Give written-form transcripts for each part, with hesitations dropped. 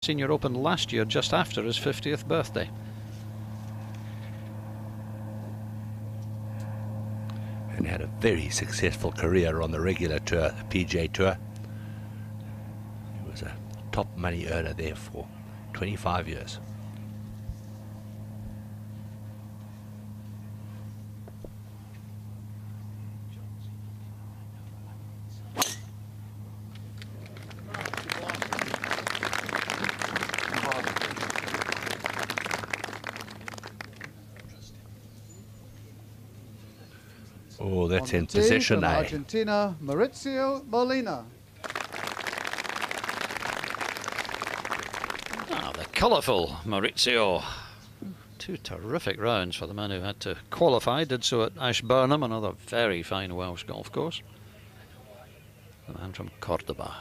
Senior Open last year, just after his 50th birthday. And had a very successful career on the regular tour, the PGA Tour. He was a top money earner there for 25 years. Oh, that's in position A. Argentina, Maurizio Molina. Ah, the colourful Maurizio. 2 terrific rounds for the man who had to qualify. Did so at Ashburnham, another very fine Welsh golf course. The man from Cordoba.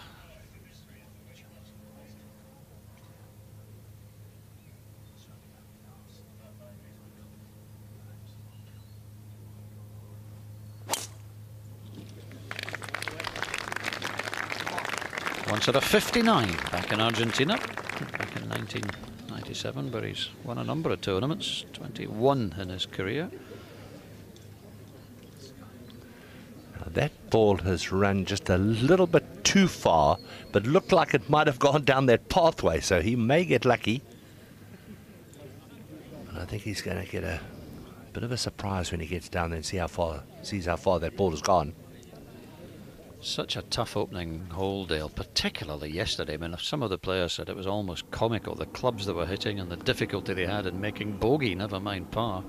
Once at a 59 back in Argentina, back in 1997, but he's won a number of tournaments, 21 in his career. Now that ball has run just a little bit too far, but looked like it might have gone down that pathway, so he may get lucky. And I think he's going to get a bit of a surprise when he gets down there and sees how far that ball has gone. Such a tough opening hole, Dale, particularly yesterday. I mean, some of the players said it was almost comical, the clubs that were hitting and the difficulty they had in making bogey, never mind par.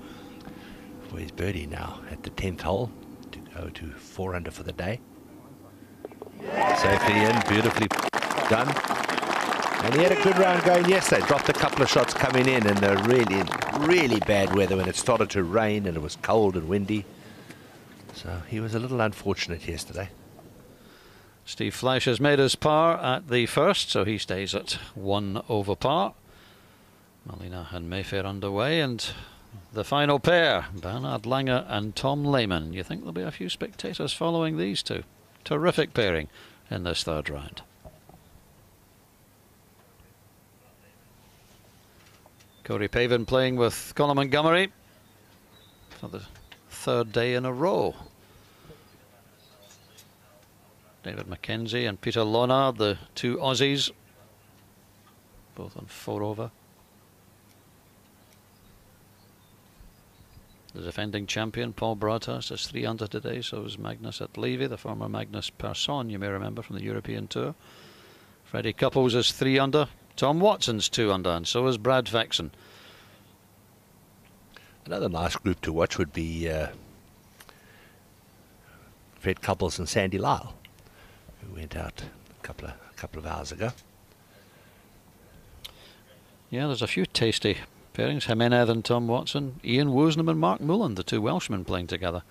Where's birdie now at the 10th hole to go to 4 under for the day. Safely in, beautifully done. And he had a good round going yesterday. Dropped a couple of shots coming in the really, really bad weather when it started to rain and it was cold and windy. So he was a little unfortunate yesterday. Steve Fleisch has made his par at the first, so he stays at 1 over par. Molina and Mayfair underway, and the final pair, Bernhard Langer and Tom Lehman. You think there'll be a few spectators following these two? Terrific pairing in this third round. Corey Pavin playing with Colin Montgomery for the 3rd day in a row. David McKenzie and Peter Lonard, the 2 Aussies, both on 4 over. The defending champion Paul Broadhurst is 3 under today, so is Magnus at Levy, the former Magnus Persson, you may remember from the European Tour. Freddie Couples is 3 under, Tom Watson's 2 under, and so is Brad Faxon. Another nice group to watch would be Fred Couples and Sandy Lyle, who went out a couple of hours ago. Yeah, there's a few tasty pairings. Jimenez and Tom Watson, Ian Woosnam and Mark Mullen, the 2 Welshmen playing together.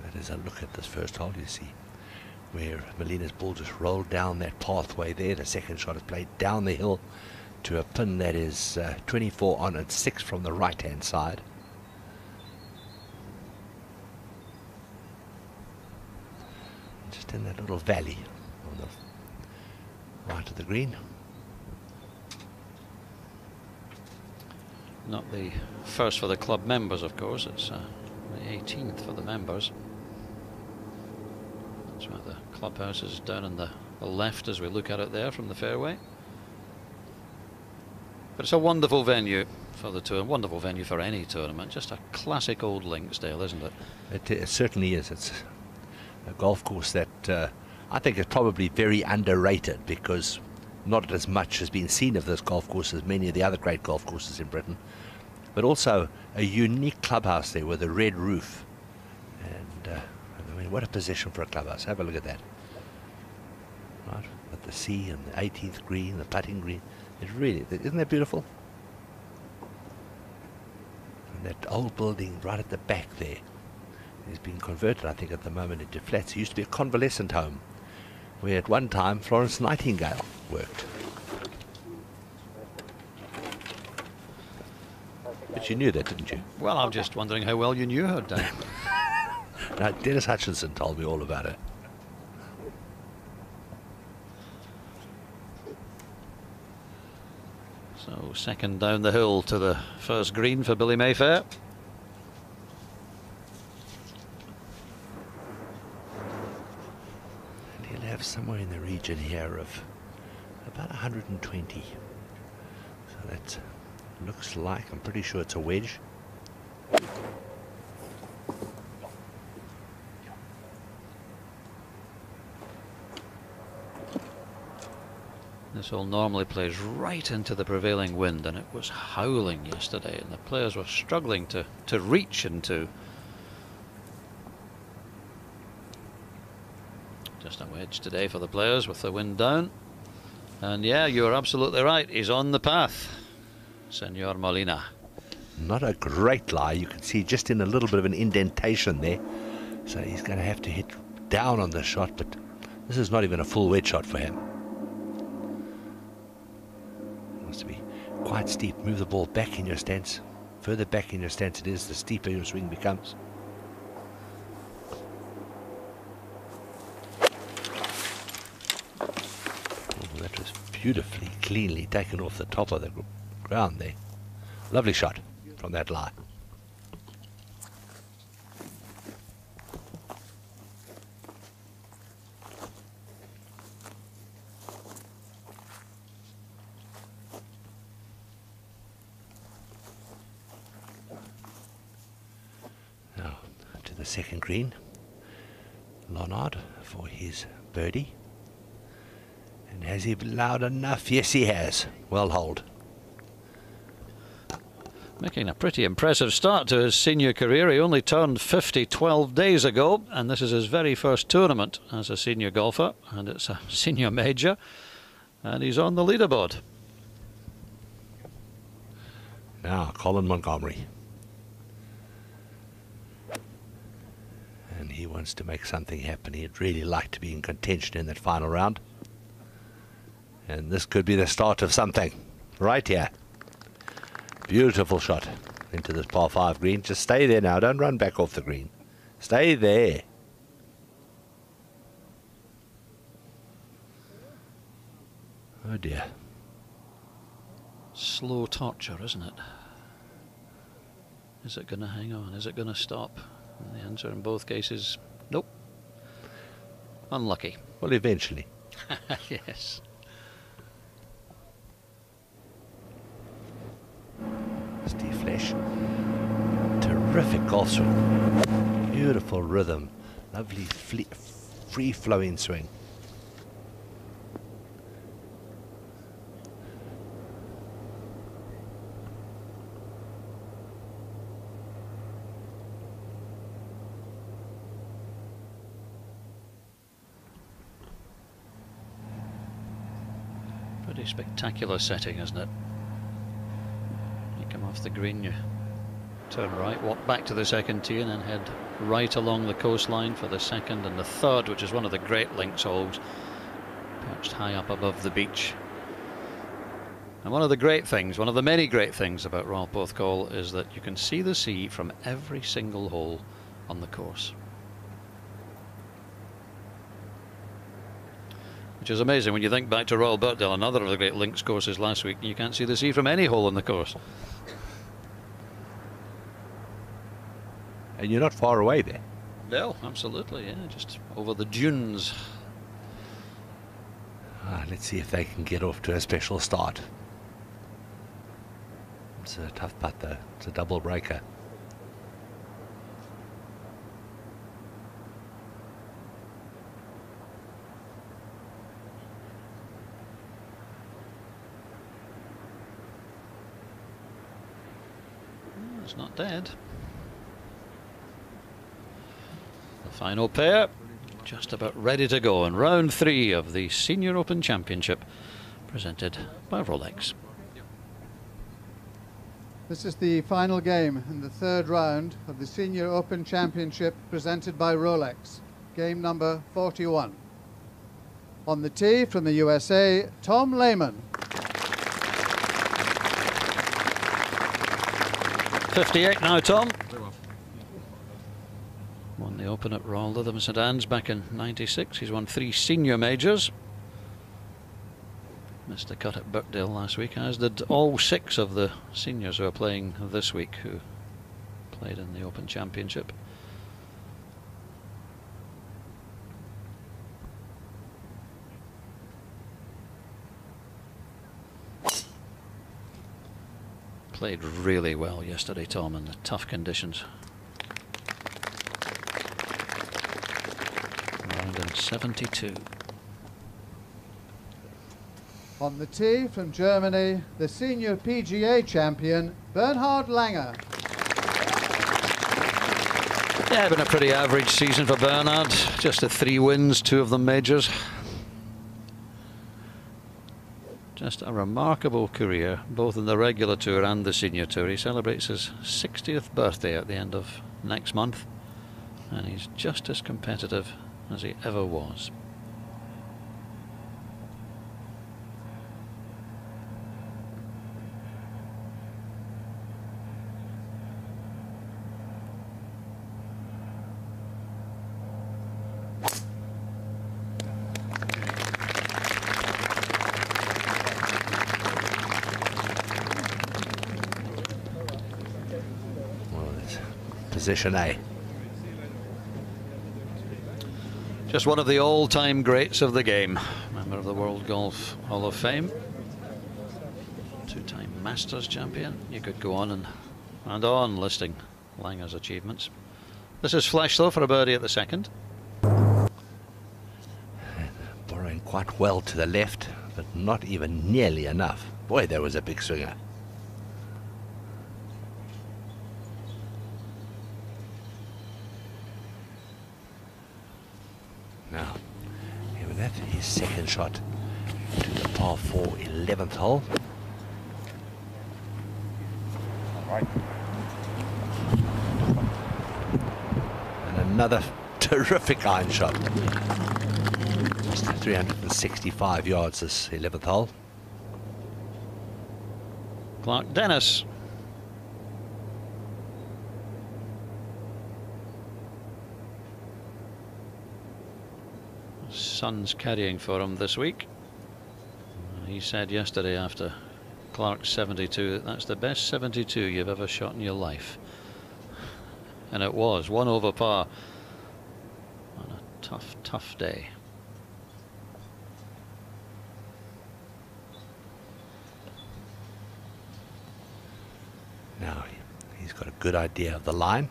That is a look at this first hole. You see where Molina's ball just rolled down that pathway there. The second shot is played down the hill to a pin that is 24 on and 6 from the right hand side. Just in that little valley on the right of the green. Not the first for the club members, of course. It's the 18th for the members. That's where the clubhouse is, down on the left as we look at it there from the fairway. But it's a wonderful venue for the tour, wonderful venue for any tournament. Just a classic old Linksdale, isn't it? It certainly is. It's a golf course that I think is probably very underrated, because not as much has been seen of this golf course as many of the other great golf courses in Britain. But also a unique clubhouse there with a red roof. And I mean, what a position for a clubhouse. Have a look at that. Right, with the sea and the 18th green, the putting green. It really, isn't that beautiful? And that old building right at the back there is being converted, I think, at the moment into flats. It used to be a convalescent home where at one time Florence Nightingale worked. But you knew that, didn't you? Well, I'm just wondering how well you knew her, Dan. Dennis Hutchinson told me all about it. So second down the hill to the first green for Billy Mayfair. And he'll have somewhere in the region here of about 120. So that looks like, I'm pretty sure it's a wedge. This hole normally plays right into the prevailing wind, and it was howling yesterday, and the players were struggling to reach into. Just a wedge today for the players with the wind down. And yeah, you're absolutely right. He's on the path, Senor Molina. Not a great lie. You can see just in a little bit of an indentation there. So he's going to have to hit down on the shot, but this is not even a full wedge shot for him. It wants to be quite steep. Move the ball back in your stance. Further back in your stance it is, the steeper your swing becomes. That was beautifully, cleanly taken off the top of the ground there. Lovely shot from that lie. Now to the second green. Lonard for his birdie. And has he allowed enough? Yes, he has. Well holed. Making a pretty impressive start to his senior career. He only turned 50 12 days ago, and this is his very first tournament as a senior golfer, and it's a senior major, and he's on the leaderboard. Now Colin Montgomery. And he wants to make something happen. He'd really like to be in contention in that final round. And this could be the start of something right here. Beautiful shot into this par 5 green. Just stay there now. Don't run back off the green. Stay there. Oh dear. Slow torture, isn't it? Is it going to hang on? Is it going to stop? And the answer in both cases, nope. Unlucky. Well, eventually. Yes. Steve Flesh. Terrific golf swing. Beautiful rhythm. Lovely free-flowing swing. Pretty spectacular setting, isn't it? Come off the green, you turn right, walk back to the second tee, and then head right along the coastline for the second and the third, which is one of the great links holes, perched high up above the beach. And one of the great things, one of the many great things about Royal Porthcawl is that you can see the sea from every single hole on the course, which is amazing when you think back to Royal Birkdale, another of the great links courses last week. You can't see the sea from any hole on the course. And you're not far away there. No, absolutely, yeah, just over the dunes. Let's see if they can get off to a special start. It's a tough putt though. It's a double breaker. It's not dead. The final pair just about ready to go in round 3 of the Senior Open Championship, presented by Rolex. This is the final game in the third round of the Senior Open Championship presented by Rolex. Game number 41. On the tee from the USA, Tom Lehman. 58 now, Tom. 1 the Open at Royal Lytham St Anne's back in '96. He's won 3 senior majors. Missed the cut at Birkdale last week, as did all 6 of the seniors who are playing this week, who played in the Open Championship. Played really well yesterday, Tom, in the tough conditions. Round in 72. On the tee from Germany, the senior PGA champion, Bernhard Langer. Yeah, been a pretty average season for Bernhard. Just 3 wins, 2 of them majors. Just a remarkable career, both in the regular tour and the senior tour. He celebrates his 60th birthday at the end of next month, and he's just as competitive as he ever was. Position A. Just one of the all-time greats of the game. Member of the World Golf Hall of Fame. 2-time Masters champion. You could go on and on listing Langer's achievements. This is flush though for a birdie at the second. Borrowing quite well to the left, but not even nearly enough. Boy, there was a big swinger. Now, here with that, his second shot to the par 4 11th hole. All right. And another terrific iron shot. Just 365 yards this 11th hole. Clark Dennis. Son's caddying for him this week. He said yesterday after Clark's 72 that that's the best 72 you've ever shot in your life. And it was 1 over par on a tough day. Now he's got a good idea of the line.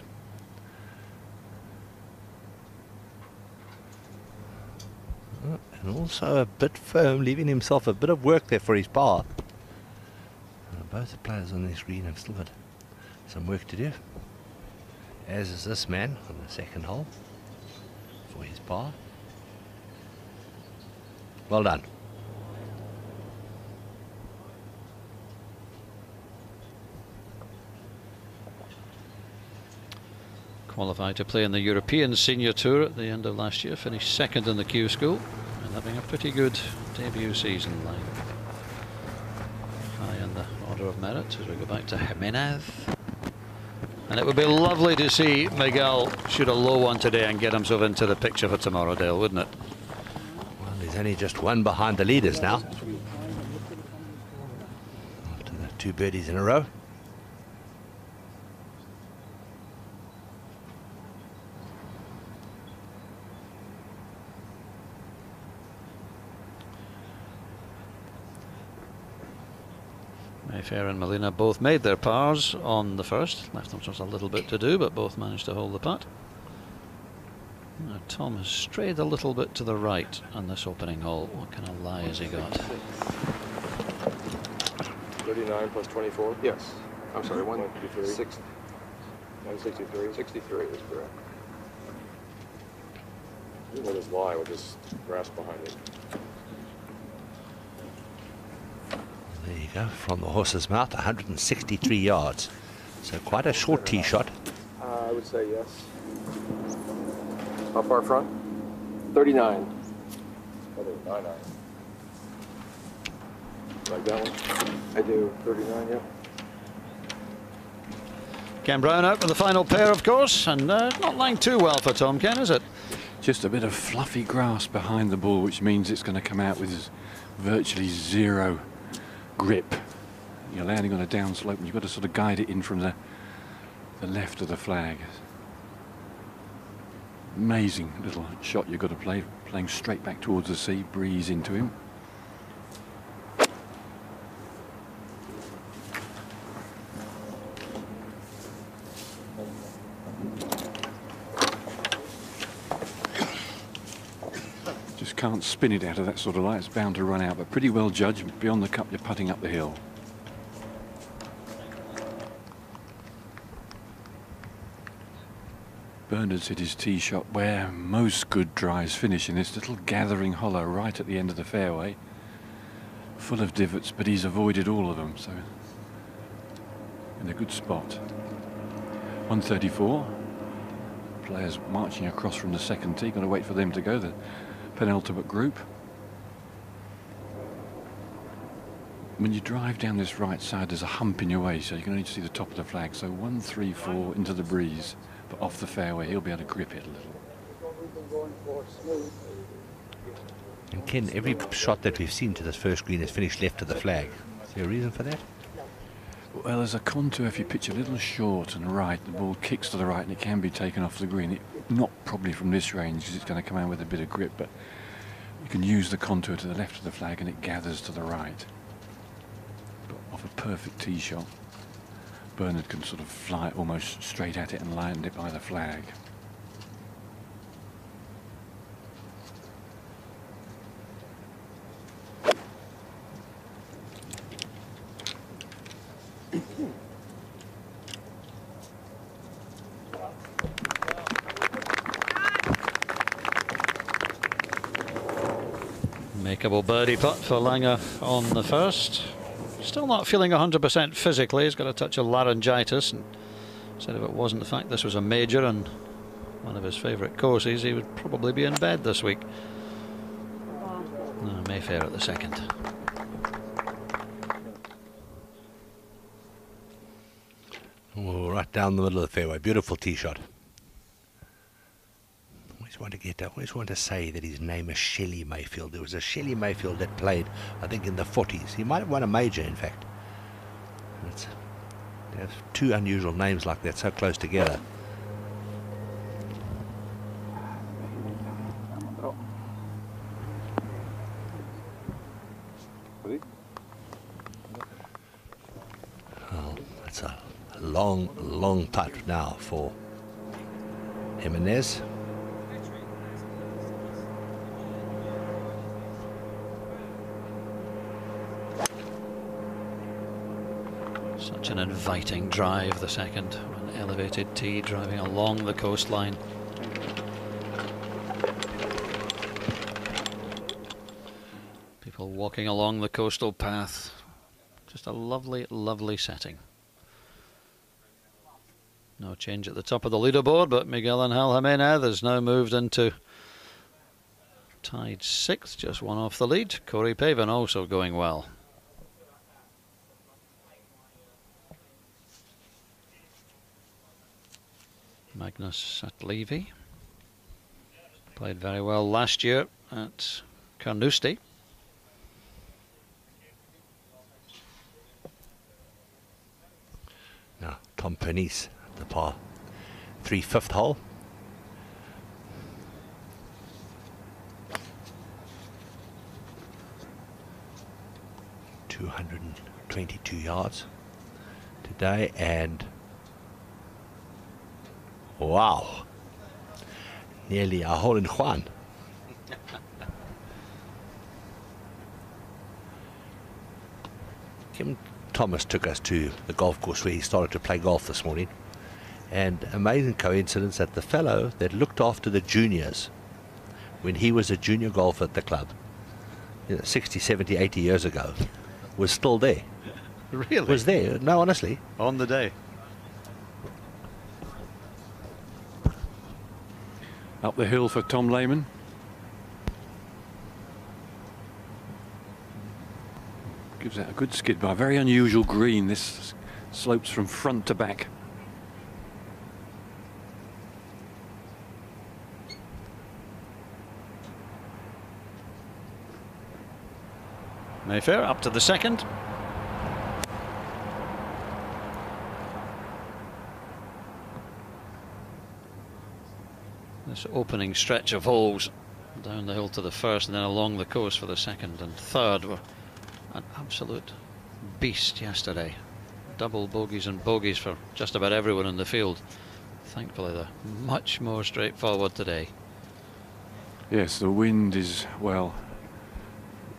And also a bit firm, leaving himself a bit of work there for his par. Both the players on this green have still got some work to do, as is this man on the second hole for his par. Well done. Qualified to play in the European Senior Tour at the end of last year, finished second in the Q School and having a pretty good debut season, lying high in the order of merit as we go back to Jimenez. And it would be lovely to see Miguel shoot a low one today and get himself into the picture for tomorrow, Dale, wouldn't it? Well, he's only just 1 behind the leaders now, after the 2 birdies in a row. Mayfair and Molina both made their pars on the first. Left themselves a little bit to do, but both managed to hold the putt. Now, Tom has strayed a little bit to the right on this opening hole. What kind of lie has he got? 39 plus 24? Yes. I'm sorry, 163. 163. 63 is correct. You know this lie with this grass behind it. There you go, from the horse's mouth, 163 yards. So quite a short tee shot. I would say yes. How far front? 39. 39. Like that one? I do. 39, yeah. Ken Brown out with the final pair, of course, and not lying too well for Tom Ken, is it? Just a bit of fluffy grass behind the ball, which means it's going to come out with virtually zero grip. You're landing on a downslope and you've got to sort of guide it in from the left of the flag. Amazing little shot you've got to play, playing straight back towards the sea, breeze into him. Just can't spin it out of that sort of light, it's bound to run out, but pretty well judged. Beyond the cup, you're putting up the hill. Bernard's hit his tee shot where most good drives finish, in this little gathering hollow right at the end of the fairway, full of divots, but he's avoided all of them, so in a good spot. 134. Players marching across from the second tee, got to wait for them to go, the penultimate group. When you drive down this right side, there's a hump in your way, so you can only see the top of the flag. So 1, 3, 4 into the breeze, but off the fairway, he'll be able to grip it a little. And Ken, every shot that we've seen to this first green has finished left of the flag. Is there a reason for that? Well, there's a contour. If you pitch a little short and right, the ball kicks to the right and it can be taken off the green. Not probably from this range because it's going to come out with a bit of grip, but you can use the contour to the left of the flag and it gathers to the right. But off a perfect tee shot, Bernard can sort of fly almost straight at it and land it by the flag. Makeable birdie putt for Langer on the first. Still not feeling 100% physically. He's got a touch of laryngitis, and said if it wasn't the fact this was a major and one of his favourite courses, he would probably be in bed this week. Mayfair at the second. Oh, right down the middle of the fairway. Beautiful tee shot. I always want to say that his name is Shelley Mayfield. There was a Shelley Mayfield that played, I think, in the 40s. He might have won a major, in fact. They have two unusual names like that, so close together. Oh, that's a long putt now for Jimenez. Such an inviting drive, the second. An elevated tee driving along the coastline. People walking along the coastal path. Just a lovely, lovely setting. No change at the top of the leaderboard, but Miguel Angel Jimenez has now moved into tied 6th, just one off the lead. Corey Pavin also going well. Magnus Levy played very well last year at Carnoustie. Now Tom Pernice at the par 3 5th hole. .222 yards today, and wow, nearly a hole in one. Kim Thomas took us to the golf course where he started to play golf this morning, and amazing coincidence that the fellow that looked after the juniors when he was a junior golfer at the club, 60, 70, 80 years ago, was still there. Really? Was there. No, honestly. On the day. Up the hill for Tom Lehman. Gives that a good skid by a very unusual green. This slopes from front to back. Mayfair up to the second. This opening stretch of holes down the hill to the first and then along the coast for the second and third were an absolute beast yesterday. Double bogeys and bogeys for just about everyone in the field. Thankfully they're much more straightforward today. Yes, the wind is, well,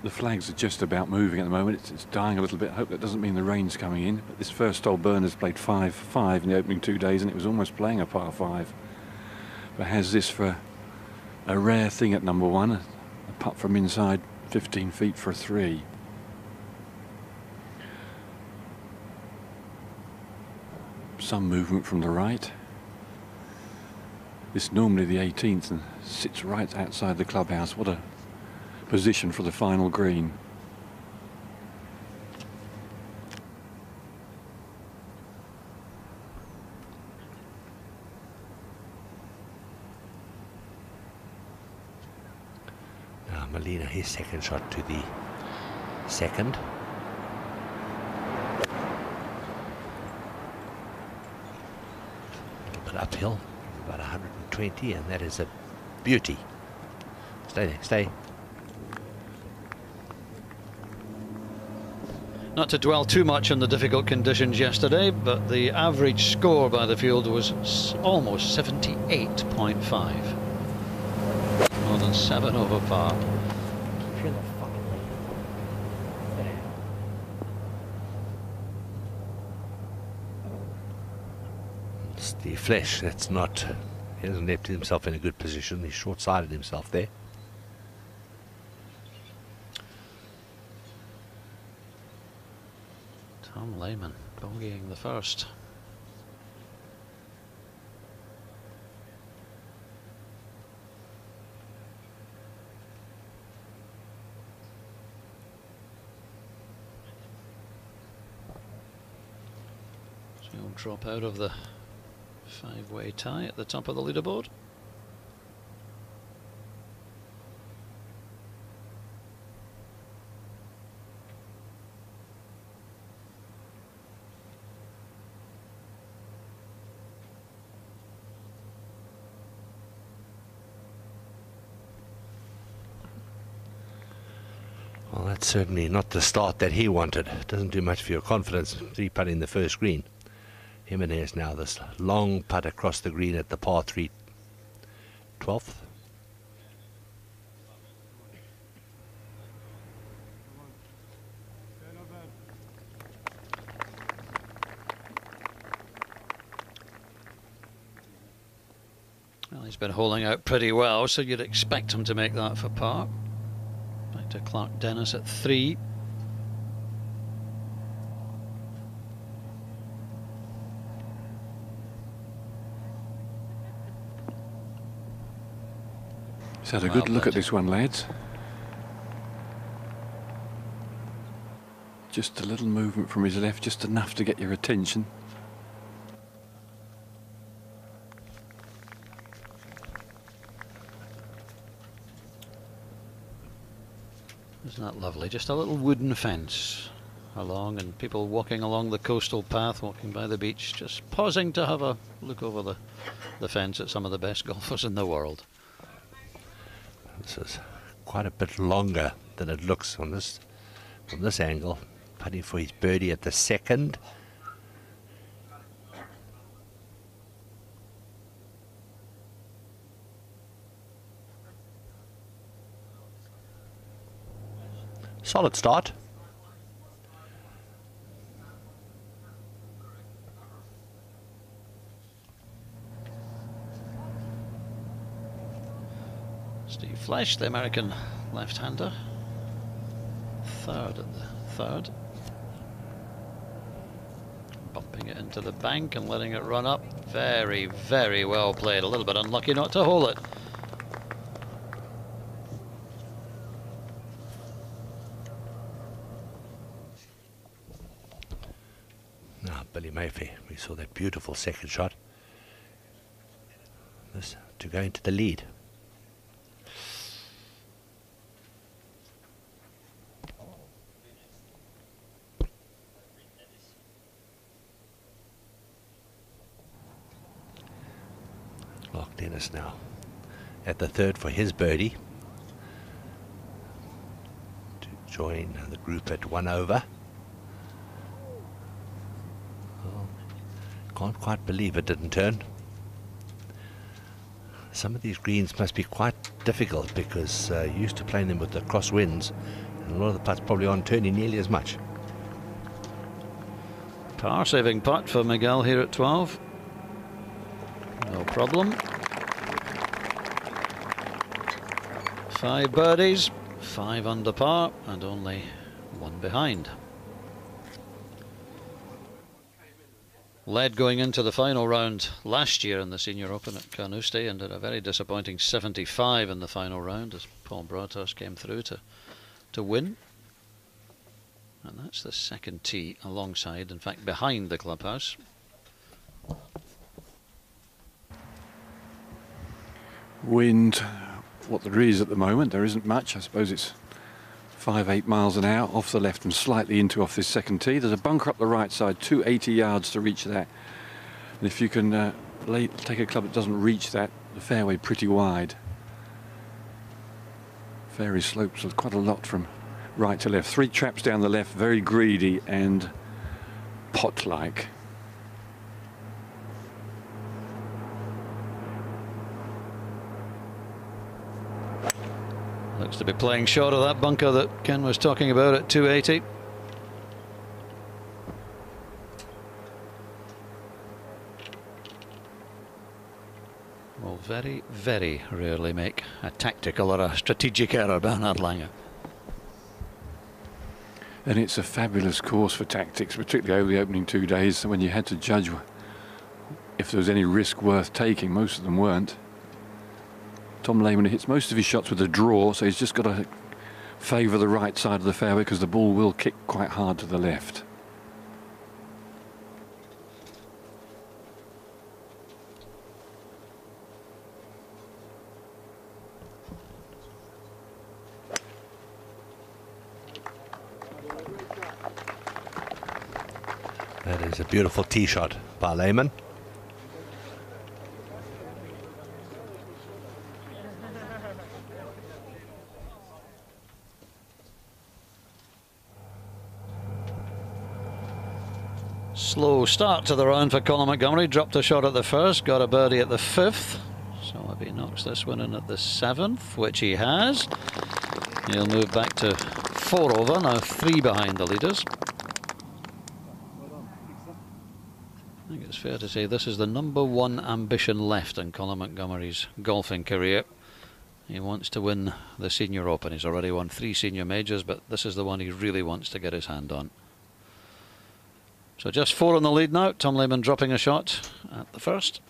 the flags are just about moving at the moment. It's dying a little bit. I hope that doesn't mean the rain's coming in. But this first hole, Berners played 5-5 in the opening 2 days and it was almost playing a par 5. But has this for a rare thing at number 1, a putt from inside 15 feet for a 3. Some movement from the right. This is normally the 18th and sits right outside the clubhouse. What a position for the final green. Now Molina, his second shot to the second. A little bit uphill, about 120, and that is a beauty. Stay there, stay. Not to dwell too much on the difficult conditions yesterday, but the average score by the field was almost 78.5. More than 7 over par. It's the flesh, that's not, he hasn't left himself in a good position. He's short-sighted himself there. Tom Lehman bogeying the first. So he'll drop out of the 5-way tie at the top of the leaderboard. Well, that's certainly not the start that he wanted. Doesn't do much for your confidence, 3-putting the first green. Jimenez now this long putt across the green at the par 3 12th. Well, he's been holding out pretty well, so you'd expect him to make that for par. Back to Clark Dennis at 3. He's had a good look at this one, lads. Just a little movement from his left, just enough to get your attention. Isn't that lovely? Just a little wooden fence along, and people walking along the coastal path, walking by the beach, just pausing to have a look over the fence at some of the best golfers in the world. This is quite a bit longer than it looks on this from this angle. Putting for his birdie at the second. Solid start. Steve Flesh, the American left-hander, third at the third. Bumping it into the bank and letting it run up. Very, very well played. A little bit unlucky not to hole it. Now Billy Mayfair, we saw that beautiful second shot. This to go into the lead. Dennis now at the third for his birdie to join the group at 1 over. Well, can't quite believe it didn't turn. Some of these greens must be quite difficult because used to playing them with the crosswinds, and a lot of the putts probably aren't turning nearly as much. Par saving putt for Miguel here at 12. No problem. 5 birdies, 5 under par, and only 1 behind. Led going into the final round last year in the Senior Open at Carnoustie and did a very disappointing 75 in the final round as Paul Broadhurst came through to win. And that's the second tee alongside, in fact behind the clubhouse. Wind, what there is at the moment, there isn't much. I suppose it's 5-8 miles an hour off the left and slightly into off this second tee. There's a bunker up the right side, 280 yards to reach that. And if you can take a club that doesn't reach that, the fairway pretty wide. Fairway slopes quite a lot from right to left. 3 traps down the left, very greedy and pot-like. Looks to be playing short of that bunker that Ken was talking about at 280. Will very, very rarely make a tactical or a strategic error, Bernhard Langer. And it's a fabulous course for tactics, particularly over the opening 2 days when you had to judge if there was any risk worth taking. Most of them weren't. Tom Lehman hits most of his shots with a draw, so he's just got to favour the right side of the fairway because the ball will kick quite hard to the left. That is a beautiful tee shot by Lehman. Slow start to the round for Colin Montgomery. Dropped a shot at the first, got a birdie at the 5th. So if he knocks this one in at the 7th, which he has, he'll move back to 4 over, now 3 behind the leaders. I think it's fair to say this is the #1 ambition left in Colin Montgomery's golfing career. He wants to win the Senior Open. He's already won 3 senior majors, but this is the one he really wants to get his hand on. So just 4 in the lead now. Tom Lehman dropping a shot at the first.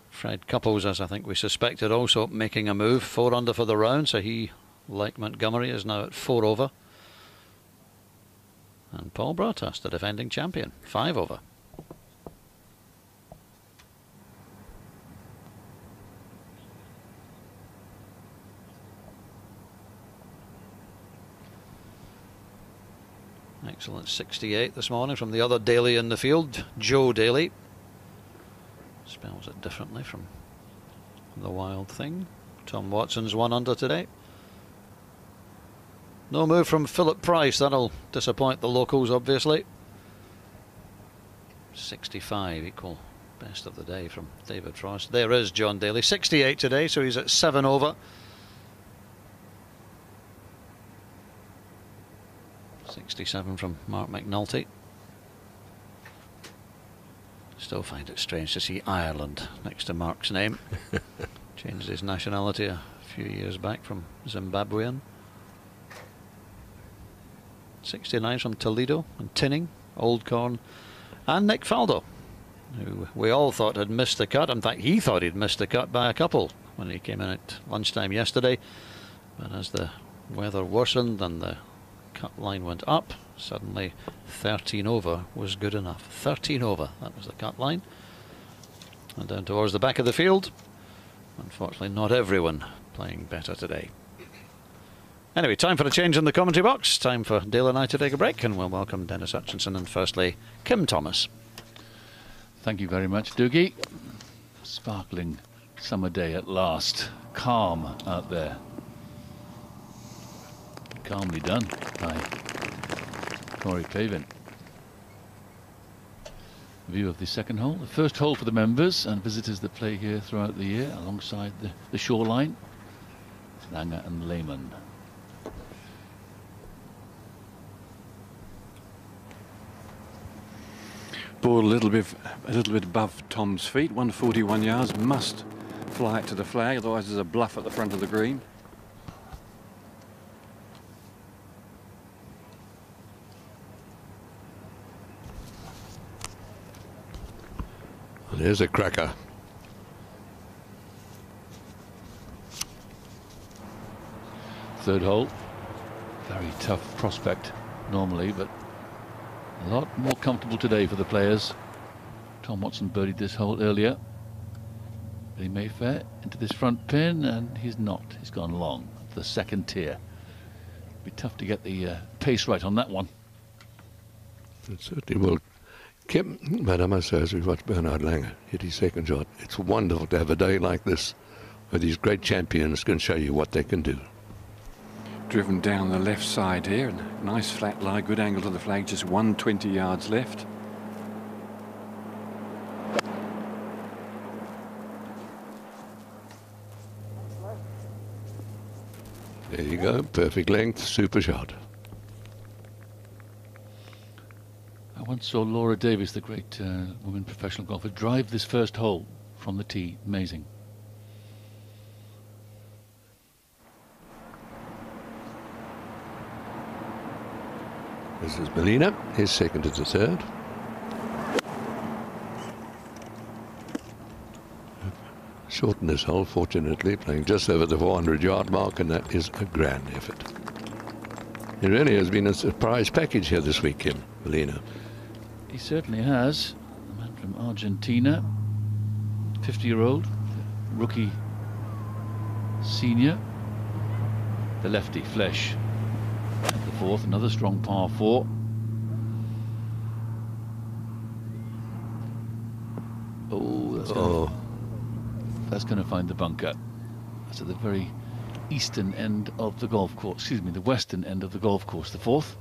Fred Couples, as I think we suspected, also making a move. 4 under for the round, so he, like Montgomery, is now at 4 over. And Paul Broadhurst, the defending champion, 5 over. Excellent 68 this morning from the other Daly in the field, Joe Daly. Spells it differently from the Wild Thing. Tom Watson's 1 under today. No move from Philip Price. That'll disappoint the locals, obviously. 65, equal best of the day from David Frost. There is John Daly. 68 today, so he's at 7 over. 67 from Mark McNulty. Still find it strange to see Ireland next to Mark's name. Changed his nationality a few years back from Zimbabwean. 69 from Toledo and Tinning, Old Corn, and Nick Faldo, who we all thought had missed the cut. In fact, he thought he'd missed the cut by a couple when he came in at lunchtime yesterday. But as the weather worsened and the cut line went up, suddenly 13 over was good enough. 13 over, that was the cut line. And down towards the back of the field. Unfortunately, not everyone playing better today. Anyway, time for a change in the commentary box. Time for Dale and I to take a break, and we'll welcome Dennis Hutchinson and firstly Kim Thomas. Thank you very much, Doogie. Sparkling summer day at last. Calm out there. Calmly done by Corey Pavin. View of the second hole. The first hole for the members and visitors that play here throughout the year alongside the shoreline. Langer and Lehman. Ball a little bit above Tom's feet. 141 yards. Must fly it to the flag, otherwise there's a bluff at the front of the green. There's a cracker. Third hole. Very tough prospect normally, but a lot more comfortable today for the players. Tom Watson birdied this hole earlier. Billy Mayfair into this front pin, and he's not. He's gone long. The second tier. Be tough to get the pace right on that one. It certainly will. Kim, but I must say, as we've watched Bernhard Langer hit his second shot, it's wonderful to have a day like this where these great champions can show you what they can do. Driven down the left side here, and nice flat lie, good angle to the flag, just 120 yards left. There you go, perfect length, super shot. I once saw Laura Davis, the great woman professional golfer, drive this first hole from the tee. Amazing. This is Molina, his second to the third. Shortened this hole, fortunately, playing just over the 400-yard mark, and that is a grand effort. It really has been a surprise package here this week, Kim, Molina. He certainly has. The man from Argentina, 50-year-old, rookie senior. The lefty, Flesh, at the fourth, another strong par four. Oh, that's going to find the bunker. That's at the very eastern end of the golf course. Excuse me, the western end of the golf course, the fourth.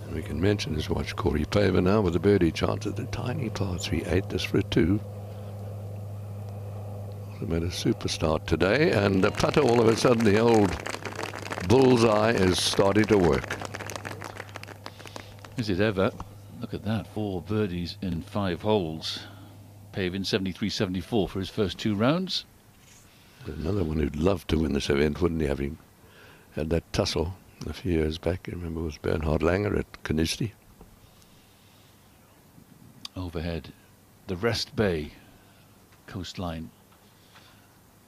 And we can mention is watch Corey Pavin now with a birdie chance at the tiny par 3-8, this for a 2. Also made a super start today, and the putter, all of a sudden, the old bullseye is starting to work. Is it ever? Look at that, 4 birdies in 5 holes. Pavin 73-74 for his first 2 rounds. Another one who'd love to win this event, wouldn't he, having had that tussle a few years back. You remember it was Bernhard Langer at Carnoustie. Overhead, the Rest Bay coastline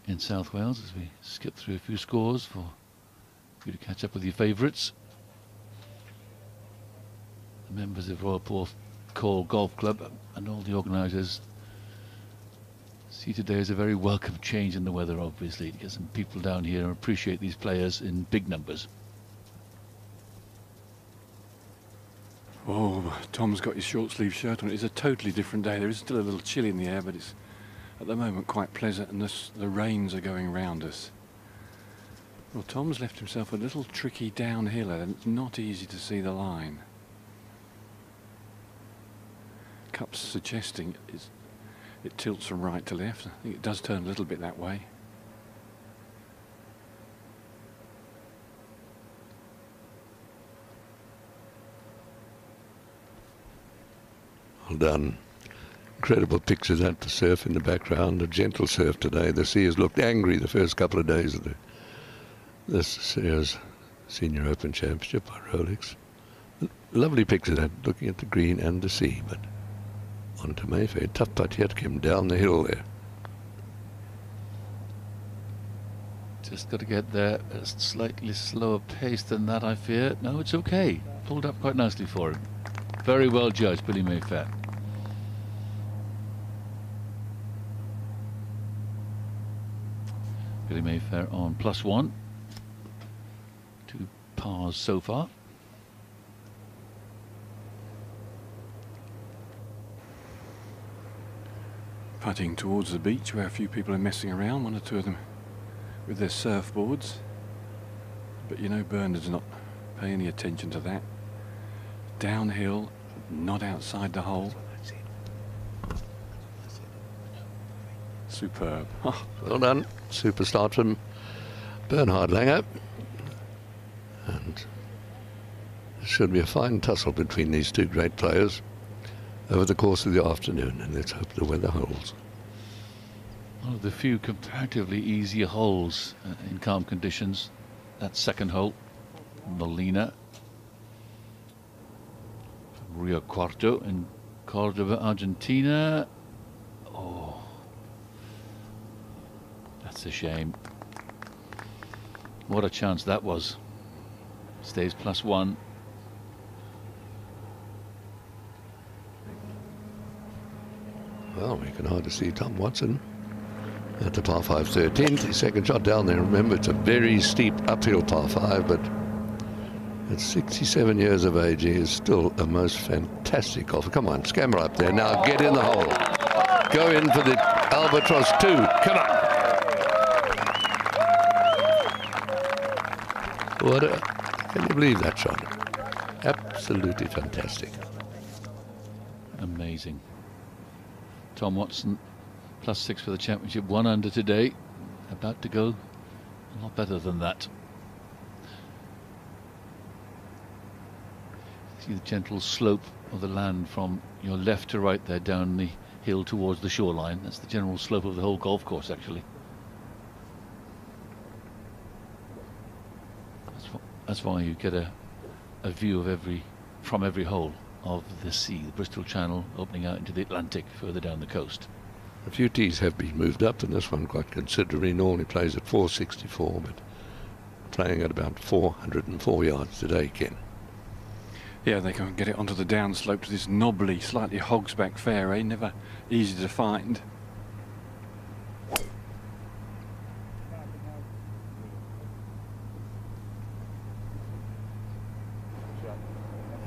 in South Wales as we skip through a few scores for you to catch up with your favourites. The members of Royal Porth Call Golf Club and all the organisers see today as a very welcome change in the weather, obviously, to get some people down here and appreciate these players in big numbers. Oh, Tom's got his short sleeve shirt on. It's a totally different day. There is still a little chill in the air, but it's at the moment quite pleasant, and the rains are going round us. Well, Tom's left himself a little tricky downhill, and it's not easy to see the line. Cup's suggesting it tilts from right to left. I think it does turn a little bit that way. Well done. Incredible pictures at the surf in the background. A gentle surf today. The sea has looked angry the first couple of days of this Sears Senior Open Championship by Rolex. Lovely picture that, looking at the green and the sea, but on to Mayfair. Tough putt yet came down the hill there. Just got to get there at a slightly slower pace than that, I fear. No, it's okay. Pulled up quite nicely for him. Very well judged, Billy Mayfair. Billy Mayfair on +1. 2 pars so far. Putting towards the beach where a few people are messing around, one or two of them with their surfboards. But you know, Bernard's not paying any attention to that. Downhill, not outside the hole. Superb. Oh. Well done. Super start from Bernhard Langer. And there should be a fine tussle between these two great players over the course of the afternoon, and let's hope the weather holds. One of the few comparatively easier holes in calm conditions. That second hole, Molina, Rio Cuarto in Cordoba, Argentina. Oh, that's a shame. What a chance that was. Stays +1. Well, we can hardly see Tom Watson at the par 5 13th. His second shot down there. Remember, it's a very steep uphill par 5, but at 67 years of age, he is still a most fantastic golfer. Come on, scamper up there. Now get in the hole. Go in for the Albatross 2. Come on. What a... Can you believe that shot? Absolutely fantastic. Amazing. Tom Watson +6 for the championship, 1 under today, about to go a lot better than that. See the gentle slope of the land from your left to right there down the hill towards the shoreline. That's the general slope of the whole golf course, actually. That's why you get a view of from every hole of the sea, the Bristol Channel opening out into the Atlantic further down the coast. A few tees have been moved up, and this one quite considerably. Normally plays at 464, but playing at about 404 yards today, Ken. Yeah, they can get it onto the downslope to this knobbly, slightly hogsback fairway, never easy to find.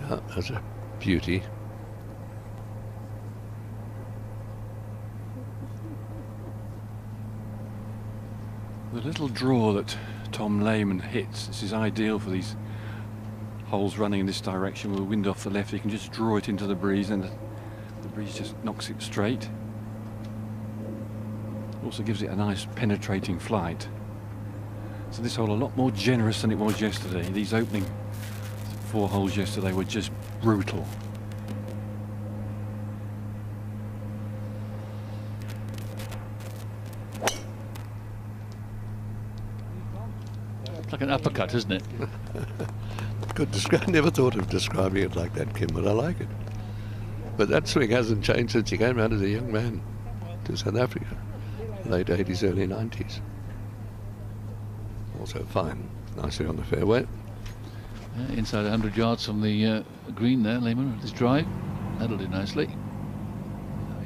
Yeah, that's a beauty. The little draw that Tom Lehman hits, this is ideal for these holes running in this direction with the wind off the left. You can just draw it into the breeze and the breeze just knocks it straight. Also gives it a nice penetrating flight. So this hole a lot more generous than it was yesterday. These opening 4 holes yesterday were just brutal. It's like an uppercut, isn't it? Good describe. Never thought of describing it like that, Kim, but I like it. But that swing hasn't changed since he came out as a young man to South Africa, late 80s, early 90s. Also fine, nicely on the fairway. Inside 100 yards from the green there, Lehman with his drive. That'll do nicely.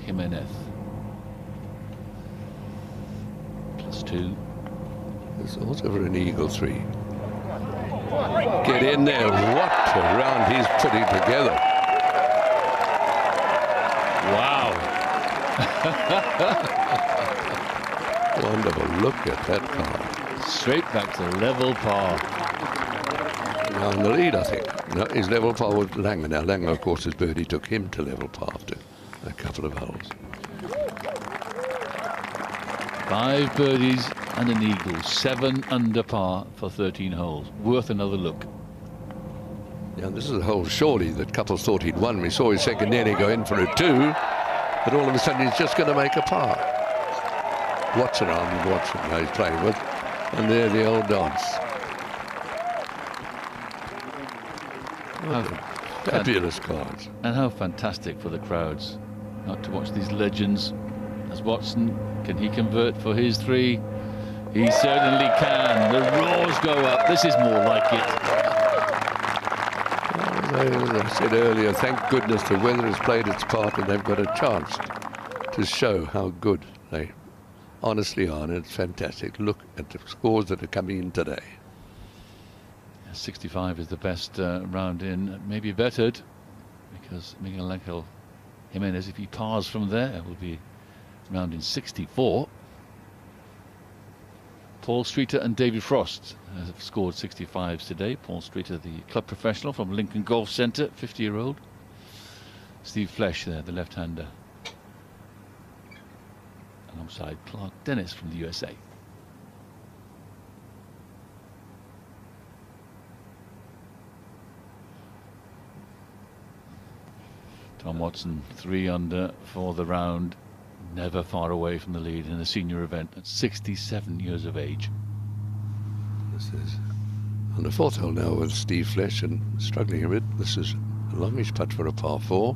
Jimenez. +2. There's also for an eagle 3. Get in there. What a round he's putting together. Wow. Wonderful. Look at that card. Straight back to level par. Now in the lead, I think. No, he's level par with Langer. Now Langer, of course, his birdie took him to level par after a couple of holes. 5 birdies and an eagle. 7 under par for 13 holes. Worth another look. Yeah, this is a hole surely that Couples thought he'd won. We saw his second nearly go in for a 2, but all of a sudden he's just going to make a par. Watson he's playing with, and there the old dance. Fabulous cards. And how fantastic for the crowds not to watch these legends. As Watson, can he convert for his 3? He certainly can. The roars go up. This is more like it. Well, as I said earlier, thank goodness the weather has played its part and they've got a chance to show how good they honestly are, and it's fantastic. Look at the scores that are coming in today. 65 is the best round in, maybe bettered, because Miguel Angel Jimenez, if he pars from there, will be round in 64. Paul Streeter and David Frost have scored 65s today. Paul Streeter, the club professional from Lincoln Golf Centre, 50-year-old. Steve Flesh there, the left-hander, alongside Clark Dennis from the USA. Tom Watson 3 under for the round, never far away from the lead in a senior event at 67 years of age. This is on the fourth hole now with Steve Flesh and struggling a bit. This is a longish putt for a par 4.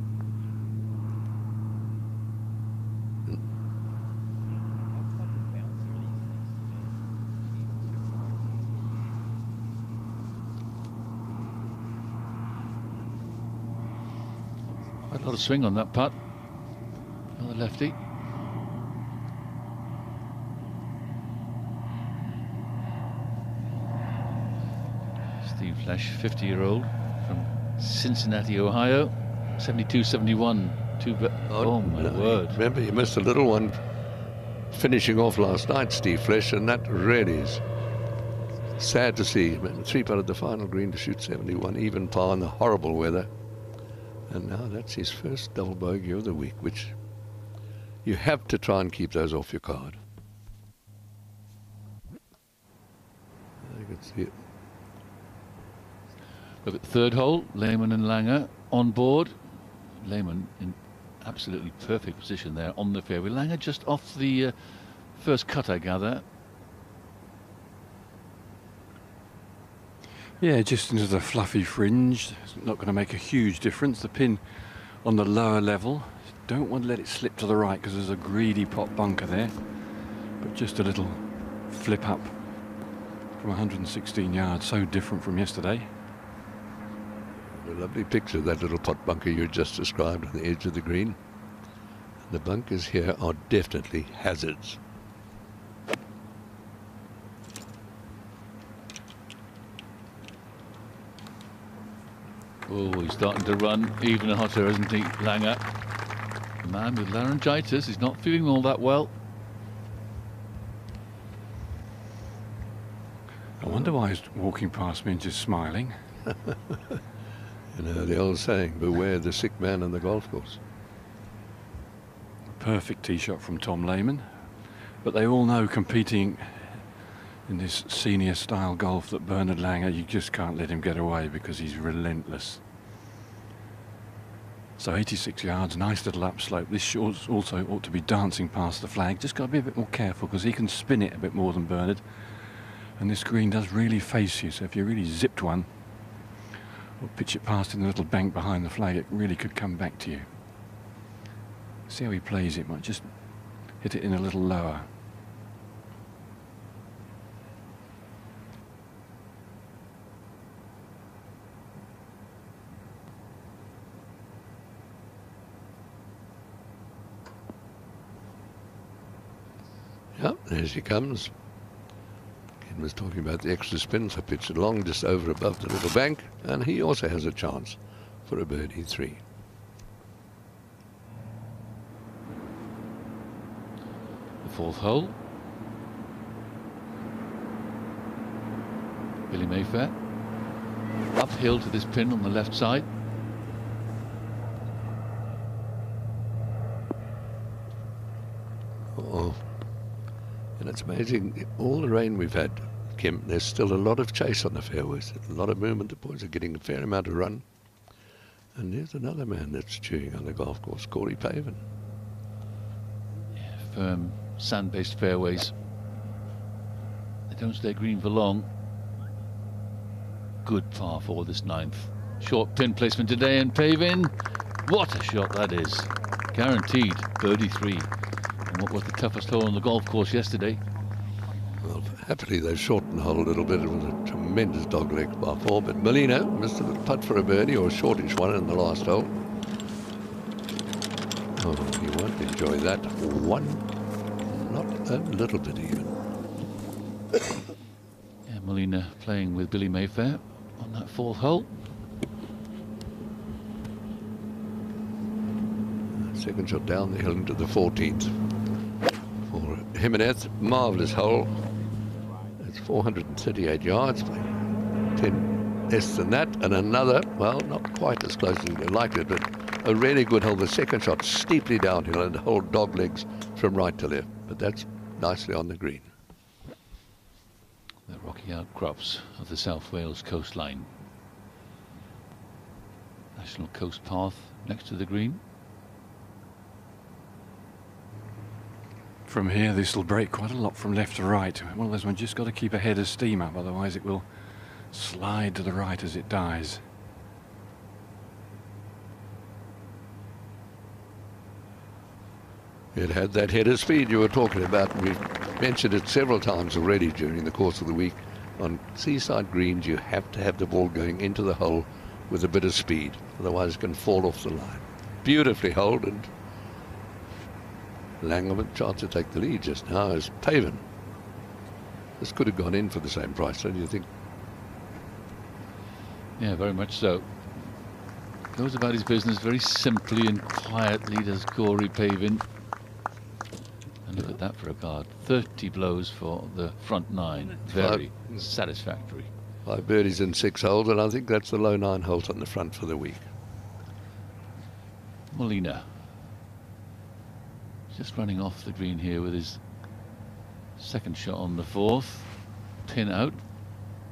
Quite a lot of swing on that putt. Another lefty. Steve Flesh, 50-year-old from Cincinnati, Ohio, 72-71. Oh my word! Remember, you missed a little one finishing off last night, Steve Flesh, and that really is sad to see. 3-putt at the final green to shoot 71, even par in the horrible weather. And now that's his first double bogey of the week, which you have to try and keep those off your card. I can see it. Look at the third hole, Lehman and Langer on board. Lehman in absolutely perfect position there on the fairway. Langer just off the first cut, I gather. Yeah, just into the fluffy fringe. It's not going to make a huge difference. The pin on the lower level. Don't want to let it slip to the right because there's a greedy pot bunker there. But just a little flip up from 116 yards. So different from yesterday. A lovely picture of that little pot bunker you just described on the edge of the green. The bunkers here are definitely hazards. Oh, he's starting to run even hotter, isn't he, Langer? The man with laryngitis is not feeling all that well. I wonder why he's walking past me and just smiling. You know, the old saying, beware the sick man on the golf course. Perfect tee shot from Tom Lehman. But they all know competing in this senior style golf that Bernard Langer, you just can't let him get away because he's relentless. So 86 yards, nice little upslope. This short also ought to be dancing past the flag. Just got to be a bit more careful because he can spin it a bit more than Bernard. And this green does really face you, so if you really zipped one or pitch it past in the little bank behind the flag, it really could come back to you. See how he plays it, might just hit it in a little lower. Yep, there she comes. Ken was talking about the extra spin, so pitched it long just over above the little bank, and he also has a chance for a birdie 3. The fourth hole. Billy Mayfair. Uphill to this pin on the left side. Oh, and it's amazing, all the rain we've had, Kim, there's still a lot of chase on the fairways, a lot of movement. The boys are getting a fair amount of run. And there's another man that's chewing on the golf course, Corey Pavin. Yeah, firm sand-based fairways. They don't stay green for long. Good par for this 9th. Short pin placement today, and Pavin, what a shot that is. Guaranteed birdie 3. And what was the toughest hole on the golf course yesterday? Well, happily they've shortened the hole a little bit. It was a tremendous dogleg par 4, but Molina missed a little putt for a birdie, or a shortish one in the last hole. Oh, he won't enjoy that one. Not a little bit even. Yeah, Molina playing with Billy Mayfair on that 4th hole. Second shot down the hill into the 14th. Jimenez, marvellous hole. It's 438 yards, 10 less than that, and another, well, not quite as close as you liked it, but a really good hole. The second shot steeply downhill and hold dog legs from right to left, but that's nicely on the green. The rocky outcrops of the South Wales coastline. National Coast Path next to the green. From here, this will break quite a lot from left to right. One of those ones just got to keep a head of steam up, otherwise it will slide to the right as it dies. It had that head of speed you were talking about, and we've mentioned it several times already during the course of the week. On seaside greens, you have to have the ball going into the hole with a bit of speed, otherwise it can fall off the line. Beautifully holed, and Langer with a chance to take the lead just now is Paven. This could have gone in for the same price, don't you think? Yeah, very much so. Goes about his business very simply and quietly, does Corey Pavin. And look at that for a card. 30 blows for the front nine. Very satisfactory. 5 birdies in 6 holes, and I think that's the low 9 holes on the front for the week. Molina. Just running off the green here with his second shot on the 4th. Pin out.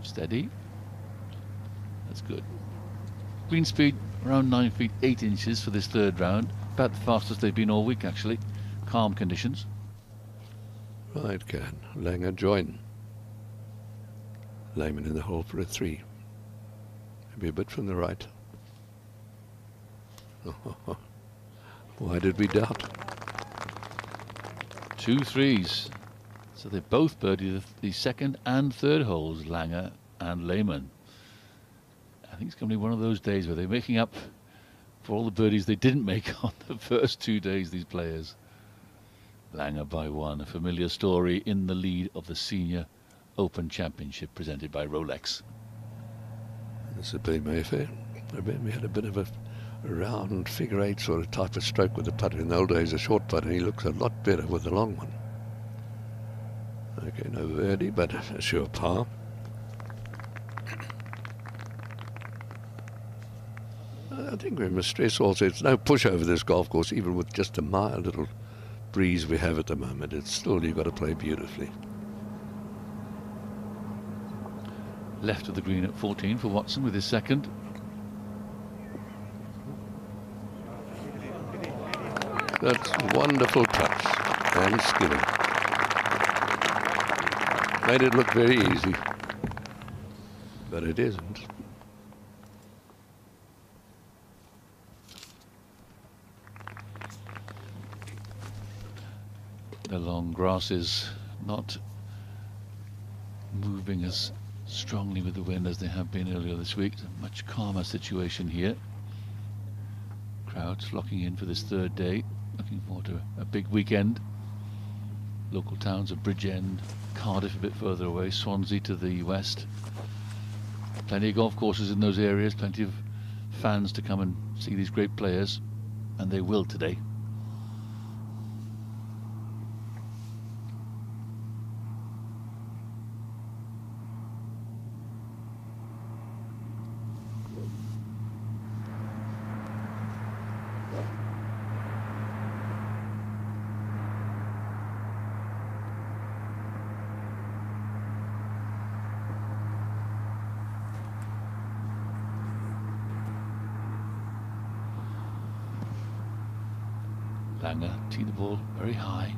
Steady. That's good. Green speed around 9 feet 8 inches for this third round. About the fastest they've been all week, actually. Calm conditions. Right, can Langer join? Lehman in the hole for a 3. Maybe a bit from the right. Why did we doubt? 2 threes. So they both birdied the second and third holes, Langer and Lehman. I think it's going to be one of those days where they're making up for all the birdies they didn't make on the first 2 days, these players. Langer by 1, a familiar story in the lead of the Senior Open Championship presented by Rolex. This has been Mayfair. I remember we had a bit of a round figure 8 sort of type of stroke with the putter. In the old days, a short putter. He looks a lot better with the long one. Okay, no birdie, but a sure par. I think we must stress also it's no push over this golf course, even with just a mild little breeze we have at the moment. It's still, you've got to play beautifully. Left of the green at 14 for Watson with his second. That's wonderful touch and skilling. Made it look very easy, but it isn't. The long grass is not moving as strongly with the wind as they have been earlier this week. It's a much calmer situation here. Crowds flocking in for this third day, looking forward to a big weekend. Local towns of Bridgend, Cardiff a bit further away, Swansea to the west. Plenty of golf courses in those areas, plenty of fans to come and see these great players, and they will today. Langer tee the ball very high.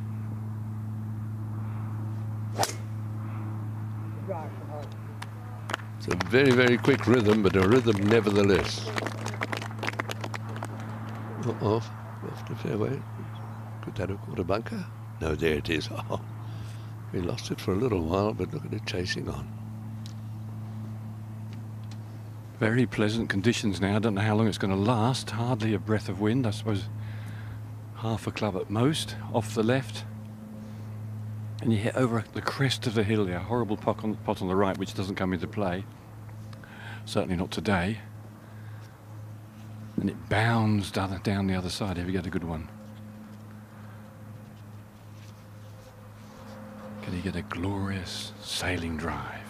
It's a very, very quick rhythm, but a rhythm nevertheless. Off the fairway. Could that have caught a bunker? No, there it is. Oh, we lost it for a little while, but look at it chasing on. Very pleasant conditions now. I don't know how long it's going to last. Hardly a breath of wind, I suppose. Half a club at most, off the left. And you hit over the crest of the hill there. Horrible pot on the right, which doesn't come into play. Certainly not today. And it bounds down the other side if you get a good one. Can he get a glorious sailing drive?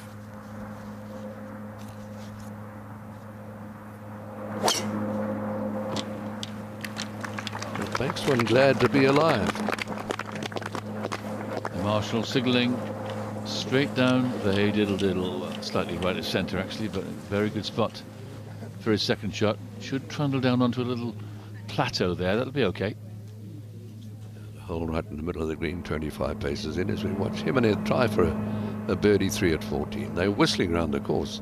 It makes one glad to be alive. The marshal signalling straight down the hey diddle diddle, slightly right of centre actually, but a very good spot for his second shot. Should trundle down onto a little plateau there, that'll be okay. Hole right in the middle of the green, 25 paces in, as we watch him and Ed try for a birdie 3 at 14. They're whistling around the course.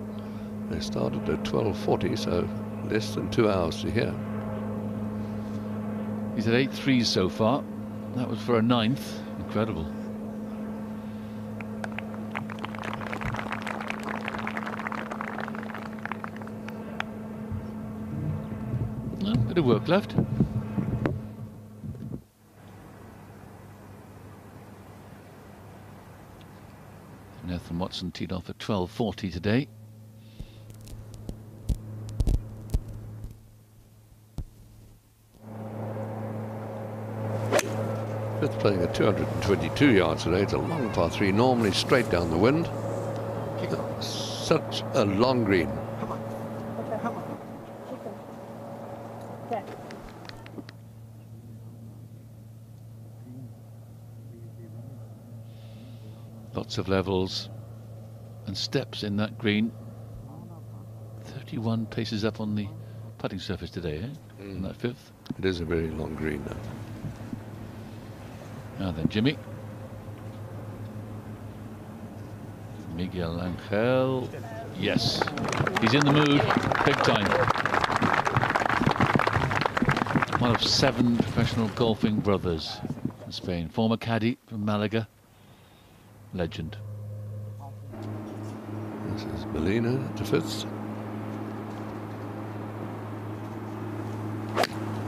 They started at 12:40, so less than 2 hours to here. He's had 8 threes so far. That was for a 9th. Incredible. Well, bit of work left. Nathan Watson teed off at 12:40 today. Fifth playing at 222 yards today. It's a long par 3, normally straight down the wind. Such a long green. Lots of levels and steps in that green. 31 paces up on the putting surface today, eh? On that fifth. It is a very long green now. Now then, Jimmy. Miguel Angel. Yes, he's in the mood, big time. One of 7 professional golfing brothers in Spain. Former caddy from Malaga. Legend. This is Molina at the 5th.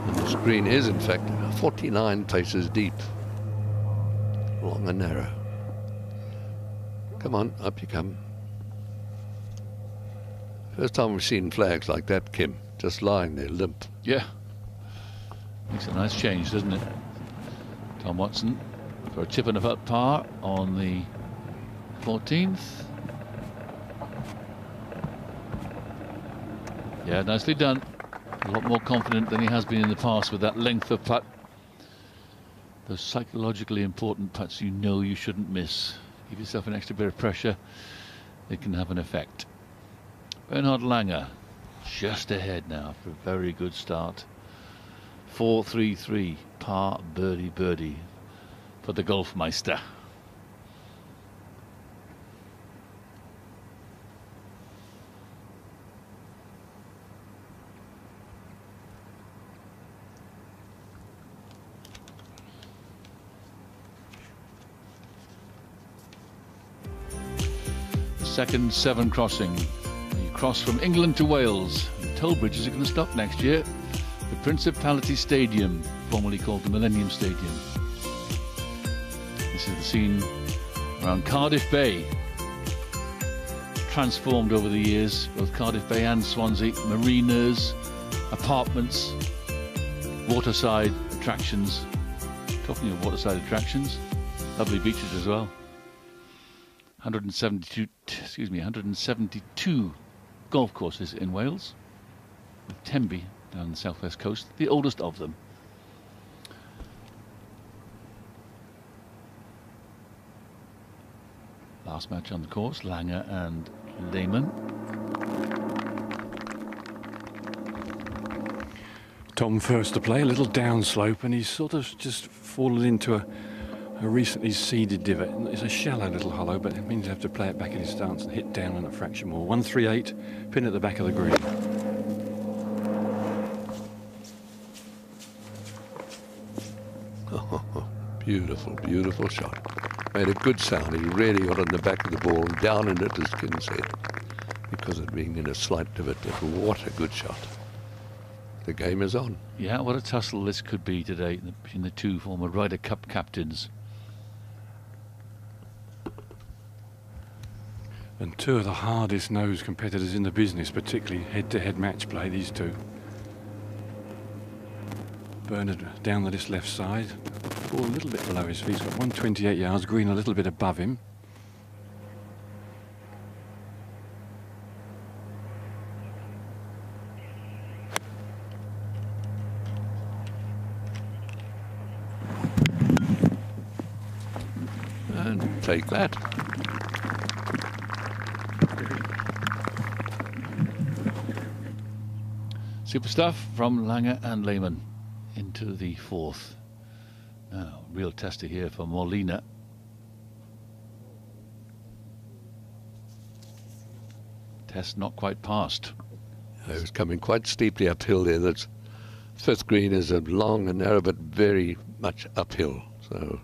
And the screen is, in fact, 49 paces deep. Long and narrow. Come on, up you come. First time we've seen flags like that, Kim. Just lying there limp. Yeah. Makes a nice change, doesn't it? Tom Watson for a chip and a putt par on the 14th. Yeah, nicely done. A lot more confident than he has been in the past with that length of putt. Those psychologically important putts you know you shouldn't miss. Give yourself an extra bit of pressure. It can have an effect. Bernhard Langer just ahead now for a very good start. 4-3-3, par, birdie, birdie for the Golfmeister. Second 7 crossing. You cross from England to Wales. And toll bridges are going to stop next year. The Principality Stadium, formerly called the Millennium Stadium. This is the scene around Cardiff Bay. Transformed over the years, both Cardiff Bay and Swansea. Marinas, apartments, waterside attractions. Talking of waterside attractions, lovely beaches as well. 172 golf courses in Wales, with Tenby down the southwest coast, the oldest of them. Last match on the course, Langer and Lehman. Tom first to play, a little downslope, and he's sort of just fallen into a recently seeded divot. It's a shallow little hollow, but it means you have to play it back in his stance and hit down on a fraction more. 138, pin at the back of the green. Oh, beautiful, beautiful shot. Made a good sound. He really got on the back of the ball, down in it, as Kim said, because of being in a slight divot. But what a good shot. The game is on. Yeah, what a tussle this could be today between the 2 former Ryder Cup captains. And 2 of the hardest nosed competitors in the business, particularly head-to-head match play, these 2. Bernard down the left side, ball a little bit below his feet. He's got 128 yards, green a little bit above him. And take that. Super stuff from Langer and Lehmann into the fourth. Now, real tester here for Molina. Test not quite passed. It was coming quite steeply uphill there. That fifth green is a long and narrow, but very much uphill. So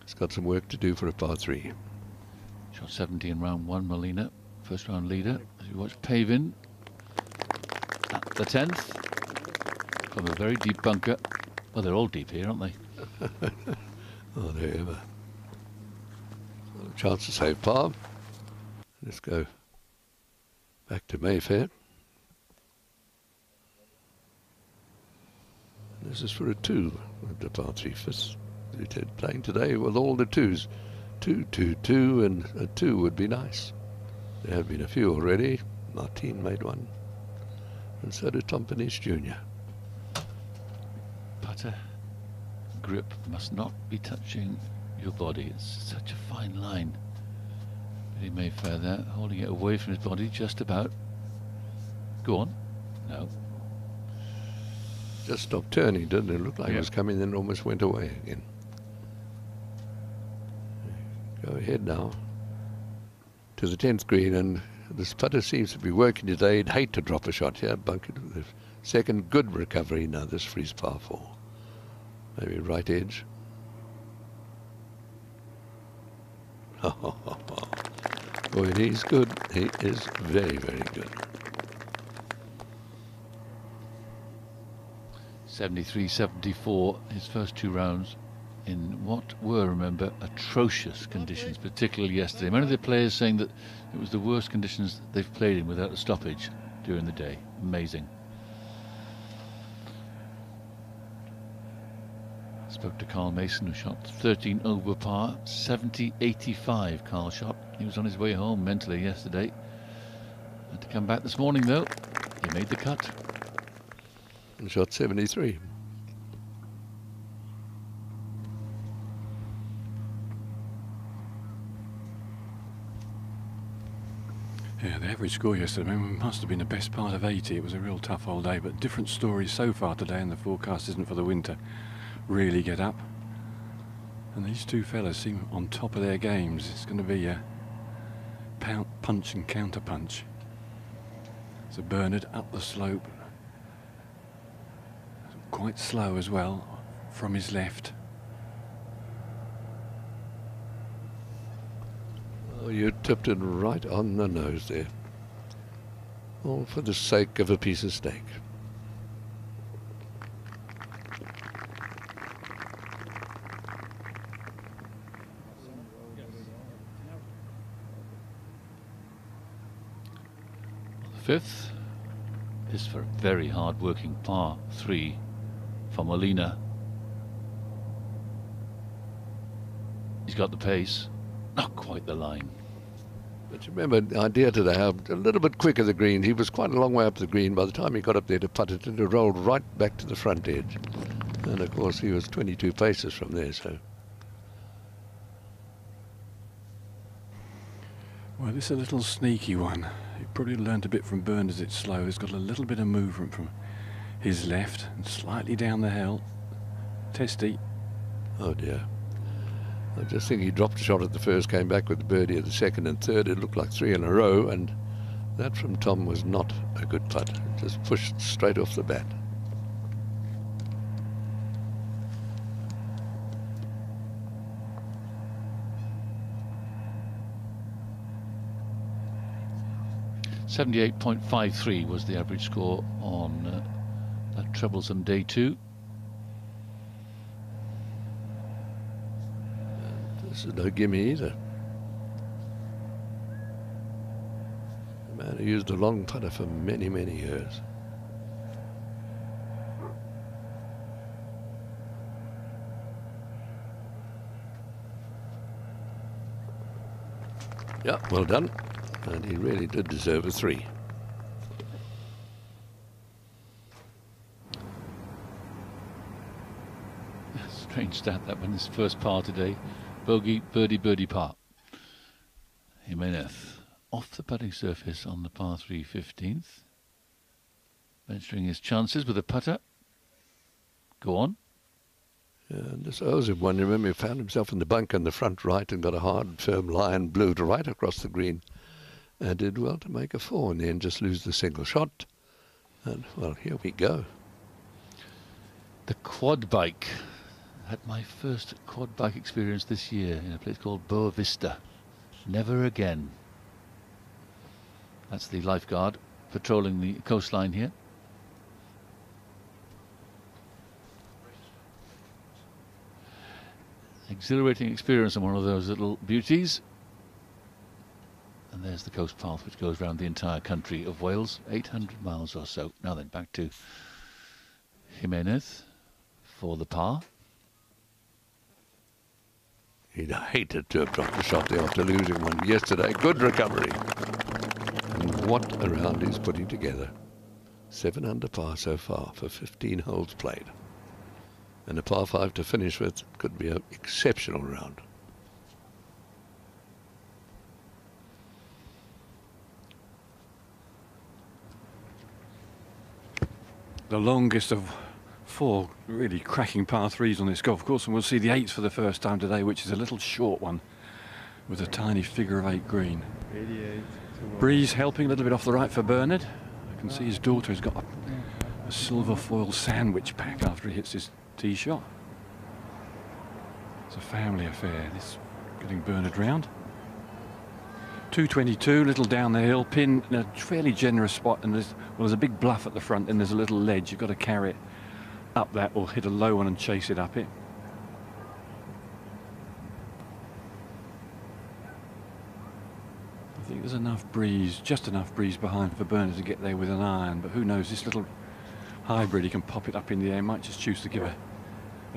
it's got some work to do for a par 3. Shot 70 in round 1, Molina. First round leader. As you watch Pavin at the 10th from a very deep bunker. Well, they're all deep here, aren't they? Oh, there ever. Well, a chance to save par. Let's go back to Mayfair. This is for a 2 of the par 3 fifth. Playing today with all the 2s. 2, 2, 2, and a 2 would be nice. There have been a few already. Martin made one. And so did Tom Peniche Jr. Putter grip must not be touching your body. It's such a fine line. Billy Mayfair there, holding it away from his body just about. Go on. No. Just stopped turning, didn't it? It looked like it was coming, then almost went away again. Go ahead now to the 10th green, and this putter seems to be working today. He'd hate to drop a shot here. Bunkered with the second good recovery. Now this frees par 4. Maybe right edge. Boy, he's good. He is very, very good. 73-74, his first 2 rounds in what were, remember, atrocious conditions, particularly yesterday. Many of the players saying that it was the worst conditions they've played in without a stoppage during the day. Amazing. Spoke to Carl Mason, who shot 13 over par, 70-85 Carl shot. He was on his way home mentally yesterday. Had to come back this morning though. He made the cut. And shot 73. Yeah, the average score yesterday, I mean, must have been the best part of 80. It was a real tough whole day, but different stories so far today, and the forecast isn't for the winter. Really get up. And these two fellas seem on top of their games. It's going to be a punch and counter punch. So Bernard up the slope. Quite slow as well from his left. Oh, you tipped it right on the nose there. All for the sake of a piece of steak. The 5th is for a very hard-working par 3 for Molina. He's got the pace, not quite the line. But you remember the idea today, how a little bit quicker the green. He was quite a long way up the green. By the time he got up there to putt it, it rolled right back to the front edge. And of course he was 22 paces from there, so. Well, this is a little sneaky one. He probably learned a bit from Byrne as it's slow. He's got a little bit of movement from his left and slightly down the hill. Testy. Oh dear. I just think he dropped a shot at the first, came back with the birdie at the second and third. It looked like 3 in a row, and that from Tom was not a good putt. It just pushed straight off the bat. .53 was the average score on that troublesome day 2. This is no gimme either. A man who used a long putter for many, many years. Yeah, well done. And he really did deserve a 3. Strange stat that one, his first par today. Bogey, birdie, birdie, par. Jimenez off the putting surface on the par 3 15th. Venturing his chances with a putter. Go on. And this Ozim one, remember, he found himself in the bunker in the front right and got a hard, firm line, blew it right across the green. And did well to make a 4 in the end, just lose the single shot. And, well, here we go. The quad bike. Had my first quad bike experience this year in a place called Boa Vista. Never again. That's the lifeguard patrolling the coastline here. Exhilarating experience on one of those little beauties. And there's the coast path which goes around the entire country of Wales, 800 miles or so. Now then, back to Jimenez for the par. He'd hated to have dropped the shot there after losing one yesterday. Good recovery. And what a round he's putting together. 7 under par so far for 15 holes played. And a par 5 to finish with could be an exceptional round. The longest of 4 really cracking par 3s on this golf course, and we'll see the 8th for the first time today, which is a little short one with a tiny figure of 8 green. 88. Breeze helping a little bit off the right for Bernard. I can see his daughter has got a silver foil sandwich pack after he hits his tee shot. It's a family affair, this getting Bernard round. 222, little down the hill, pin in a fairly generous spot, and there's a big bluff at the front and there's a little ledge. You've got to carry it up that or hit a low one and chase it up it. I think there's enough breeze, just enough breeze behind for Bernard to get there with an iron, but who knows, this little hybrid, he can pop it up in the air, might just choose to give a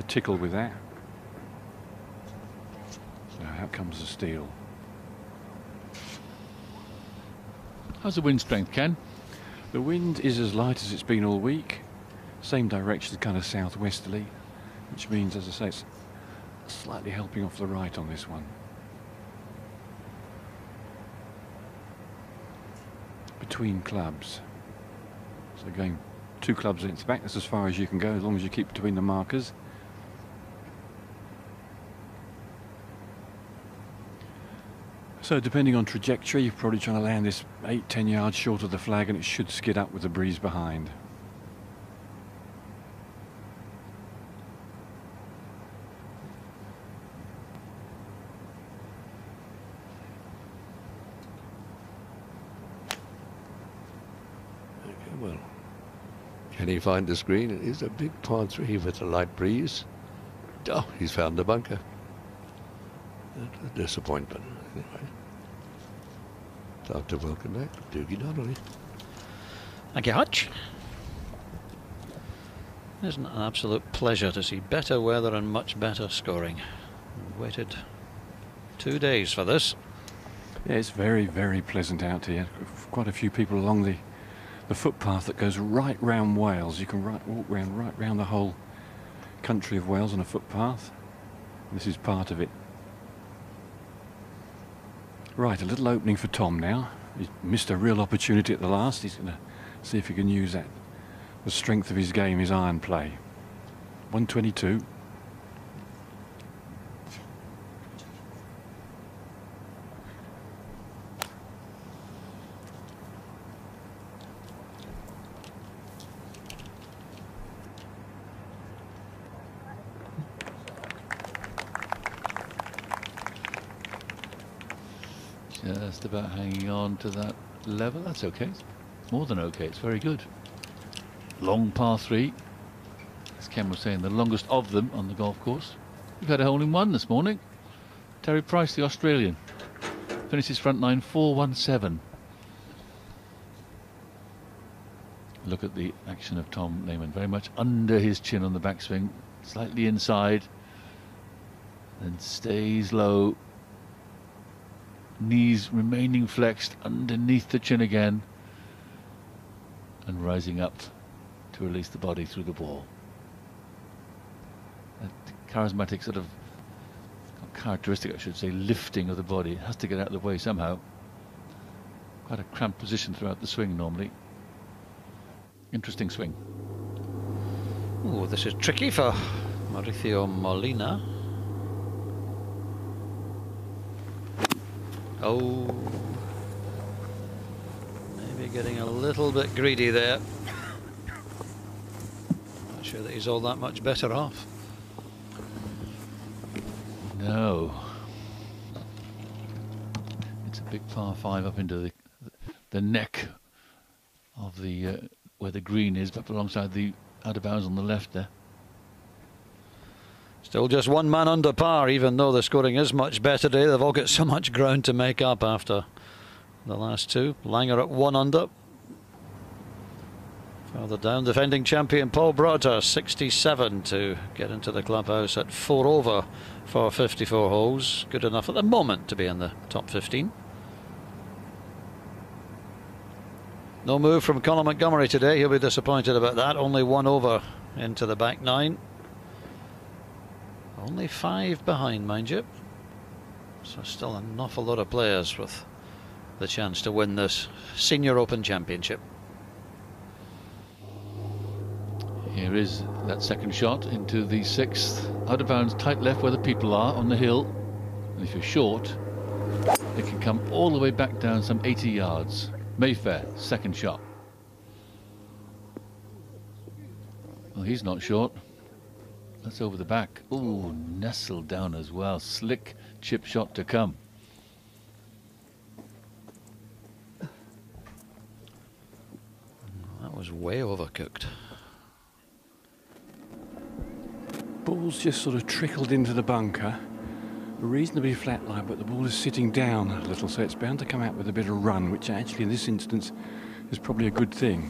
tickle with that. So out comes the steal. How's the wind strength, Ken? The wind is as light as it's been all week. Same direction, kind of southwesterly, which means, as I say, it's slightly helping off the right on this one. Between clubs. So going 2 clubs lengths back, that's as far as you can go, as long as you keep between the markers. So depending on trajectory, you're probably trying to land this 8-10 yards short of the flag, and it should skid up with the breeze behind. Okay, well, can he find the screen? It is a big par 3 with a light breeze. Oh, he's found the bunker. That's a disappointment. Anyway, time to welcome back Doogie Donnelly. Thank you, Hutch. Isn't it an absolute pleasure to see better weather and much better scoring? We've waited 2 days for this. Yeah, it's very, very pleasant out here. Quite a few people along the footpath that goes right round Wales. You can walk right round the whole country of Wales on a footpath. This is part of it. Right, a little opening for Tom now. He missed a real opportunity at the last. He's going to see if he can use that. The strength of his game is iron play. 122. Just about hanging on to that level. That's okay. More than okay. It's very good. Long par 3. As Ken was saying, the longest of them on the golf course. We've had a hole in one this morning. Terry Price, the Australian, finished his front nine 4-1-7. Look at the action of Tom Lehman. Very much under his chin on the backswing. Slightly inside. Then stays low. knees remaining flexed underneath the chin again, and rising up to release the body through the ball. That charismatic sort of, characteristic I should say, lifting of the body. It has to get out of the way somehow. Quite a cramped position throughout the swing normally. Interesting swing. Oh, this is tricky for Mauricio Molina. Oh, maybe getting a little bit greedy there. Not sure that he's all that much better off. No. It's a big par 5 up into the neck of the where the green is, but alongside the out of bounds on the left there. Still just one man under par, even though the scoring is much better today. They've all got so much ground to make up after the last two. Langer at 1 under. Further down, defending champion Paul Broder, 67 to get into the clubhouse at 4 over for 54 holes. Good enough at the moment to be in the top 15. No move from Colin Montgomery today. He'll be disappointed about that. Only 1 over into the back 9. Only 5 behind, mind you. So still an awful lot of players with the chance to win this Senior Open Championship. Here is that second shot into the 6th. Out of bounds, tight left where the people are on the hill. And if you're short, it can come all the way back down some 80 yards. Mayfair, second shot. Well, he's not short. That's over the back. Ooh, nestled down as well. Slick chip shot to come. That was way overcooked. Ball's just sort of trickled into the bunker. A reasonably flat lie, but the ball is sitting down a little, so it's bound to come out with a bit of run, which actually in this instance is probably a good thing.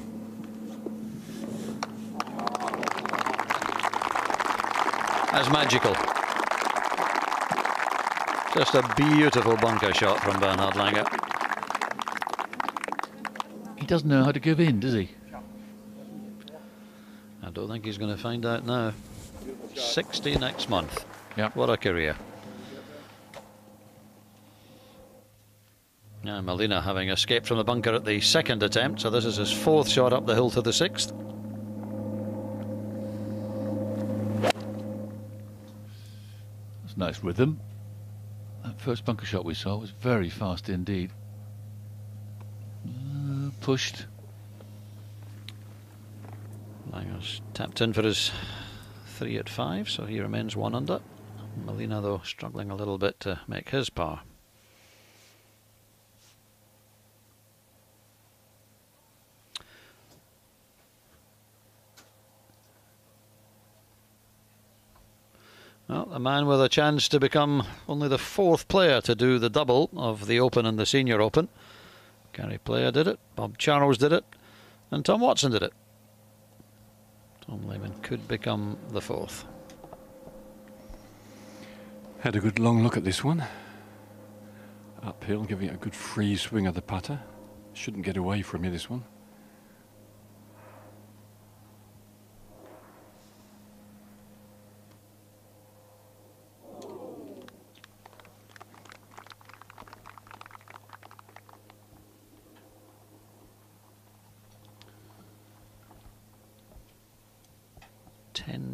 That's magical. Just a beautiful bunker shot from Bernhard Langer. He doesn't know how to give in, does he? I don't think he's going to find out now. 60 next month. Yeah. What a career. Now Molina having escaped from the bunker at the 2nd attempt, so this is his 4th shot up the hill to the 6th. That's nice rhythm. That first bunker shot we saw was very fast indeed. Pushed. Langer's tapped in for his 3 at 5, so he remains 1 under. Molina, though, struggling a little bit to make his par. Well, a man with a chance to become only the 4th player to do the double of the Open and the Senior Open. Gary Player did it, Bob Charles did it, and Tom Watson did it. Tom Lehman could become the 4th. Had a good long look at this one. Uphill, giving it a good free swing of the putter. Shouldn't get away from you, this one.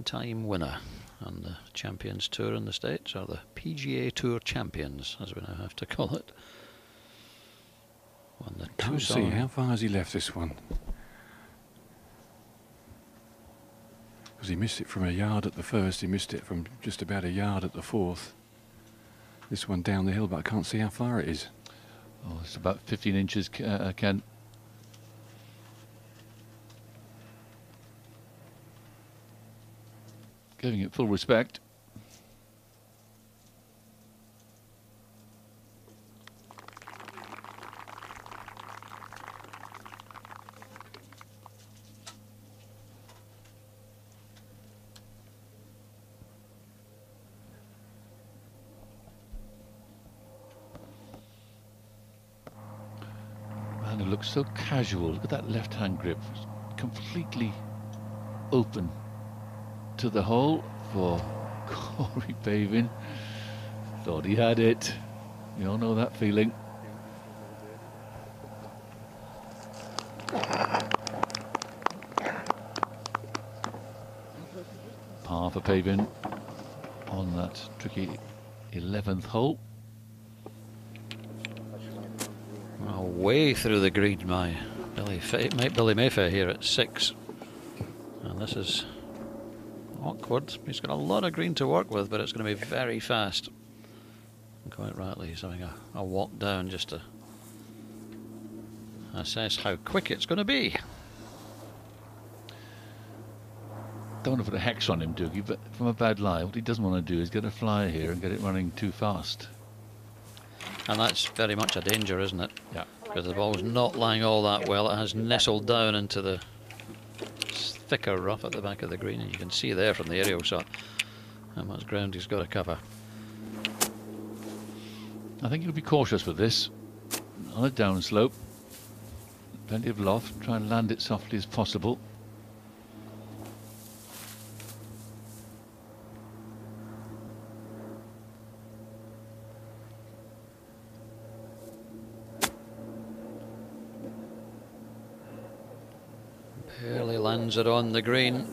Time winner on the Champions Tour in the States, or the PGA Tour Champions, as we now have to call it. Won the Can't see, how far has he left this one? Because he missed it from a yard at the 1st, he missed it from just about a yard at the 4th. This one down the hill, but I can't see how far it is. Oh, it's about 15 inches, Ken. Giving it full respect. It looks so casual. Look at that left-hand grip, completely open to the hole for Corey Pavin. Thought he had it. You all know that feeling. Par for Pavin on that tricky 11th hole. Well, way through the green, my Billy Mayfair here at 6. And this is awkward. He's got a lot of green to work with, but it's going to be very fast. And quite rightly, he's having a walk down just to assess how quick it's going to be. Don't want to put a hex on him, Doogie, but from a bad lie, what he doesn't want to do is get a flyer here and get it running too fast. And that's very much a danger, isn't it? Yeah. Because the ball's not lying all that well. It has nestled down into the thicker rough at the back of the green, and you can see there from the aerial shot how much ground he's got to cover. I think you'll be cautious with this. On a downslope, plenty of loft, try and land it softly as possible. Barely lands it on the green,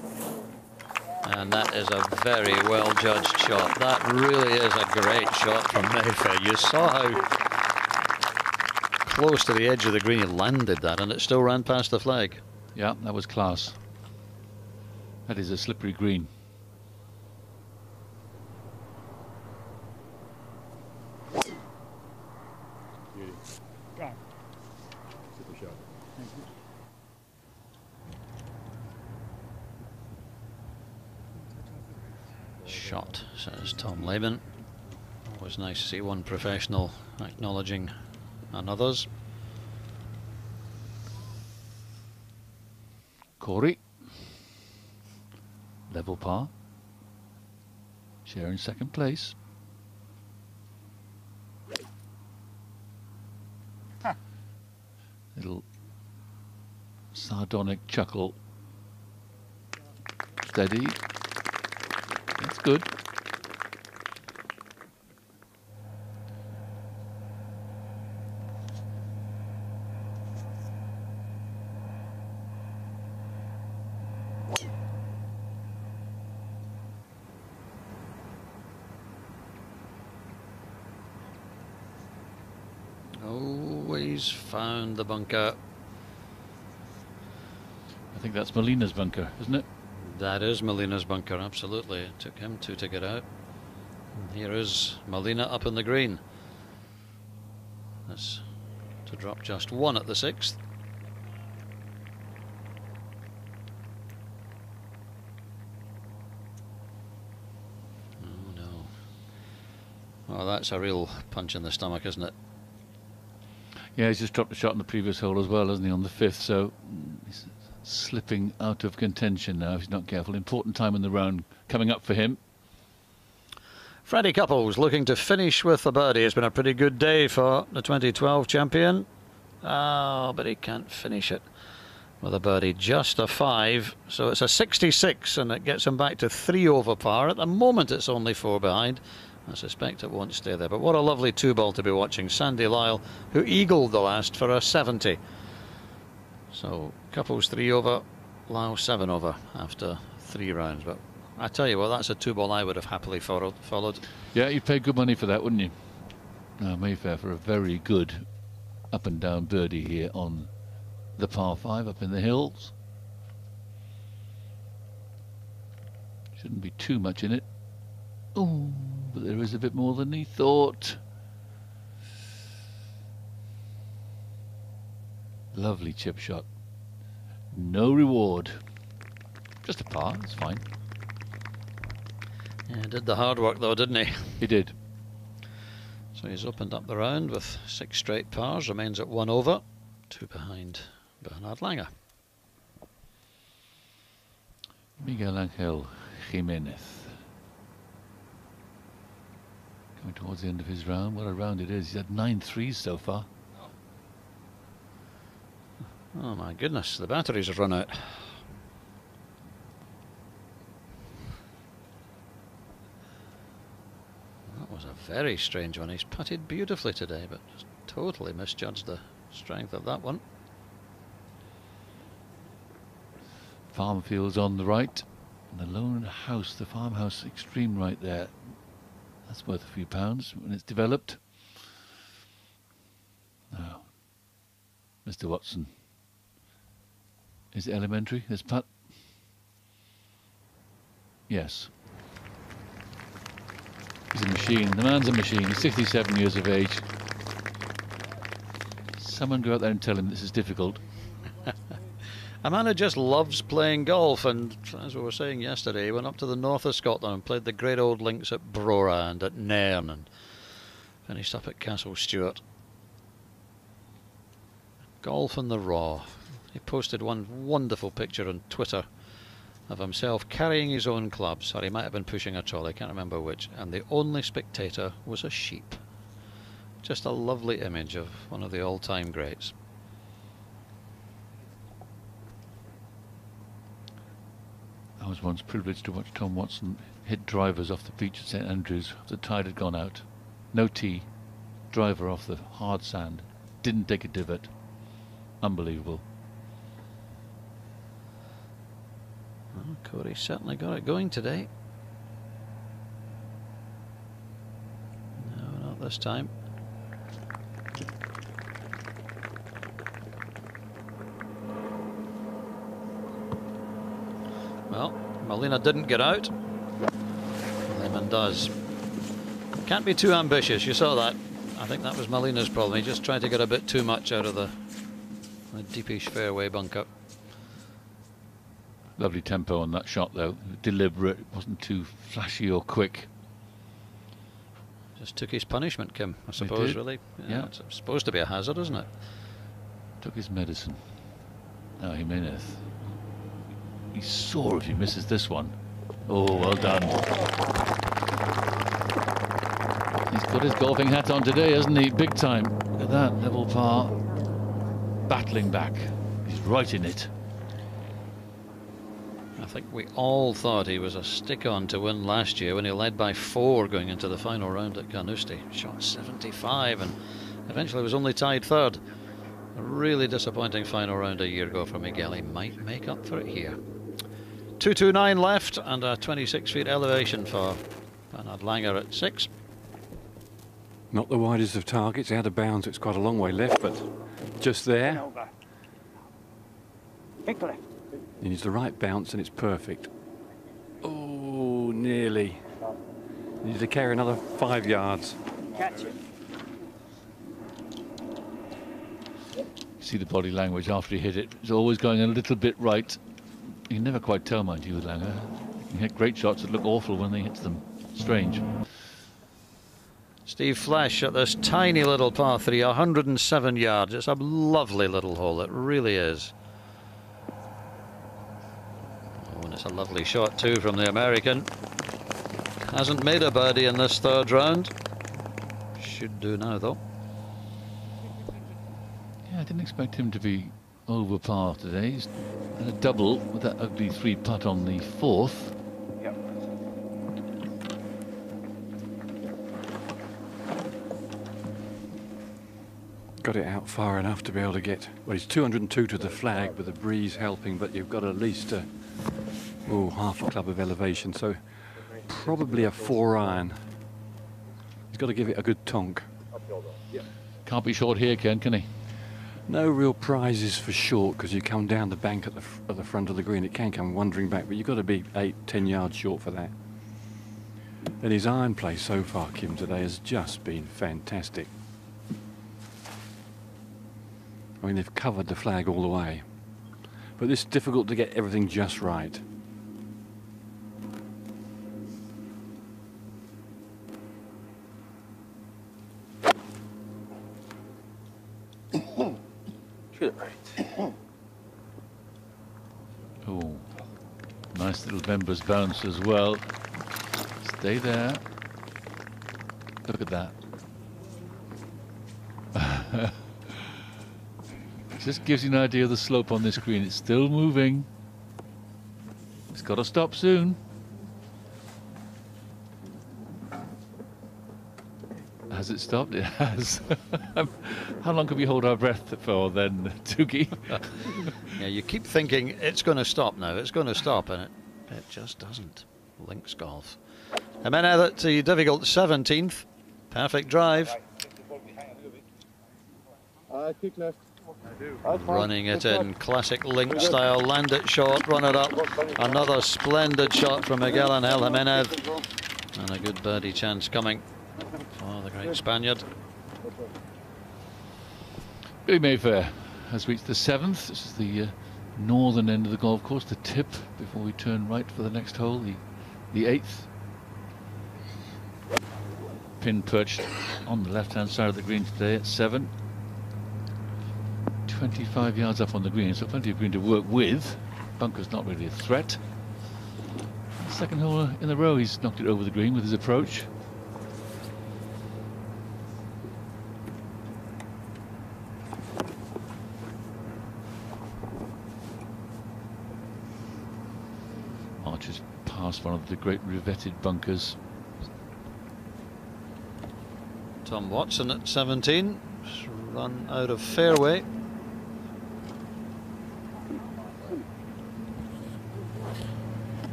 and that is a very well judged shot. That really is a great shot from Mayfair. You saw how close to the edge of the green he landed that, and it still ran past the flag. Yeah, that was class. That is a slippery green. Shot, says Tom Lehman. Always nice to see one professional acknowledging another's. Corey, level par, sharing second place. Little sardonic chuckle. Steady. That's good. Always found the bunker. I think that's Molina's bunker, isn't it? That is Molina's bunker, absolutely. It took him two to get out. And here is Molina up in the green. That's to drop just one at the 6th. Oh no. Oh, that's a real punch in the stomach, isn't it? Yeah, he's just dropped a shot on the previous hole as well, hasn't he, on the 5th, so he's slipping out of contention now if he's not careful. Important time in the round coming up for him. Freddie Couples looking to finish with a birdie. It's been a pretty good day for the 2012 champion. Oh, but he can't finish it with a birdie. Just a 5, so it's a 66, and it gets him back to 3 over par. At the moment it's only 4 behind. I suspect it won't stay there, but what a lovely 2-ball to be watching. Sandy Lyle, who eagled the last for a 70. So Couples 3 over, Lyle 7 over after 3 rounds. But I tell you what, that's a 2-ball I would have happily followed. Yeah, you'd pay good money for that, wouldn't you? Mayfair for a very good up and down birdie here on the par 5 up in the hills. Shouldn't be too much in it. Oh, but there is a bit more than he thought. Lovely chip shot. No reward. Just a par, it's fine. Yeah, did the hard work though, didn't he? He did. So he's opened up the round with 6 straight pars, remains at 1 over, 2 behind Bernard Langer. Miguel Angel Jimenez. Coming towards the end of his round. What a round it is. He's had 9 threes so far. Oh my goodness, the batteries have run out. That was a very strange one. He's putted beautifully today, but just totally misjudged the strength of that one. Farm fields on the right, and the lone house, the farmhouse extreme right there. That's worth a few pounds when it's developed. Now, Mr. Watson. Is it elementary, this putt? Yes. He's a machine. The man's a machine. He's 67 years of age. Someone go out there and tell him this is difficult. A man who just loves playing golf, and as we were saying yesterday, he went up to the north of Scotland and played the great old links at Brora and at Nairn and finished up at Castle Stewart. Golf in the raw. He posted one wonderful picture on Twitter of himself carrying his own clubs, or he might have been pushing a trolley, I can't remember which, and the only spectator was a sheep. Just a lovely image of one of the all-time greats. I was once privileged to watch Tom Watson hit drivers off the beach at St Andrews after the tide had gone out. No tee, driver off the hard sand, didn't take a divot. Unbelievable. Well, Corey certainly got it going today. No, not this time. Well, Molina didn't get out. Lemon does. Can't be too ambitious, you saw that. I think that was Molina's problem. He just tried to get a bit too much out of the deepish fairway bunker. Lovely tempo on that shot though, deliberate, wasn't too flashy or quick. Just took his punishment, Kim, I suppose, really. Yeah. It's supposed to be a hazard, isn't it? Took his medicine. Now Jimenez. He's sore if he misses this one. Oh, well done. He's got his golfing hat on today, hasn't he? Big time. Look at that, level par. Battling back. He's right in it. I think we all thought he was a stick-on to win last year when he led by 4 going into the final round at Carnoustie. Shot 75 and eventually was only tied third. A really disappointing final round a year ago for Miguel. He might make up for it here. 229 left and a 26-feet elevation for Bernard Langer at 6. Not the widest of targets, out of bounds. It's quite a long way left, but just there. He needs the right bounce and it's perfect. Oh, nearly. He needs to carry another 5 yards. Catch it. See the body language after he hit it. It's always going a little bit right. You can never quite tell, mind you, with Langer. You can hit great shots that look awful when they hit them. Strange. Steve Flesh at this tiny little par 3, 107 yards. It's a lovely little hole, it really is. Oh, and it's a lovely shot too from the American. Hasn't made a birdie in this third round. Should do now though. Yeah, I didn't expect him to be over par today. He's had a double with that ugly 3 putt on the 4th. Yep. Got it out far enough to be able to get, well, he's 202 to the flag with the breeze helping, but you've got at least half a club of elevation, so probably a 4-iron. He's got to give it a good tonk. Can't be short here, Ken, can he? No real prizes for short, because you come down the bank at the front of the green. It can come wandering back, but you've got to be 8-10 yards short for that. And his iron play so far, Kim, today has just been fantastic. I mean, they've covered the flag all the way, but it's difficult to get everything just right. Shoot it right. Oh, nice little members bounce as well. Stay there. Look at that. Just gives you an idea of the slope on this green. It's still moving. It's got to stop soon. Has it stopped? It has. How long can we hold our breath for then, Tuki? Yeah, you keep thinking it's going to stop now, it's going to stop, and it just doesn't. Links golf. Jimenez at the difficult 17th. Perfect drive. Kick left. Running it in classic link style. Land it short, run it up. Another splendid shot from Miguel Angel Jimenez. And a good birdie chance coming for the great Spaniard. Billy Mayfair has reached the 7th. This is the northern end of the golf course, the tip before we turn right for the next hole, the 8th. Pin perched on the left-hand side of the green today at 7. 25 yards up on the green, so plenty of green to work with. Bunker's not really a threat. Second hole in a row, he's knocked it over the green with his approach. Archer's past one of the great revetted bunkers. Tom Watson at 17. Run out of fairway.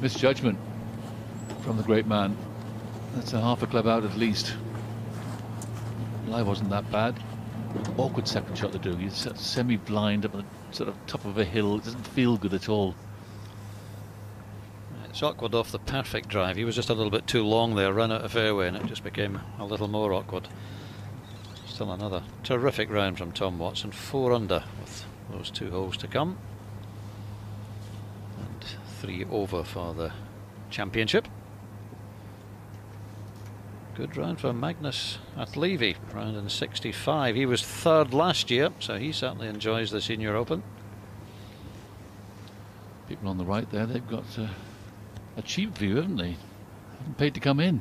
Misjudgment from the great man. That's a half a club out at least. Lie wasn't that bad. Awkward second shot to do. He's semi-blind up on the sort of top of a hill. It doesn't feel good at all. It's awkward off the perfect drive. He was just a little bit too long there, ran out of fairway, and it just became a little more awkward. Still another terrific round from Tom Watson. 4 under with those 2 holes to come. 3 over for the championship. Good round for Magnus at Levy, round in 65. He was 3rd last year, so he certainly enjoys the Senior Open. People on the right there, they've got a cheap view, haven't they? Haven't paid to come in.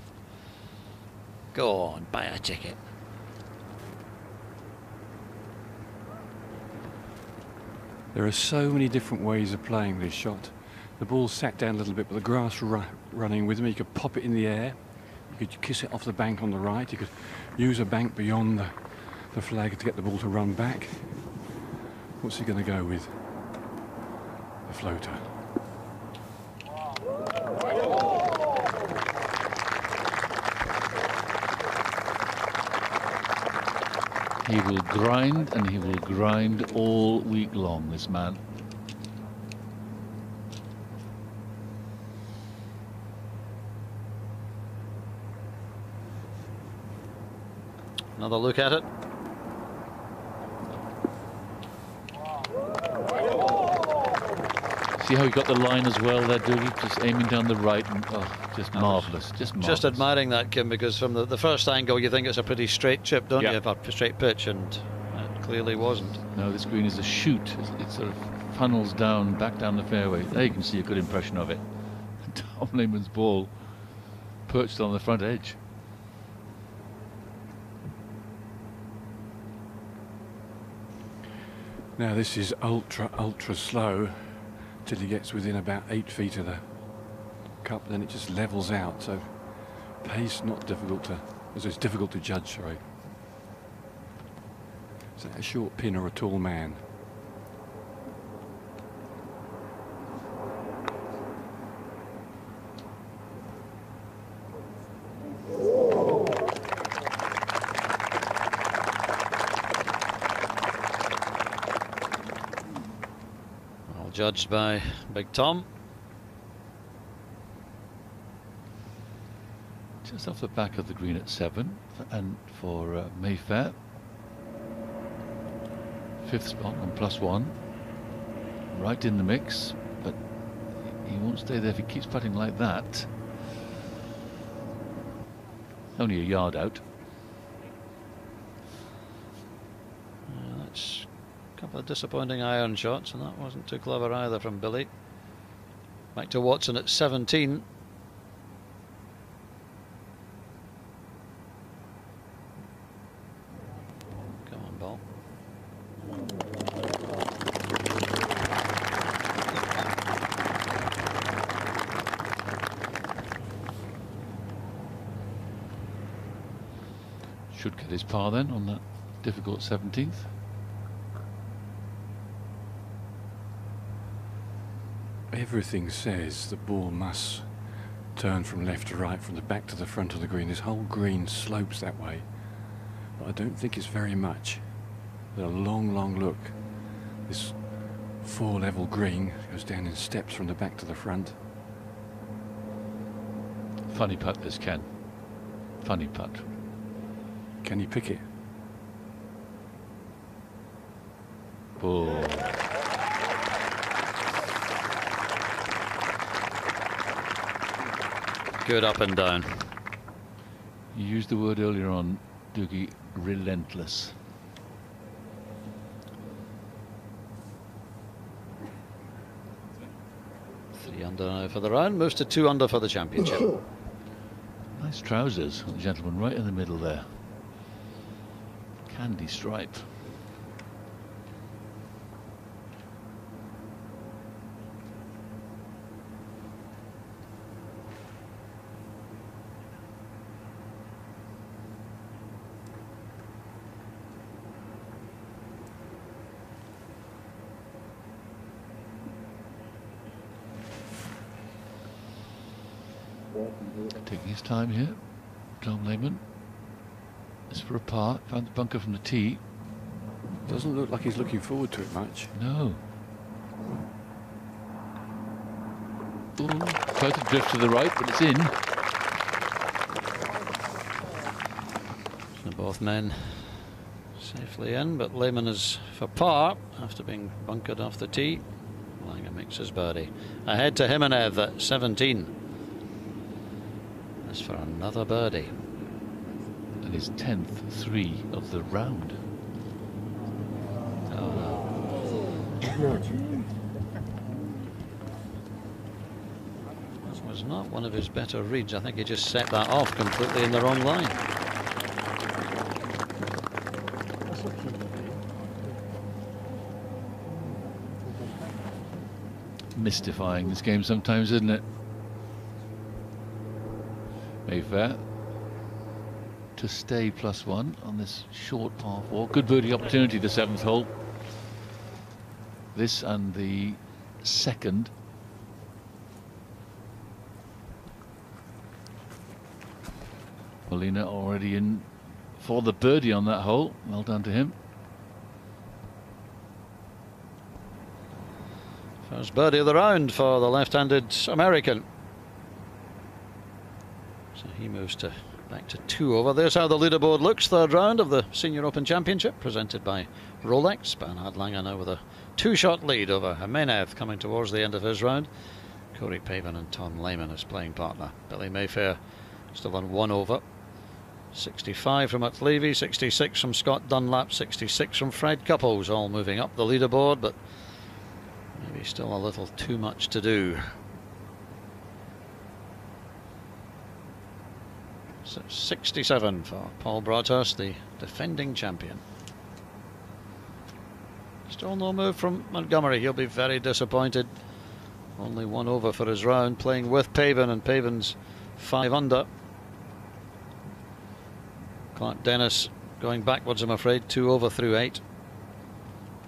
Go on, buy a ticket. There are so many different ways of playing this shot. The ball's sat down a little bit, but the grass running with me. You could pop it in the air. You could kiss it off the bank on the right. You could use a bank beyond the flag to get the ball to run back. What's he going to go with? The floater. He will grind, and he will grind all week long, this man. Another look at it. See how he got the line as well there, Doogie? Just aiming down the right, and just marvellous, just marvellous. Just admiring that, Kim, because from the first angle you think it's a pretty straight chip, don't you? A straight pitch, and it clearly wasn't. No, this green is a shoot. It sort of funnels down, back down the fairway. There you can see a good impression of it. Tom Lehman's ball perched on the front edge. Now this is ultra slow till he gets within about 8 feet of the cup, then it just levels out. So pace not difficult to, it's difficult to judge. Sorry. Is that a short pin or a tall man? Judged by Big Tom. Just off the back of the green at 7, and for Mayfair. 5th spot on +1. Right in the mix, but he won't stay there if he keeps putting like that. Only a yard out. That's a couple of disappointing iron shots, and that wasn't too clever either from Billy. Back to Watson at 17. Should get his par then on that difficult 17th. Everything says the ball must turn from left to right, from the back to the front of the green. This whole green slopes that way, but I don't think it's very much. With a long, long look, this 4-level green goes down in steps from the back to the front. Funny putt this, Ken. Funny putt. Can he pick it? Oh. Good up and down. You used the word earlier on, Doogie, relentless. Three under now for the round, moves to 2 under for the championship. Nice trousers, the gentleman right in the middle there. Candy stripe. Taking his time here, Tom Lehman. It's for a par. Found the bunker from the tee. Doesn't look like he's looking forward to it much. No. Ooh, tried to drift to the right, but it's in. So both men safely in, but Lehman is for par after being bunkered off the tee. Langer makes his birdie. Ahead to Jimenez at 17. That's for another birdie. And his 10th 3 of the round. Oh, that was not one of his better reads. I think he just set that off completely in the wrong line. Mystifying this game sometimes, isn't it? Mayfair to stay +1 on this short par 4. Good birdie opportunity, the 7th hole. This and the 2nd. Molina already in for the birdie on that hole. Well done to him. First birdie of the round for the left-handed American. So he moves to back to 2 over. There's how the leaderboard looks. Third round of the Senior Open Championship presented by Rolex. Bernhard Langer now with a 2-shot lead over Jimenez coming towards the end of his round. Corey Pavin and Tom Lehman as playing partner. Billy Mayfair still on 1 over. 65 from McLevy, 66 from Scott Dunlap, 66 from Fred Couples, all moving up the leaderboard, but maybe still a little too much to do. So 67 for Paul Broadhurst, the defending champion. Still no move from Montgomery. He'll be very disappointed. Only 1 over for his round, playing with Pavin, and Pavin's 5 under. Clark Dennis going backwards, I'm afraid, 2 over through 8.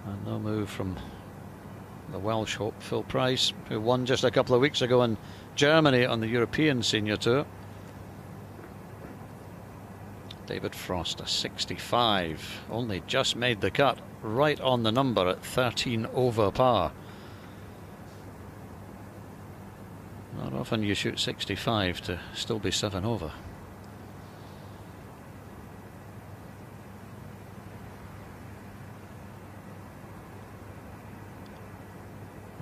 And no move from the Welsh hope Phil Price, who won just a couple of weeks ago in Germany on the European Senior Tour. David Frost, a 65, only just made the cut, right on the number at 13 over par. Not often you shoot 65 to still be 7 over.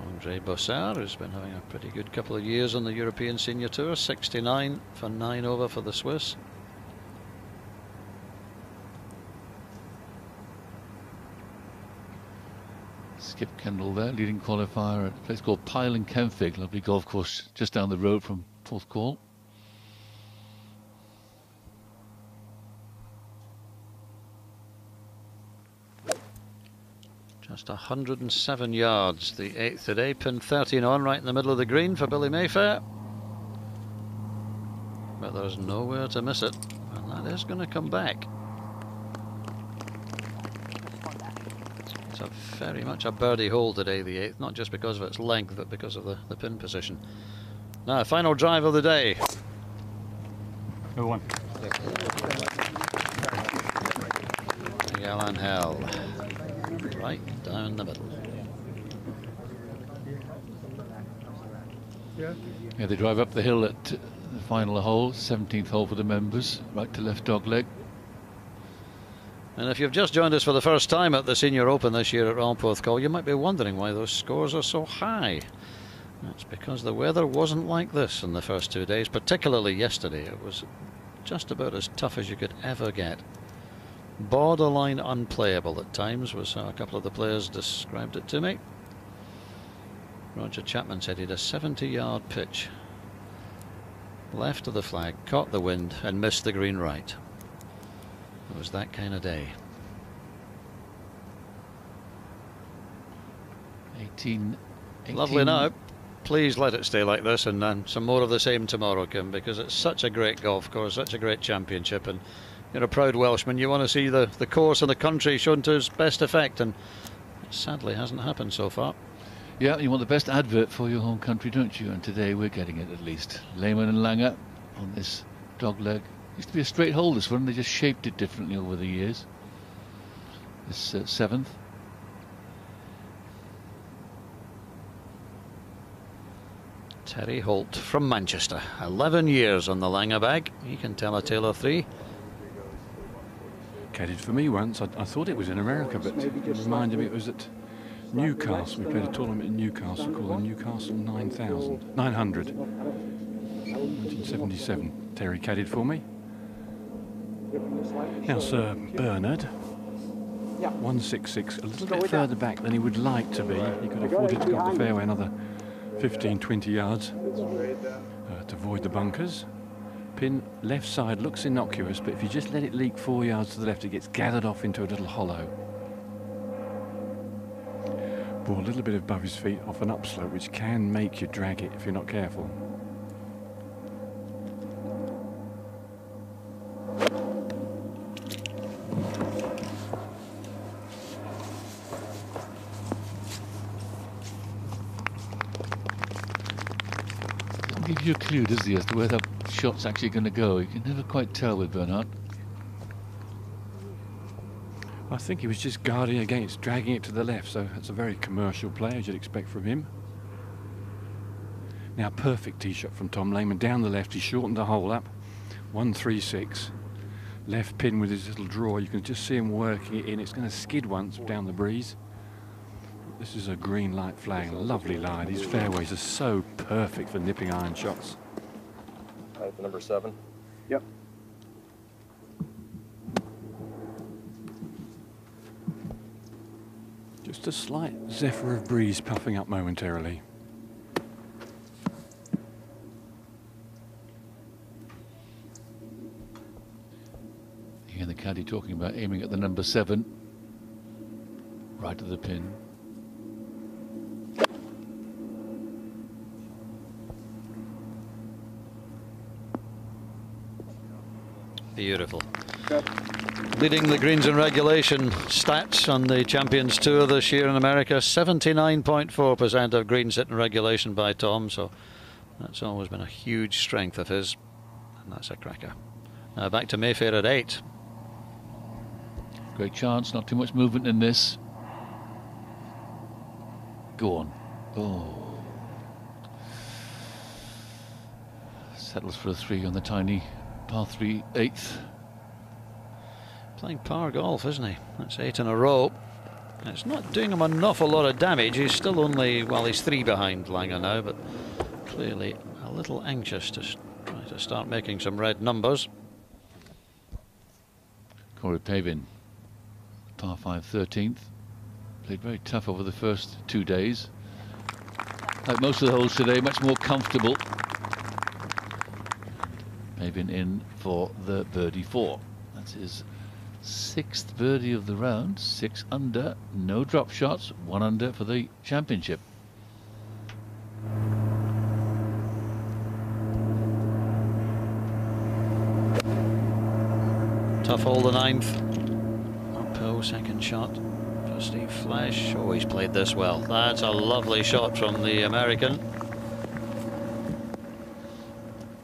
Andre Bossard, who's been having a pretty good couple of years on the European Senior Tour, 69 for 9 over for the Swiss. Skip Kendall there, leading qualifier at a place called Pyle in Kenfig, lovely golf course just down the road from Porthcawl. Just 107 yards, the 8th today, pin 13 on, right in the middle of the green for Billy Mayfair. But there's nowhere to miss it, and that is going to come back. It's a very much a birdie hole today, the 8th, not just because of its length, but because of the pin position. Now, final drive of the day. Who won? Miguel Angel, right down the middle. Yeah, they drive up the hill at the final hole, 17th hole for the members, right to left dogleg. And if you've just joined us for the first time at the Senior Open this year at Royal Porthcawl, you might be wondering why those scores are so high. That's because the weather wasn't like this in the first 2 days, particularly yesterday. It was just about as tough as you could ever get. Borderline unplayable at times was how a couple of the players described it to me. Roger Chapman said he had a 70-yard pitch left of the flag, caught the wind and missed the green right. It was that kind of day. 18. Lovely now. Please let it stay like this, and then some more of the same tomorrow, Kim, because it's such a great golf course, such a great championship, and you're a proud Welshman. You want to see the course and the country shown to its best effect, and it sadly hasn't happened so far. Yeah, you want the best advert for your home country, don't you? And today we're getting it at least. Lehman and Langer on this dogleg. Used to be a straight hole, this one. They just shaped it differently over the years. This 7th. Terry Holt from Manchester, 11 years on the Langer bag. He can tell a tale of 3. Caddied for me once. I thought it was in America, but it reminded me it was at Newcastle. We played a tournament in Newcastle called the Newcastle 900. 1977. Terry caddied for me. Now Sir Bernard, 166, a little bit further back than he would like to be. He could afford it to go up the fairway another 15-20 yards to avoid the bunkers. Pin left side looks innocuous, but if you just let it leak 4 yards to the left, it gets gathered off into a little hollow. Ball a little bit above his feet off an upslope, which can make you drag it if you're not careful. Gives you a clue, does he, as to where that shot's actually going to go. You can never quite tell with Bernard. I think he was just guarding against dragging it to the left, so that's a very commercial play, as you'd expect from him. Now, perfect tee shot from Tom Lehman down the left. He shortened the hole up, 136. Left pin with his little draw. You can just see him working it in. It's going to skid once down the breeze. This is a green light flag, lovely lie. These fairways are so perfect for nipping iron shots. Number 7. Yep. Just a slight zephyr of breeze puffing up momentarily. You hear the caddy talking about aiming at the number 7, right of the pin. Beautiful. Leading the greens and regulation stats on the Champions Tour this year in America, 79.4% of greens hit in regulation by Tom, so that's always been a huge strength of his, and that's a cracker. Now back to Mayfair at 8. Great chance, not too much movement in this. Go on. Oh. Settles for a 3 on the tiny par 3 8th. Playing par golf, isn't he? That's 8 in a row. It's not doing him an awful lot of damage. He's still only, well, he's 3 behind Langer now, but clearly a little anxious to try to start making some red numbers. Corey Pavin, par 5 13th. Played very tough over the first 2 days. Like most of the holes today, much more comfortable. Pavin in for the birdie 4. That's his 6th birdie of the round. 6 under, no drop shots, 1 under for the championship. Tough hole, the 9th. Uphill, second shot. Steve Flesh. Oh, he's played this well. That's a lovely shot from the American.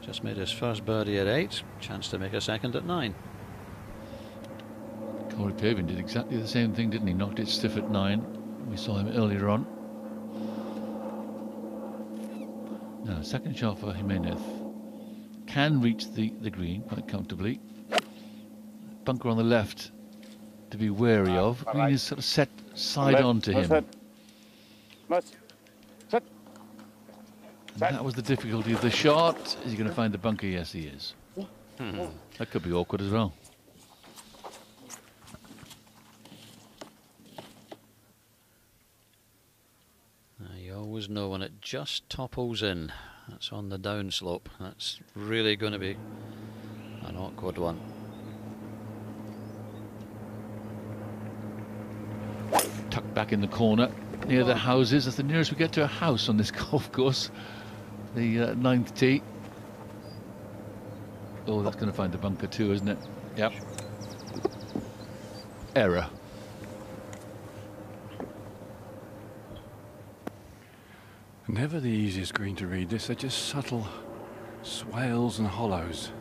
Just made his first birdie at 8. Chance to make a second at 9. Corey Pavin did exactly the same thing, didn't he? Knocked it stiff at 9. We saw him earlier on. Now, second shot for Jimenez. Can reach the green quite comfortably. Bunker on the left to be wary of. Green is sort of set side on to him. That was the difficulty of the shot. Is he going to find the bunker? Yes, he is. That could be awkward as well. You always know when it just topples in. That's on the downslope. That's really going to be an awkward one. Tucked back in the corner near the houses. That's the nearest we get to a house on this golf course. The 9th tee. Oh, that's going to find the bunker too, isn't it? Yep. Error. Never the easiest green to read this. They're just subtle swales and hollows.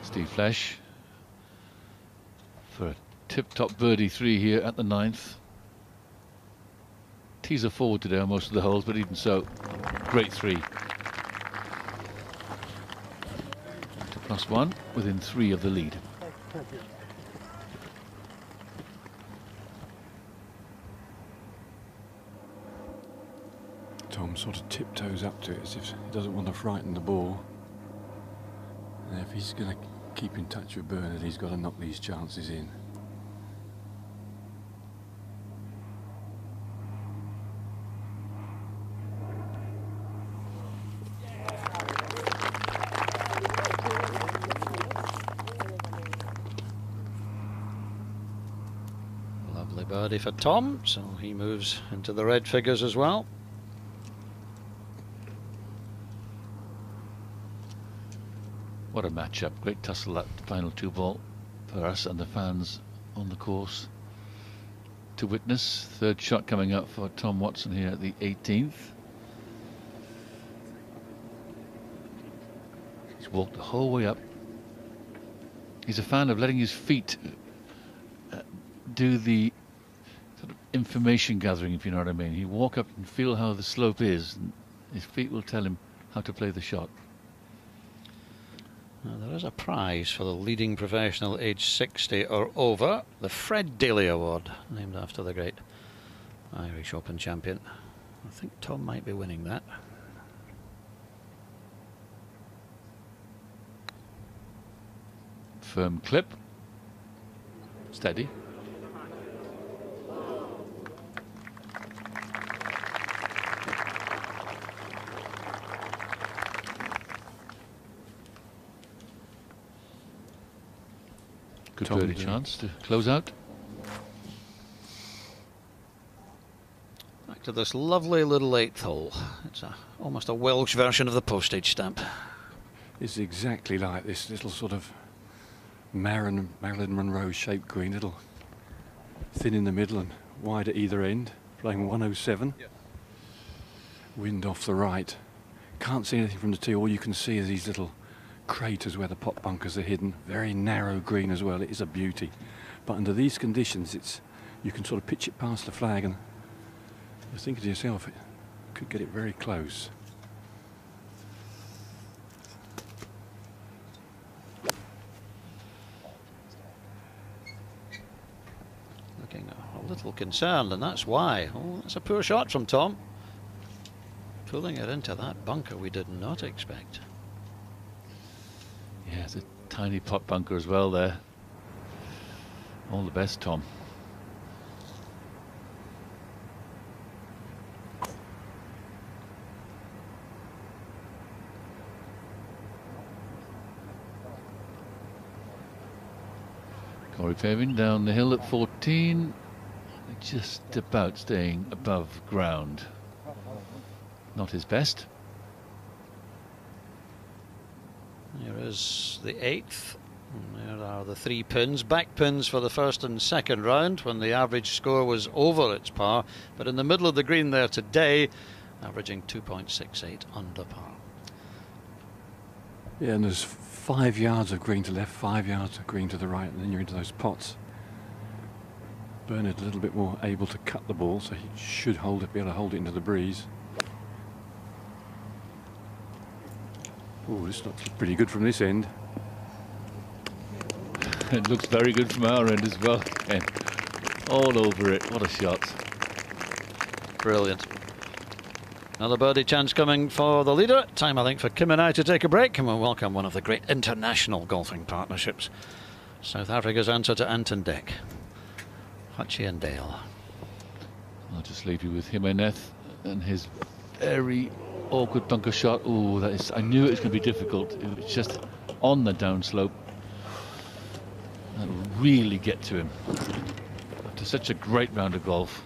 Steve Flesh for a tip-top birdie 3 here at the 9th. Teaser forward today on most of the holes, but even so, great 3. To +1, within 3 of the lead. Tom sort of tiptoes up to it as if he doesn't want to frighten the ball. And if he's going to keep in touch with Bernard, he's got to knock these chances in. Lovely birdie for Tom, so he moves into the red figures as well. What a matchup. Great tussle, that final 2 ball for us and the fans on the course to witness. 3rd shot coming up for Tom Watson here at the 18th. He's walked the whole way up. He's a fan of letting his feet do the sort of information gathering, if you know what I mean. He walk up and feel how the slope is, and his feet will tell him how to play the shot. Now, there is a prize for the leading professional aged 60 or over, the Fred Daly Award, named after the great Irish Open champion. I think Tom might be winning that. Firm clip. Steady. Good birdie chance to close out. Back to this lovely little 8th hole. It's almost a Welsh version of the postage stamp. It's exactly like this little sort of Marilyn Monroe shaped green, little thin in the middle and wide at either end, playing 107. Yeah. Wind off the right. Can't see anything from the tee. All you can see is these little craters where the pot bunkers are hidden. Very narrow green as well. It is a beauty, but under these conditions you can sort of pitch it past the flag and you're thinking to yourself, it could get it very close. Looking a little concerned, and that's why. Oh, that's a poor shot from Tom. Pulling it into that bunker we did not expect. Yeah, it's a tiny pot bunker as well there. All the best, Tom. Corey Pavin down the hill at 14, just about staying above ground. Not his best. Here is the 8th. And there are the 3 pins, back pins for the first and second round when the average score was over its par, but in the middle of the green there today, averaging 2.68 under par. Yeah, and there's 5 yards of green to left, 5 yards of green to the right, and then you're into those pots. Bernard a little bit more able to cut the ball, so he should be able to hold it into the breeze. Oh, this looks pretty good from this end. It looks very good from our end as well. Ken. All over it. What a shot. Brilliant. Another birdie chance coming for the leader. Time, I think, for Kim and I to take a break, and we'll welcome one of the great international golfing partnerships. South Africa's answer to Anton Deck. Hutchie and Dale. I'll just leave you with Jimenez and his very awkward bunker shot. Oh, that is. I knew it was going to be difficult. It was just on the downslope. That'll really get to him after such a great round of golf.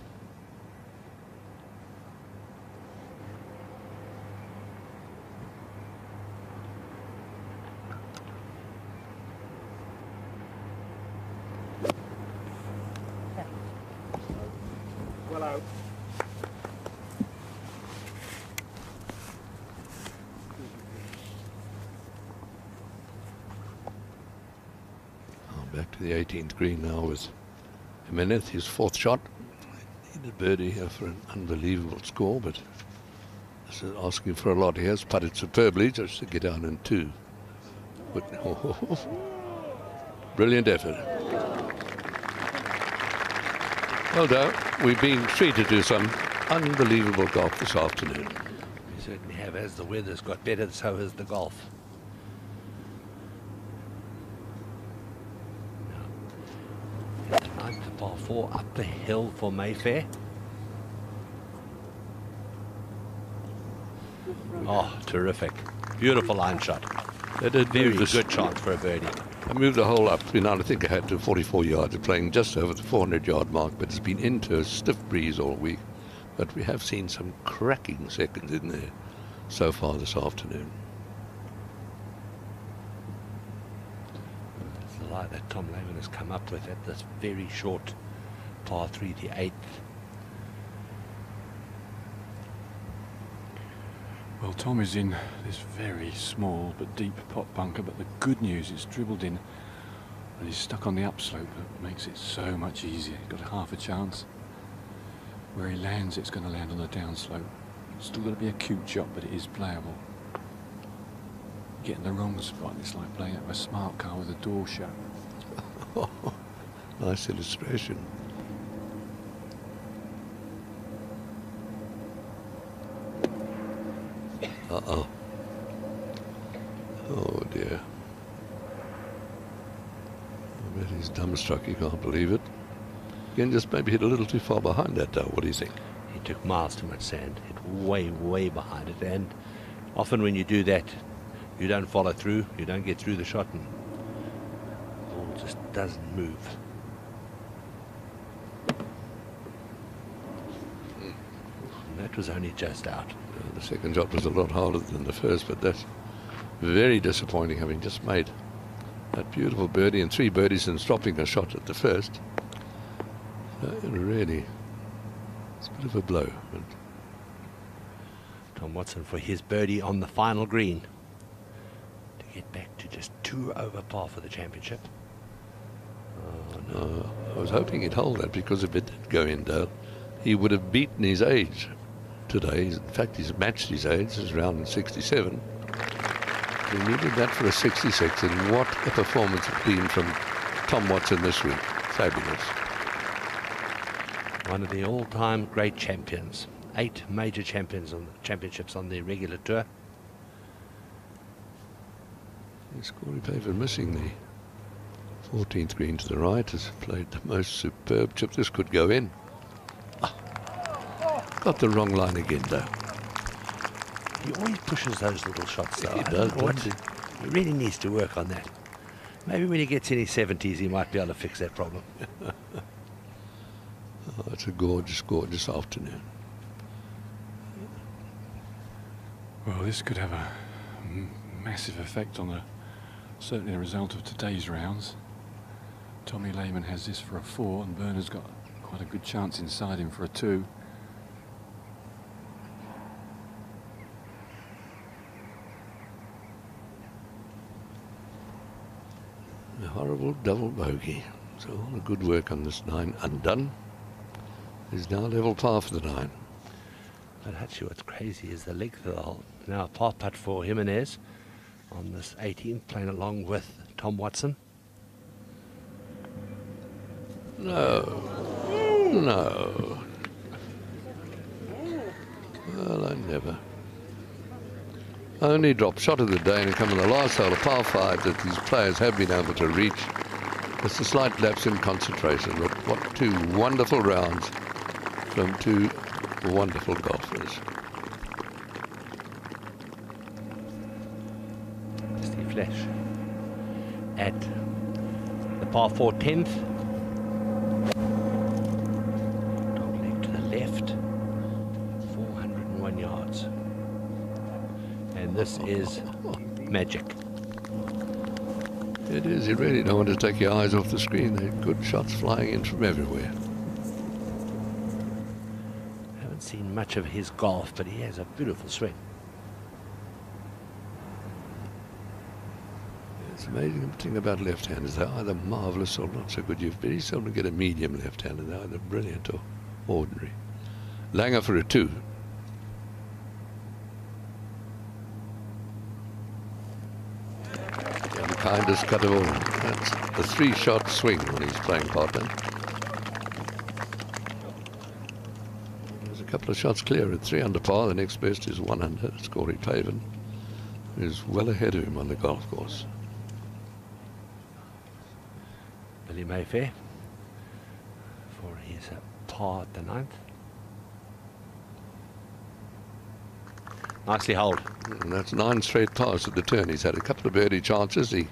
Well out. Back to the 18th green now with Jimenez, his 4th shot. He needed birdie here for an unbelievable score, but this is asking for a lot. He has putted superbly just to get down in 2. But brilliant effort. Well done. We've been treated to some unbelievable golf this afternoon. We certainly have. As the weather's got better, so has the golf. Par 4 up the hill for Mayfair. Oh, terrific. Beautiful line shot. They did Very move good chance for a birdie. I moved the hole up. I think I had to 44 yards, playing just over the 400-yard mark, but it's been into a stiff breeze all week. But we have seen some cracking seconds in there so far this afternoon. The light that Tom Lehman has come up with at this very short par 3, the 8th. Well, Tom is in this very small but deep pot bunker, but the good news is dribbled in and he's stuck on the upslope. That makes it so much easier. He's got half a chance. Where he lands, it's going to land on the downslope. Still going to be a cute shot, but it is playable. Get in the wrong spot, it's like playing out of a smart car with the door shut. Nice illustration. Uh-oh. Oh dear. I bet he's dumbstruck, he can't believe it. Again, just maybe hit a little too far behind that though. What do you think? He took miles too much sand. Hit way behind it, and often when you do that, you don't follow through, you don't get through the shot, and the ball just doesn't move. And that was only just out. The second shot was a lot harder than the first, but that's very disappointing, having just made that beautiful birdie and 3 birdies and dropping a shot at the first. Really, it's a bit of a blow. But Tom Watson for his birdie on the final green to get back to just 2 over par for the championship. Oh, no. I was hoping he'd hold that, because if it did go in, Dale, he would have beaten his age today. In fact, he's matched his age. He's around 67. He needed that for a 66, and what a performance it's been from Tom Watson this week. Fabulous. One of the all-time great champions. 8 major championships on the regular tour. Is Corey Paver missing the 14th green to the right? Has played the most superb chip. This could go in. Got the wrong line again, though. He always pushes those little shots, though. He does, doesn't he? He really needs to work on that. Maybe when he gets in his 70s, he might be able to fix that problem. Oh, it's a gorgeous, gorgeous afternoon. Well, this could have a massive effect on certainly the result of today's rounds. Tommy Lehman has this for a 4, and Bernard's got quite a good chance inside him for a 2. A horrible double bogey. So all the good work on this 9 undone. Is now level par for the 9. But actually what's crazy is the length of the hole. Now a par putt for Jimenez on this 18th, playing along with Tom Watson. No. No. Well, I never. Only drop shot of the day and come in the last hole, a par 5 that these players have been able to reach. It's a slight lapse in concentration, but what 2 wonderful rounds from 2 wonderful golfers. Steve Flesh at the par 4 10th. Top leg to the left. 401 yards. And this is magic. It is. You really don't want to take your eyes off the screen. There are good shots flying in from everywhere. Haven't seen much of his golf, but he has a beautiful swing. It's amazing thing about left-handers. They're either marvellous or not so good. You very seldom get a medium left-hander. They're either brilliant or ordinary. Langer for a 2. And the kindest cut of all. That's the 3-shot swing when he's playing partner. There's a couple of shots clear at 3 under par. The next best is 1 under. It's Corey Paver, who's well ahead of him on the golf course. Billy Mayfair for his par at the 9th. Nicely held. And that's 9 straight pars at the turn. He's had a couple of birdie chances he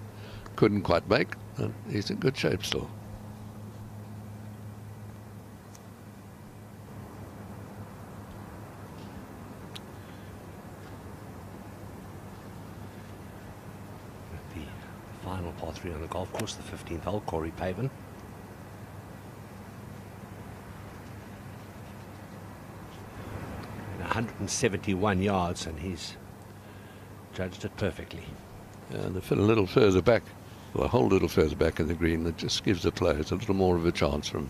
couldn't quite make, and he's in good shape still. The final par 3 on the golf course, the 15th hole, Corey Paver. And 171 yards, and he's judged it perfectly. And they fit a little further back, well, a whole little further back in the green. That just gives the players a little more of a chance from.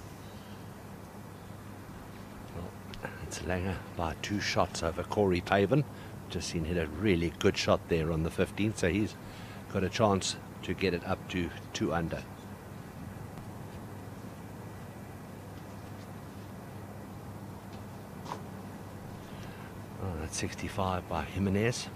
Well, it's Langer by 2 shots over Corey Paver. Just seen hit a really good shot there on the 15th, so he's got a chance to get it up to 2 under. Oh, that's 65 by Jimenez.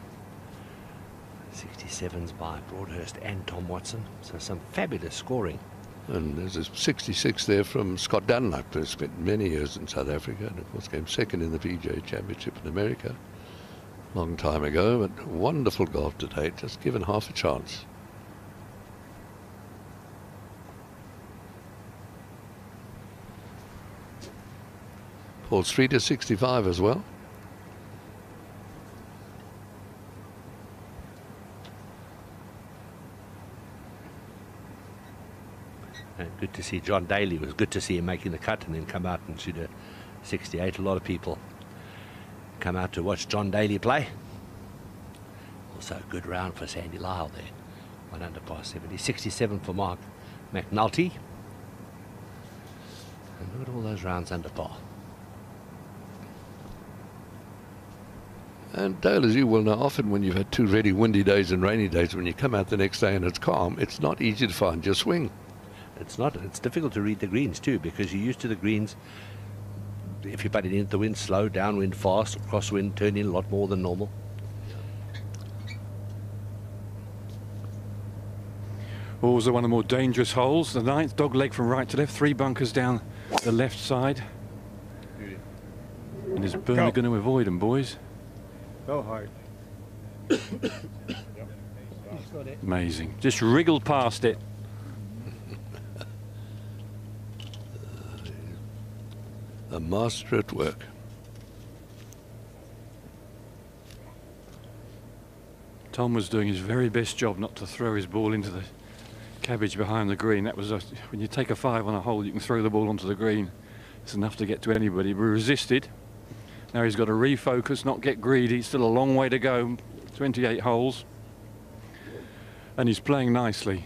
67s by Broadhurst and Tom Watson. So some fabulous scoring. And there's a 66 there from Scott Dunlap, who spent many years in South Africa and of course came second in the PGA Championship in America long time ago. But wonderful golf today, just given half a chance. Paul Street is 65 as well. Good to see John Daly. It was good to see him making the cut and then come out and shoot a 68. A lot of people come out to watch John Daly play. Also a good round for Sandy Lyle there. 1 under par 70. 67 for Mark McNulty. And look at all those rounds under par. And Dale, as you will know, often when you've had 2 really windy days and rainy days, when you come out the next day and it's calm, it's not easy to find your swing. It's not. It's difficult to read the greens too, because you're used to the greens. If you put it in the wind slow, downwind fast, crosswind turn in a lot more than normal. Also one of the more dangerous holes. The 9th, dog leg from right to left. 3 bunkers down the left side. And is Bernie going to avoid them, boys? Go hard. Amazing. Just wriggled past it. A master at work. Tom was doing his very best job not to throw his ball into the cabbage behind the green. That was when you take a 5 on a hole, you can throw the ball onto the green. It's enough to get to anybody. But resisted. Now he's got to refocus, not get greedy. Still a long way to go. 28 holes. And he's playing nicely.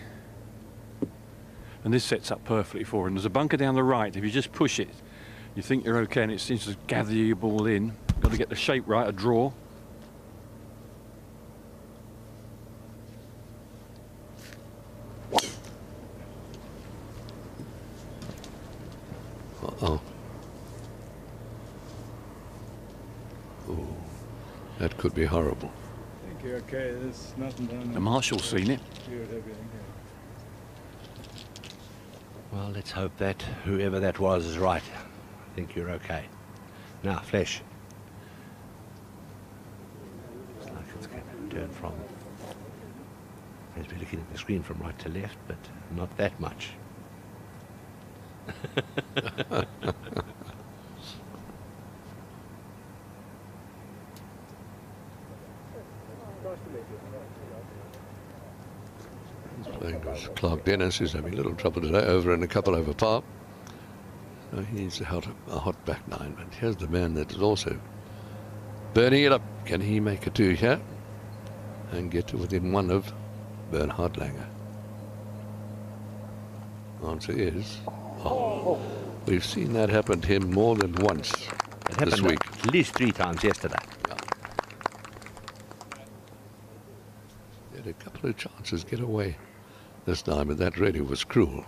And this sets up perfectly for him. There's a bunker down the right. If you just push it, you think you're okay, and it seems to gather your ball in. Got to get the shape right, a draw. Uh-oh. Oh, that could be horrible. I think you're okay. There's nothing done. The marshal's seen it. Cleared everything here. Well, let's hope that whoever that was is right. I think you're okay. Now, Flesh. Looks like it's going to turn from... As we're looking at the screen from right to left, but not that much. He's playing with Clark Dennis, who's having a little trouble today, over and a couple over par. So he needs a hot back 9. But here's the man that is also burning it up. Can he make a 2 here and get to within 1 of Bernhard Langer? Answer is, we've seen that happen to him more than once this week. At least 3 times yesterday. He had a couple of chances get away this time, but that really was cruel.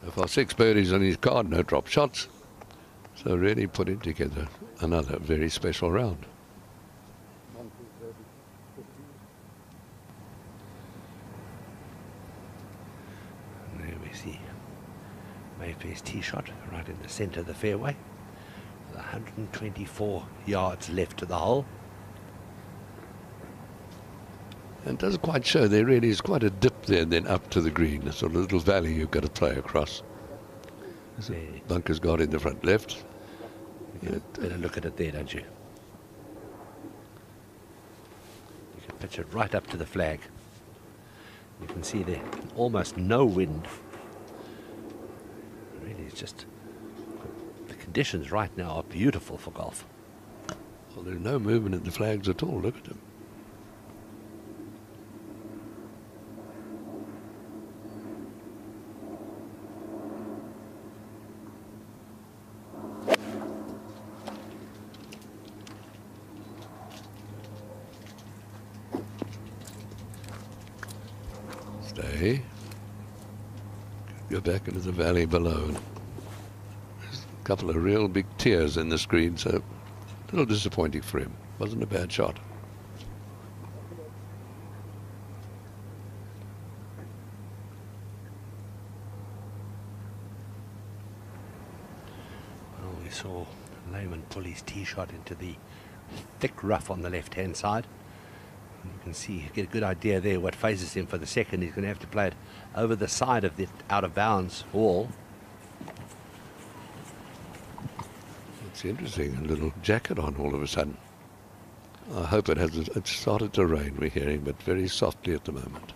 So far 6 birdies on his card, no drop shots. So really putting together another very special round. There we see Mayfair's tee shot right in the centre of the fairway. With 124 yards left to the hole. And it doesn't quite show. There really is quite a dip there, then up to the green. A sort of little valley you've got to play across. Bunker's got in the front left. You better look at it there, don't you? You can pitch it right up to the flag. You can see there almost no wind. Really, it's just the conditions right now are beautiful for golf. Well, there's no movement in the flags at all. Look at them. Stay. Go back into the valley below. There's a couple of real big tears in the screen, so a little disappointing for him. Wasn't a bad shot. Well, we saw Lehman pull his tee shot into the thick rough on the left-hand side. You can see, get a good idea there what faces him for the second. He's going to have to play it over the side of the out-of-bounds wall. It's interesting, a little jacket on all of a sudden. I hope it hasn't. It's started to rain, we're hearing, but very softly at the moment.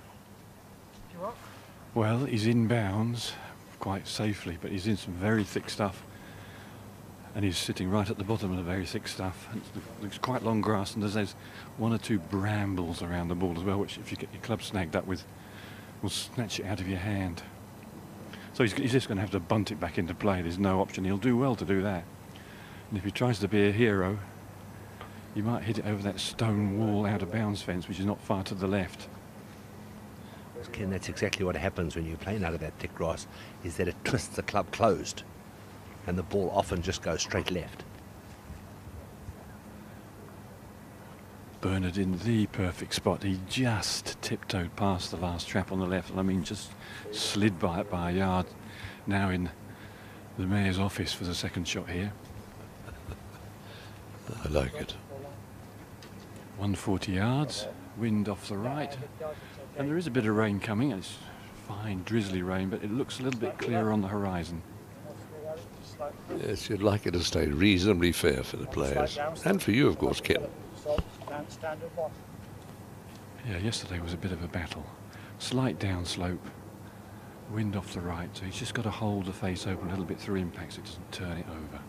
Well, he's in bounds quite safely, but he's in some very thick stuff. And he's sitting right at the bottom of the very thick stuff. It looks quite long grass, and there's 1 or 2 brambles around the ball as well, which if you get your club snagged up with, will snatch it out of your hand. So he's just going to have to bunt it back into play. There's no option. He'll do well to do that. And if he tries to be a hero, he might hit it over that stone wall out of bounds fence, which is not far to the left. Ken, that's exactly what happens when you're playing out of that thick grass, is that it twists the club closed. And the ball often just goes straight left. Bernard in the perfect spot. He just tiptoed past the last trap on the left, and I mean just slid by it by a yard. Now in the mayor's office for the second shot here. I like it. 140 yards, wind off the right, and there is a bit of rain coming. It's fine drizzly rain, but it looks a little bit clearer on the horizon. Yes, you'd like it to stay reasonably fair for the players. And for you, of course, Ken. Yeah, yesterday was a bit of a battle. Slight downslope, wind off the right, so he's just got to hold the face open a little bit through impact so it doesn't turn it over.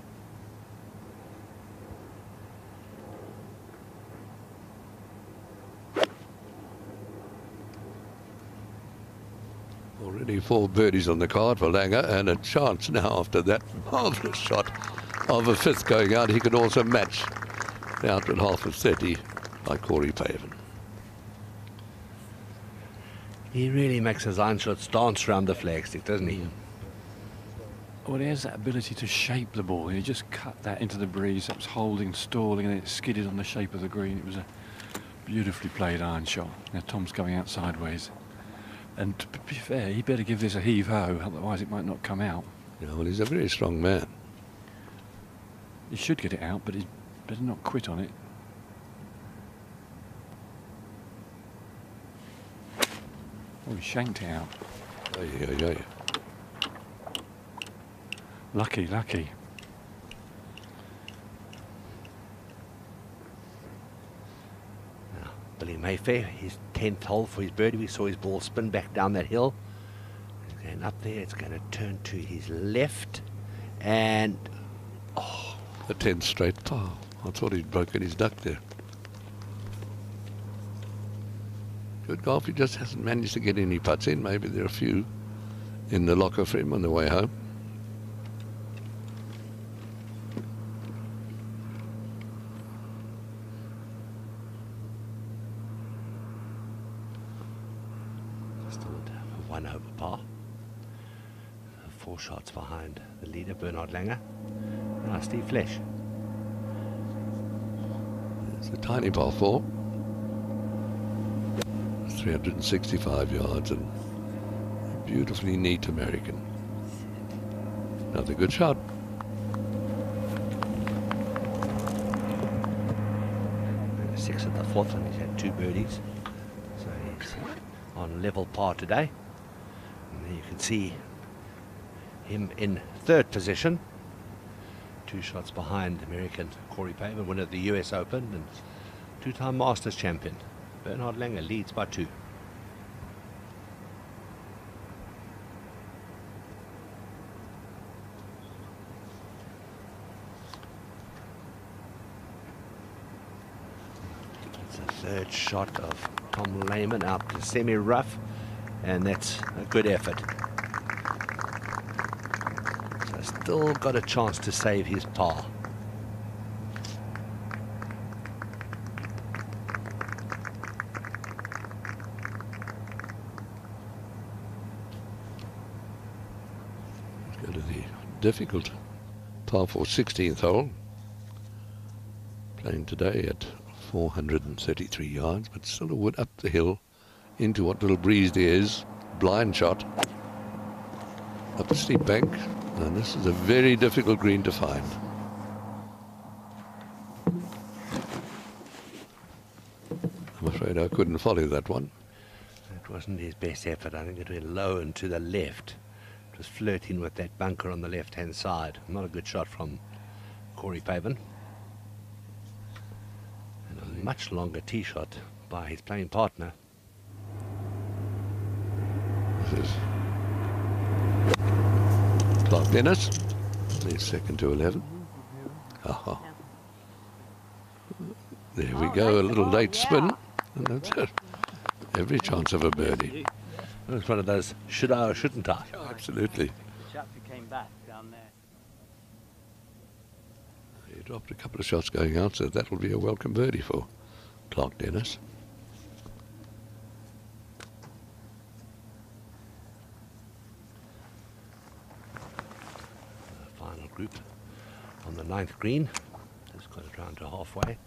Already 4 birdies on the card for Langer, and a chance now after that marvellous shot of a 5th going out. He could also match the outward half of 30 by Corey Paven. He really makes his iron shots dance around the flagstick, doesn't he? Well, he has that ability to shape the ball. He just cut that into the breeze. That was holding, stalling, and it skidded on the shape of the green. It was a beautifully played iron shot. Now Tom's going out sideways. And to be fair, he better give this a heave-ho, otherwise it might not come out. Yeah, well, he's a very strong man. He should get it out, but he better not quit on it. Oh, he shanked it out. Yeah. Lucky, lucky. Billy Mayfair, his 10th hole for his birdie. We saw his ball spin back down that hill. It's going up there. It's going to turn to his left. And, a 10th straight par. I thought he'd broken his duck there. Good golf. He just hasn't managed to get any putts in. Maybe there are a few in the locker for him on the way home. one over par. 4 shots behind the leader, Bernard Langer. Now Steve Flesh. It's a tiny par 4. 365 yards and a beautifully neat American. Another good shot. Six at the 4th, and he's had 2 birdies. So he's on level par today. And there you can see him in 3rd position. 2 shots behind American Corey Paven, winner of the US Open and 2-time Masters champion. Bernard Langer leads by 2. It's a 3rd shot of Tom Lehman out to semi-rough, and that's a good effort. So still got a chance to save his par. Go to the difficult par 4 16th hole. Playing today at 433 yards, but still a wood up the hill into what little breeze there is. Blind shot up a steep bank, and this is a very difficult green to find. I'm afraid I couldn't follow that one. It wasn't his best effort. I think it went low and to the left. It was flirting with that bunker on the left-hand side. Not a good shot from Corey Paven. And a much longer tee shot by his playing partner. This is Clark Dennis. He's second to 11. Aha. There we go, a little late spin. And that's it. Every chance of a birdie. It's one of those should I or shouldn't I? Absolutely. The chap who came back down there. He dropped a couple of shots going out, so that will be a welcome birdie for Clark Dennis. Final group on the 9th green. Just got it round to halfway.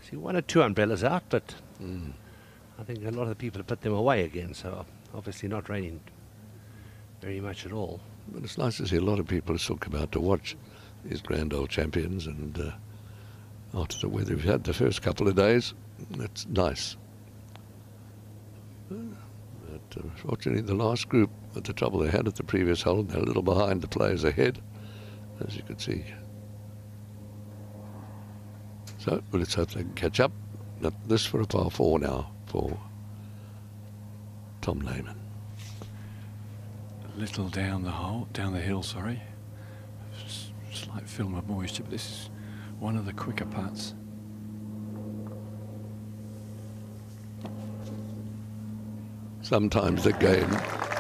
See, 1 or 2 umbrellas out, but I think a lot of the people have put them away again, so obviously not raining very much at all. But it's nice to see a lot of people still come out to watch these grand old champions, and after the weather we've had the first couple of days, it's nice. But fortunately, the last group, with the trouble they had at the previous hole, they're a little behind the players ahead, as you can see. So let's hope they can catch up. This for a par 4 now for Tom Lehman. A little down the hill, sorry. Slight film of moisture, but this is one of the quicker putts. Sometimes the game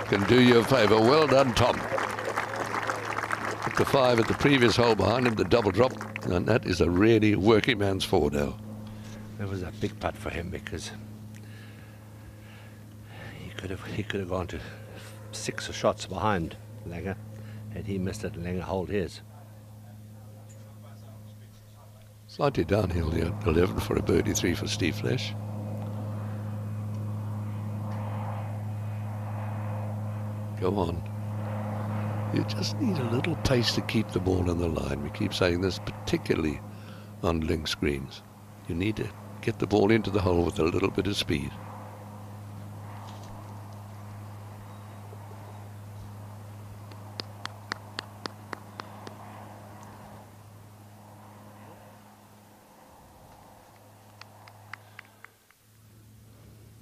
can do you a favour. Well done, Tom. At the 5 at the previous hole behind him, the double drop, and that is a really working man's 4 now. That was a big putt for him, because he could have gone to 6 shots behind Langer, had he missed it and Langer hold his. Slightly downhill here, 11 for a birdie, 3 for Steve Flesh. Go on. You just need a little pace to keep the ball on the line. We keep saying this, particularly on links greens. You need to get the ball into the hole with a little bit of speed.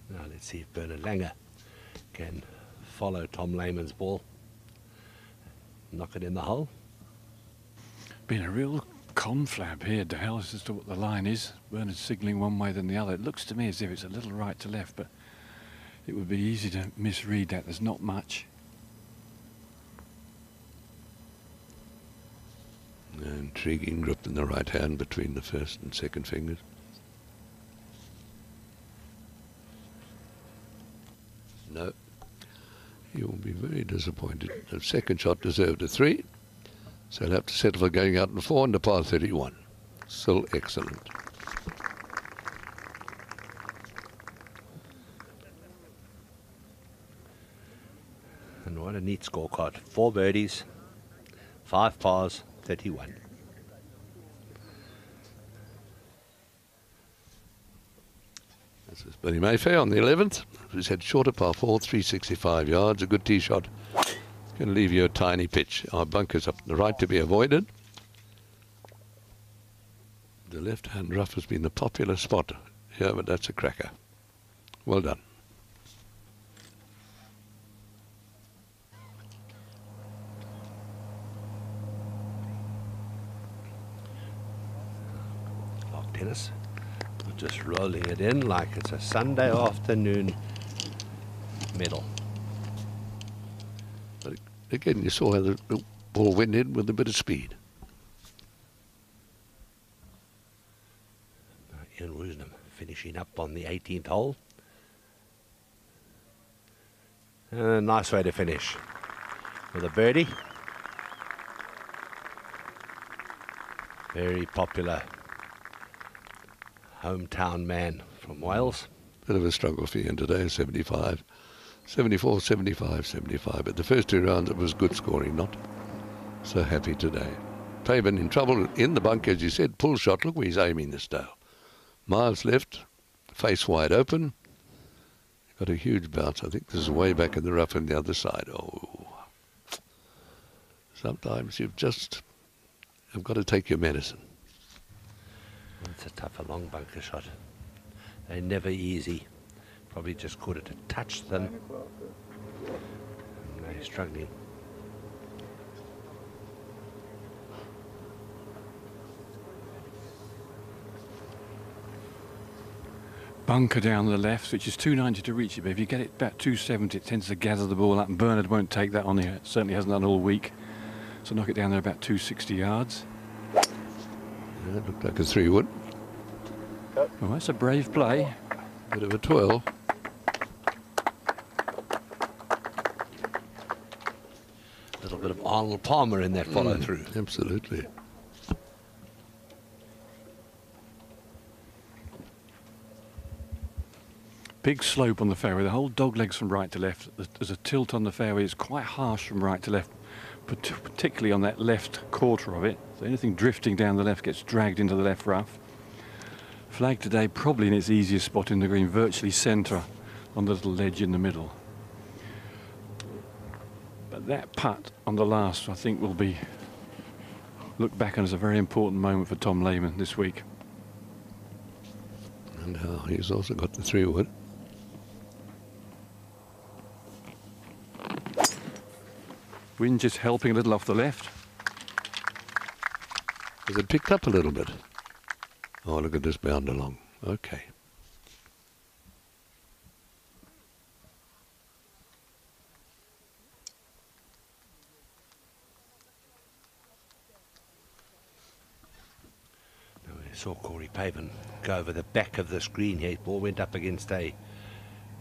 Now let's see if Bernard Langer can follow Tom Lehman's ball, knock it in the hole. Been a real conflab here, Dale, as to what the line is. Bernard's signalling one way than the other. It looks to me as if it's a little right to left, but it would be easy to misread that. There's not much. Intriguing grip in the right hand between the first and second fingers. No. You'll be very disappointed. The second shot deserved a 3, so he'll have to settle for going out in 4 under par 31. Still excellent. And what a neat scorecard. 4 birdies, 5 pars, 31. This is Billy Mayfair on the 11th. He's had shorter par 4, 365 yards, a good tee shot. Going to leave you a tiny pitch. Our bunker's up the right to be avoided. The left-hand rough has been the popular spot here, but that's a cracker. Well done. Clark Tennis, just rolling it in like it's a Sunday afternoon medal. But again, you saw how the ball went in with a bit of speed. Ian Woosnam finishing up on the 18th hole. And a nice way to finish with a birdie. Very popular hometown man from Wales. Bit of a struggle for Ian today, 75. 74, 75, 75. But the first 2 rounds it was good scoring, not so happy today. Pavin in trouble in the bunker, as you said, pull shot. Look where he's aiming this Dale. Miles left, face wide open. Got a huge bounce. I think this is way back in the rough on the other side. Oh, sometimes you've just have got to take your medicine. It's a tougher long bunker shot. They're never easy. Probably just caught it a touch thin. They're struggling. Bunker down the left, which is 290 to reach it, but if you get it about 270, it tends to gather the ball up, and Bernard won't take that on here. Certainly hasn't done all week. So knock it down there about 260 yards. Yeah, it looked like a 3-wood. Oh, that's a brave play. Bit of a twirl. A little bit of Arnold Palmer in that follow through. Absolutely. big slope on the fairway. The whole dog legs from right to left. There's a tilt on the fairway. It's quite harsh from right to left, particularly on that left quarter of it. So anything drifting down the left gets dragged into the left rough. Flag today probably in its easiest spot in the green, virtually centre on the little ledge in the middle. But that putt on the last, I think, will be looked back on as a very important moment for Tom Lehman this week. And he's also got the 3-wood. Wind just helping a little off the left. Has it picked up a little bit? Oh, look at this bound along. Okay. Now we saw Corey Pavin go over the back of the screen here. Ball went up against one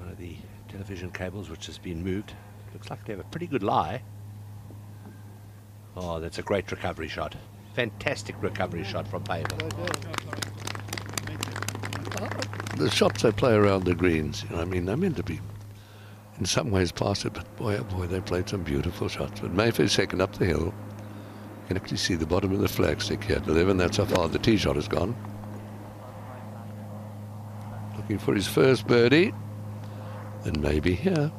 of the television cables, which has been moved. Looks like they have a pretty good lie. Oh, that's a great recovery shot. Fantastic recovery shot from Pavin. The shots they play around the greens, you know, I mean, they're meant to be in some ways past it, but boy, oh boy, they played some beautiful shots. But Mayfair's second up the hill. You can actually see the bottom of the flagstick here at 11. That's how far the tee shot has gone. Looking for his first birdie. And maybe here.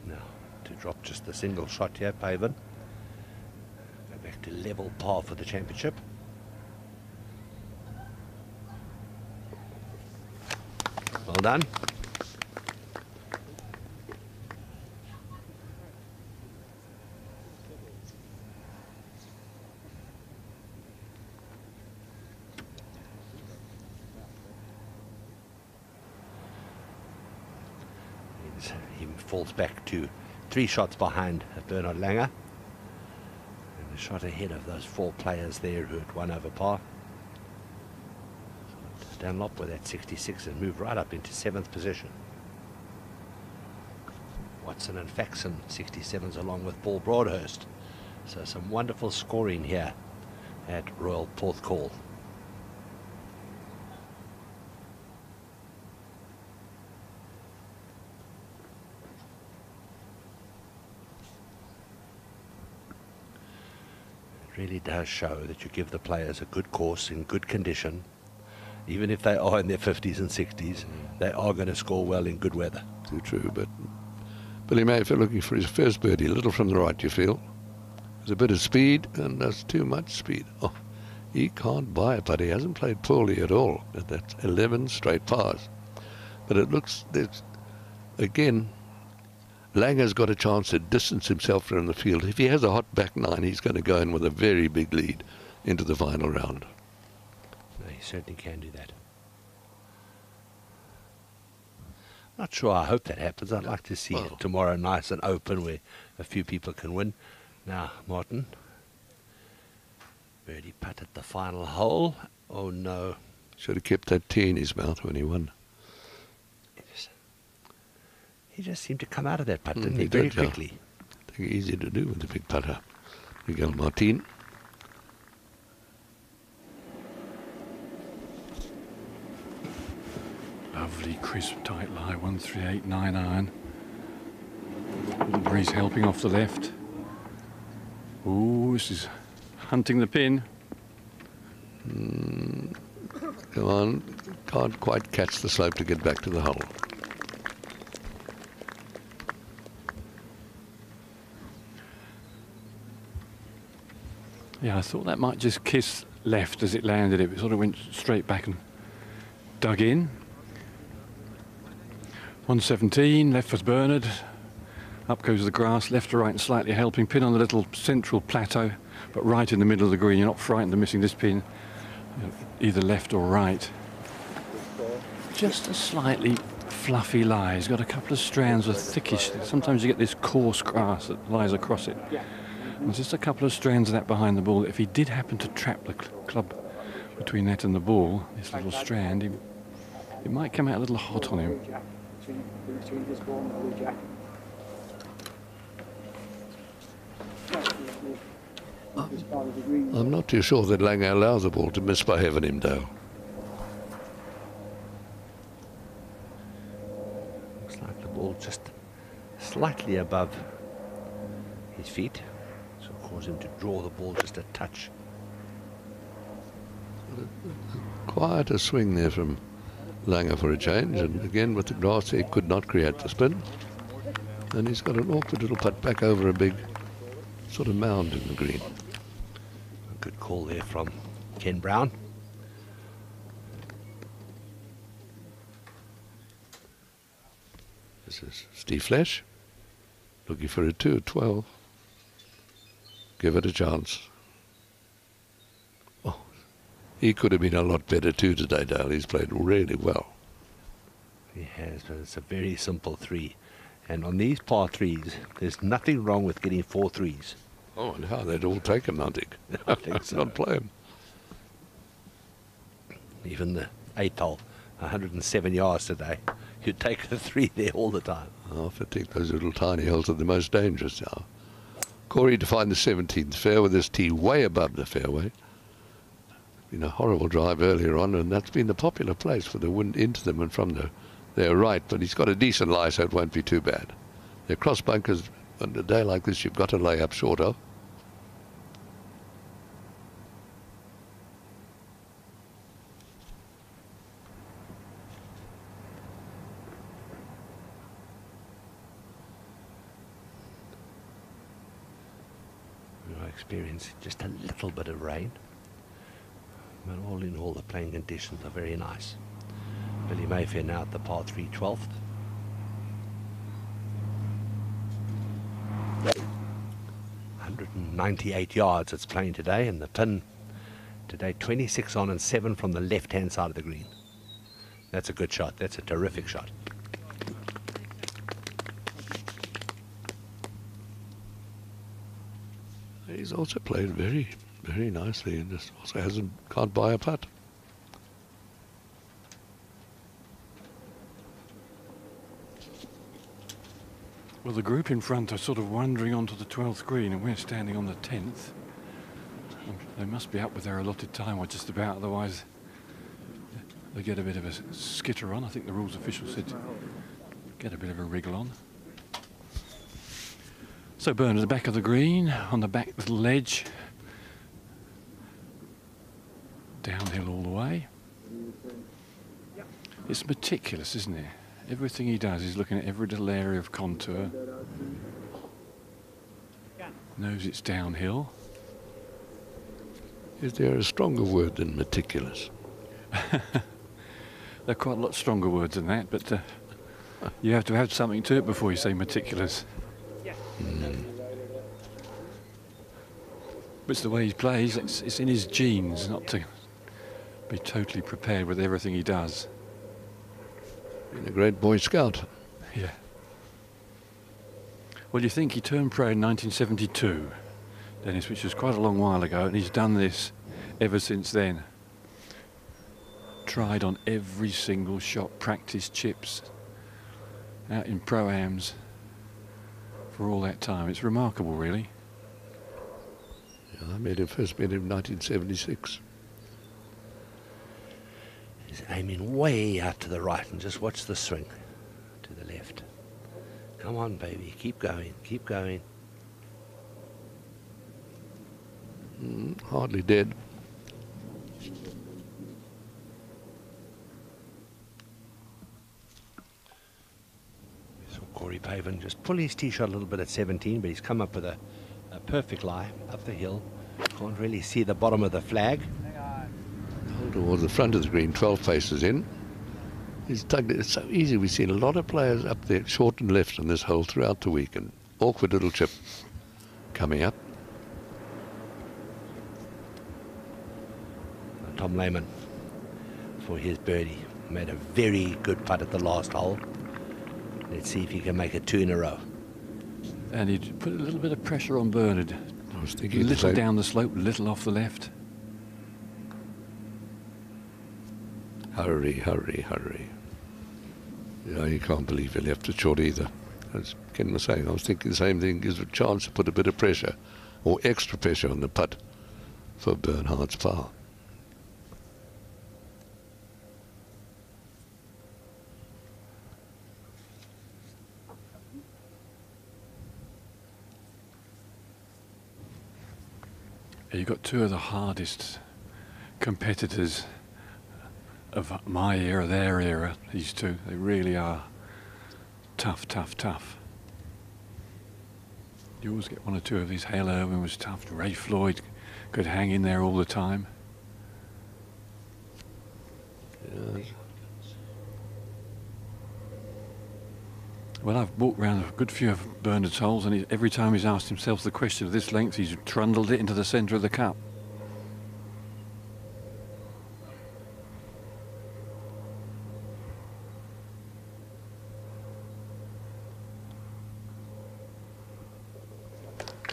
Now, to drop just a single shot here, Pavin. Go back to level par for the championship. Well done. He falls back to 3 shots behind Bernard Langer. And a shot ahead of those 4 players there who had 1 over par. Dunlop with that 66 and moved right up into 7th position. Watson and Faxon 67s along with Paul Broadhurst. So some wonderful scoring here at Royal Porthcawl. It really does show that you give the players a good course in good condition. Even if they are in their 50s and 60s, they are going to score well in good weather. Too true, but Billy Mayfair looking for his first birdie, a little from the right, you feel. There's a bit of speed, and there's too much speed. Oh, he can't buy it, but he hasn't played poorly at all. That's 11 straight pars. But it looks, again, Langer's got a chance to distance himself from the field. If he has a hot back 9, he's going to go in with a very big lead into the final round. No, he certainly can do that. Not sure. I hope that happens. I'd like to see it tomorrow nice and open where a few people can win. Now, Martin. Birdie putt at the final hole. Oh, no. Should have kept that tea in his mouth when he won. He just seemed to come out of that putt, didn't he? Very quickly. I think easy to do with the big putter. Miguel Martin. Lovely, crisp, tight lie, 138.9 iron. Breeze helping off the left. Ooh, this is hunting the pin. Come on, can't quite catch the slope to get back to the hole. Yeah, I thought that might just kiss left as it landed. It sort of went straight back and dug in. 117, left for Bernard. Up goes the grass, left to right and slightly helping. Pin on the little central plateau, but right in the middle of the green. You're not frightened of missing this pin, either left or right. Just a slightly fluffy lie. It's got a couple of strands of thickish. Sometimes you get this coarse grass that lies across it. There's just a couple of strands of that behind the ball. If he did happen to trap the club between that and the ball, this little strand, it might come out a little hot on him. I'm not too sure that Langer allows the ball to miss by having him down. Looks like the ball just slightly above his feet, so it caused him to draw the ball just a touch. Quieter swing there from Langer for a change, and again with the grass he could not create the spin, and he's got an awkward little putt back over a big sort of mound in the green. A good call there from Ken Brown. This is Steve Flash looking for a 2 at 12. Give it a chance. Oh, he could have been a lot better too today, Dale. He's played really well. He has, but it's a very simple 3. And on these par 3s, there's nothing wrong with getting 4 3s. Oh, and how they'd all take him, Mantic. I think so. Not play him. Even the 8th hole, 107 yards today. You'd take the 3 there all the time. Oh, I think those little tiny holes are the most dangerous now. Corey to find the 17th fair with this tee way above the fairway. Been a horrible drive earlier on, and that's been the popular place for the wind into them and from their right, but he's got a decent lie, so it won't be too bad. They're cross bunkers. On a day like this, you've got to lay up shorter. We'll experience just a little bit of rain, but all in all, the playing conditions are very nice. Billy Mayfair now at the par 3 12th. .98 yards it's playing today, and the pin today 26 on and 7 from the left-hand side of the green. That's a good shot. That's a terrific shot. He's also played very, very nicely, and just also can't buy a putt. Well, the group in front are sort of wandering onto the 12th green, and we're standing on the 10th. They must be up with their allotted time, or just about, otherwise they get a bit of a skitter on. I think the rules official said get a bit of a wriggle on. So Byrne at the back of the green, on the back little ledge. Downhill all the way. It's meticulous, isn't it? Everything he does is looking at every little area of contour. Knows it's downhill. Is there a stronger word than meticulous? There are quite a lot stronger words than that, but you have to add something to it before you say meticulous. But it's the way he plays. It's in his genes not to be totally prepared with everything he does. Been a great Boy Scout. Yeah. Well, you think he turned pro in 1972, Dennis, which was quite a long while ago, and he's done this ever since then. Tried on every single shot, practiced chips, out in pro-ams for all that time. It's remarkable, really. Yeah, I first met him in 1976. He's aiming way out to the right, and just watch the swing to the left. Come on, baby, keep going, keep going. Hardly dead. So Corey Pavin just pull his tee shot a little bit at 17, but he's come up with a perfect lie up the hill. Can't really see the bottom of the flag. Towards the front of the green, 12 paces in. He's tugged it. It's so easy. We've seen a lot of players up there, short and left on this hole throughout the week. An awkward little chip coming up. Tom Lehman for his birdie. Made a very good putt at the last hole. Let's see if he can make it 2 in a row. And he'd put a little bit of pressure on Bernard. I was A thinking little down the slope, a little off the left. Hurry, hurry, hurry. Yeah, you can't believe he left it short either. As Ken was saying, I was thinking the same thing. Gives a chance to put a bit of pressure or extra pressure on the putt for Bernhard's par. You've got two of the hardest competitors of my era, their era, these two. They really are tough, tough, tough. You always get one or two of these. Hale Irwin was tough. Ray Floyd could hang in there all the time. Yeah. Well, I've walked around a good few of Bernard's holes, and every time he's asked himself the question of this length, he's trundled it into the centre of the cup.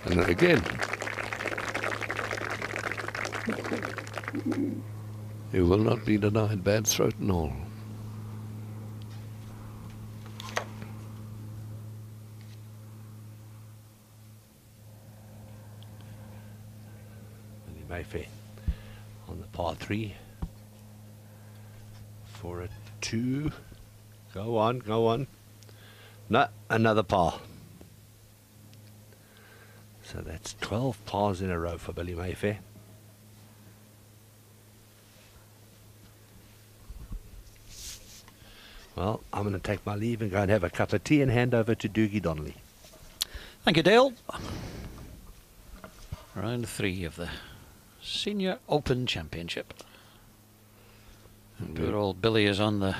And then again, he will not be denied bad throat and all. Mayfair on the par 3 for a 2. Go on, go on. No, another par. So that's 12 pars in a row for Billy Mayfair. Well, I'm going to take my leave and go and have a cup of tea and hand over to Doogie Donnelly. Thank you, Dale. Round 3 of the Senior Open Championship. Poor old Billy is on the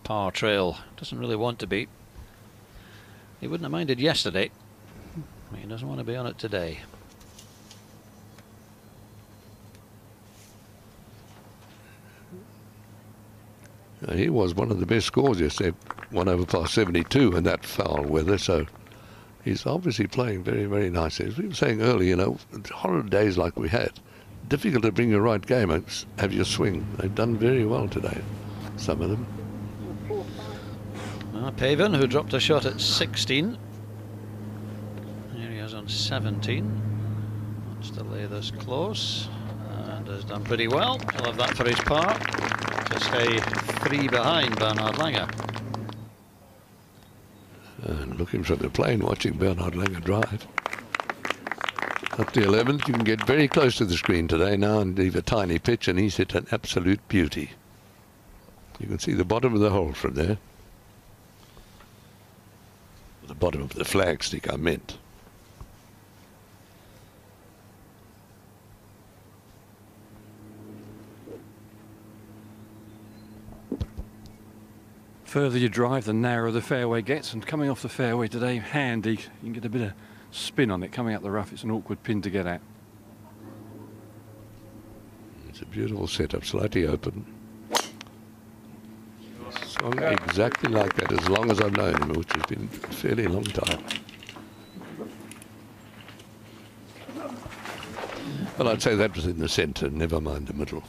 par trail. Doesn't really want to be. He wouldn't have minded yesterday. He doesn't want to be on it today. He was one of the best scores yesterday, 1 over par 72 in that foul weather, so he's obviously playing very, very nicely. As we were saying earlier, you know, horrid days like we had, difficult to bring your right game and have your swing. They've done very well today, some of them. Pavin, who dropped a shot at 16. Here he is on 17. Wants to lay this close and has done pretty well. He'll have that for his par to stay 3 behind Bernhard Langer. And looking from the plane, watching Bernhard Langer drive. Up the 11th, you can get very close to the screen today now and leave a tiny pitch, and he's hit an absolute beauty. You can see the bottom of the hole from there. The bottom of the flagstick, I meant. Further you drive, the narrower the fairway gets, and coming off the fairway today, handy. You can get a bit of spin on it coming up the rough. It's an awkward pin to get at. It's a beautiful setup, slightly open. Swung exactly like that as long as I've known him, which has been a fairly long time. Well, I'd say that was in the centre, never mind the middle.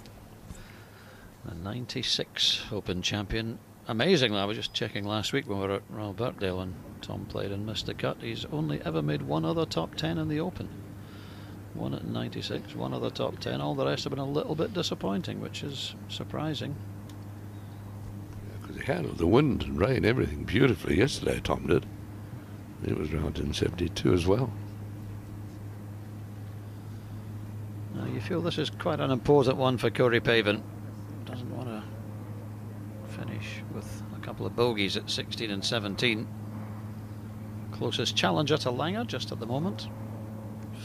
The 96 Open champion. Amazingly, I was just checking last week when we were at Royal Birkdale and Tom played and missed the cut. He's only ever made 1 other top 10 in the Open. 1 at 96, 1 other top 10. All the rest have been a little bit disappointing, which is surprising. Because he handled the wind and rain, everything beautifully yesterday, Tom did. It was round in 72 as well. Now you feel this is quite an important one for Corey Pavin. Doesn't want to finish with a couple of bogeys at 16 and 17. Closest challenger to Langer just at the moment.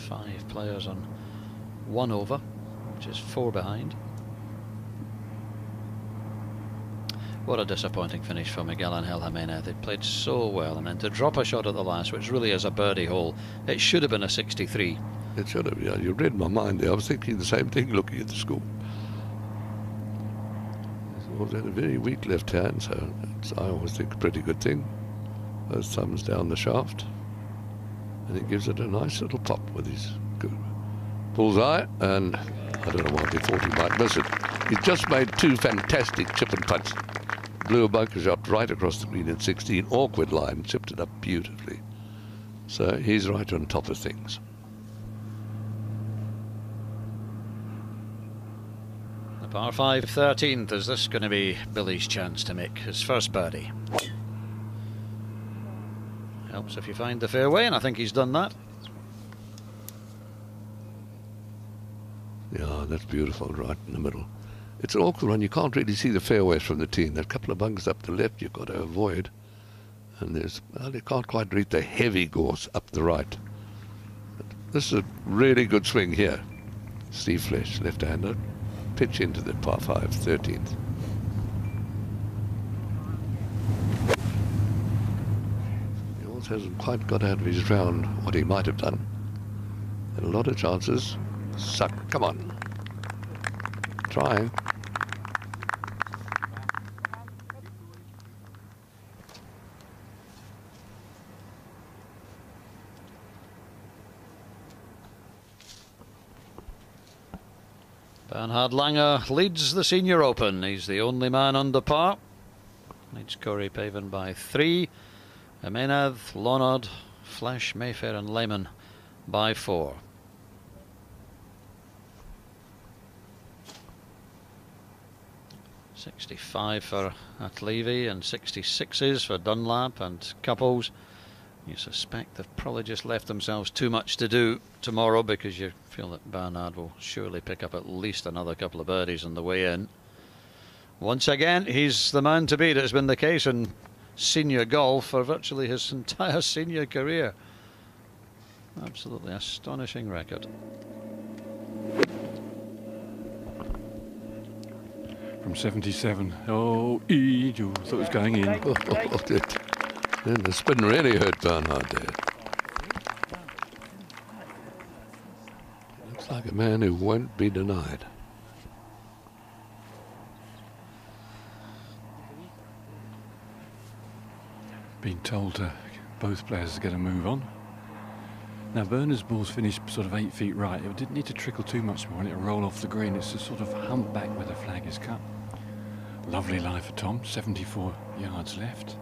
5 players on 1 over, which is 4 behind. What a disappointing finish for Miguel Angel Jimenez. They played so well, and then to drop a shot at the last, which really is a birdie hole. It should have been a 63. It should have, yeah. You read my mind there. I was thinking the same thing looking at the score. He's had a very weak left hand, so it's, I always think, a pretty good thing. Those thumbs down the shaft. And he gives it a nice little pop with his good bullseye, and I don't know why he thought he might miss it. He's just made 2 fantastic chip and putts. Blew a bunker shot right across the green at 16, awkward line, chipped it up beautifully. So he's right on top of things. Par 5, 13th. Is this going to be Billy's chance to make his first birdie? Helps if you find the fairway, and I think he's done that. Yeah, that's beautiful, right in the middle. It's an awkward one. You can't really see the fairways from the tee. That couple of bunkers up the left you've got to avoid. And well, you can't quite reach the heavy gorse up the right. But this is a really good swing here. Steve Flesh, left-hander, pitch into the par 5, 13th. He also hasn't quite got out of his round what he might have done. And a lot of chances. Suck, come on. Trying. Bernhard Langer leads the Senior Open. He's the only man under par. Leads Corey Pavin by 3. Amenath, Lonard, Flesh, Mayfair and Lehman by 4. .65 for Atlevy and 66s for Dunlap and Couples. You suspect they've probably just left themselves too much to do tomorrow, because you feel that Bernhard will surely pick up at least another couple of birdies on the way in. Once again, he's the man to beat. It's been the case in senior golf for virtually his entire senior career. Absolutely astonishing record. From 77. Oh, thought it was going in. Then the spin really hurt Bernhard there. Looks like a man who won't be denied. Been told both players are going to move on. Now Bernard's ball's finished sort of 8 feet right. It didn't need to trickle too much more and it'll roll off the green. It's a sort of hump back where the flag is cut. Lovely lie for Tom, 74 yards left.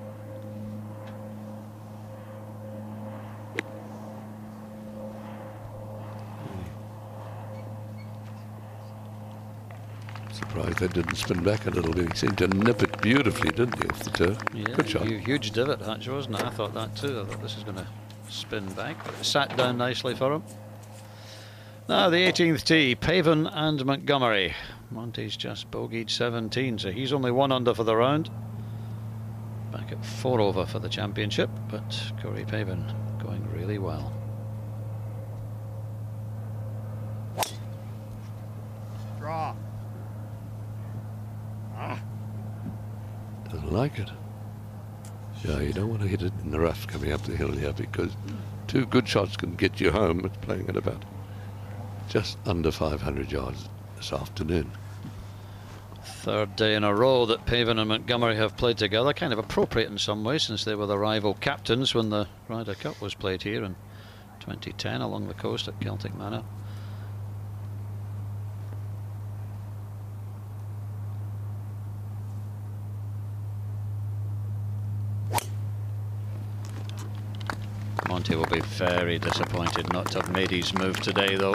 Surprised that didn't spin back a little bit. He seemed to nip it beautifully, didn't he, off the turf? Yeah, good shot. Huge divot, Hutch, wasn't it? I thought that too. I thought this is going to spin back, but it sat down nicely for him. Now the 18th tee, Pavin and Montgomery. Monty's just bogeyed 17, so he's only 1 under for the round. Back at 4 over for the championship, but Corey Pavin going really well. Draw. Doesn't like it. Yeah, you don't want to hit it in the rough coming up the hill here, because 2 good shots can get you home. It's playing at about just under 500 yards this afternoon. 3rd day in a row that Pavin and Montgomery have played together. Kind of appropriate in some ways, since they were the rival captains when the Ryder Cup was played here in 2010 along the coast at Celtic Manor. Monty will be very disappointed not to have made his move today, though.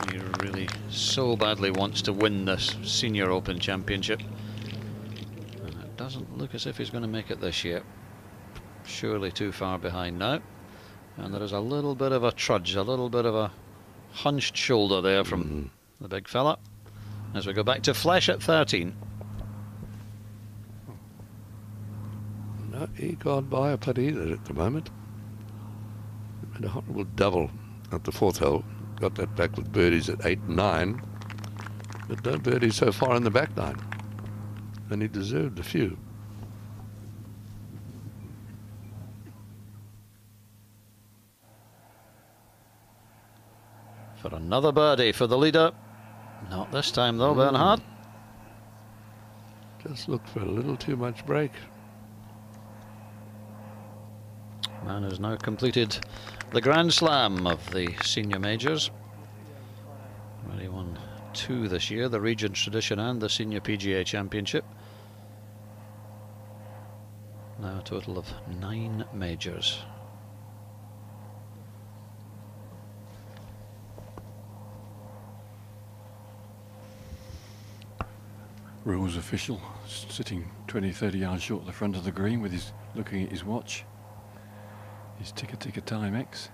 He really so badly wants to win this Senior Open Championship. And it doesn't look as if he's going to make it this year. Surely too far behind now. And there is a little bit of a trudge, a little bit of a hunched shoulder there from the big fella. As we go back to Flesh at 13. No, he can't buy a putt either at the moment. Made a horrible double at the 4th hole. Got that back with birdies at 8 and 9. But no birdies so far in the back 9. And he deserved a few. For another birdie for the leader. Not this time though, Bernhard. Just looked for a little too much break. Man has now completed the Grand Slam of the senior majors. Well, he won 2 this year, the Regents Tradition and the Senior PGA Championship. Now a total of 9 majors. rules official sitting 20-30 yards short of the front of the green with his looking at his watch. His ticker Timex.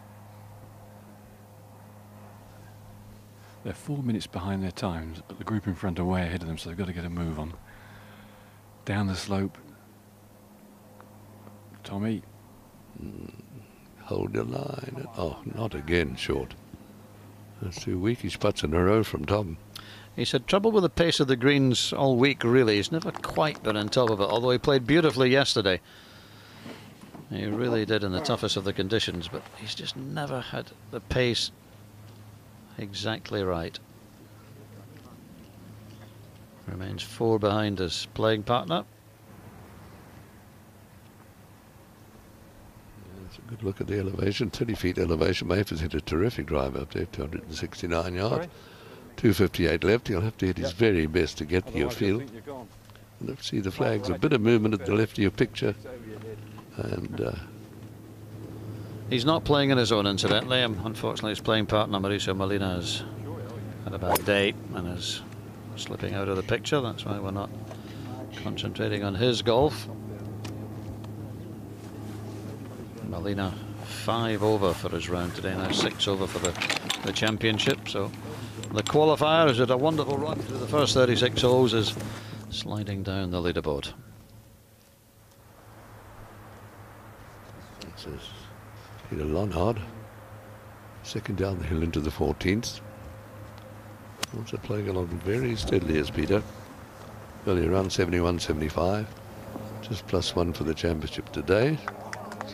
They're 4 minutes behind their times, but the group in front are way ahead of them, so they've got to get a move on. Down the slope. Tommy. Hold the line. Oh, not again, short. That's 2 weakish putts in a row from Tom. He's had trouble with the pace of the greens all week, really. He's never quite been on top of it, although he played beautifully yesterday. He really did in the toughest of the conditions, but he's just never had the pace exactly right. Remains 4 behind his playing partner. It's a good look at the elevation. 30 feet elevation. Mayfield's hit a terrific drive up there, 269 yards. 258 left. He'll have to hit his very best to get to your field. Let's see the flags. A bit of movement at the left of your picture. And he's not playing in his own, incidentally. Unfortunately, his playing partner, Mauricio Molina, has had a bad day and is slipping out of the picture. That's why we're not concentrating on his golf. Molina 5 over for his round today, now 6 over for the championship. So the qualifier has had a wonderful run through the first 36 holes, is sliding down the leaderboard. This is Peter Lonhard, second down the hill into the 14th. Also playing along very steadily as Peter. Early around 71, 75. Just +1 for the championship today.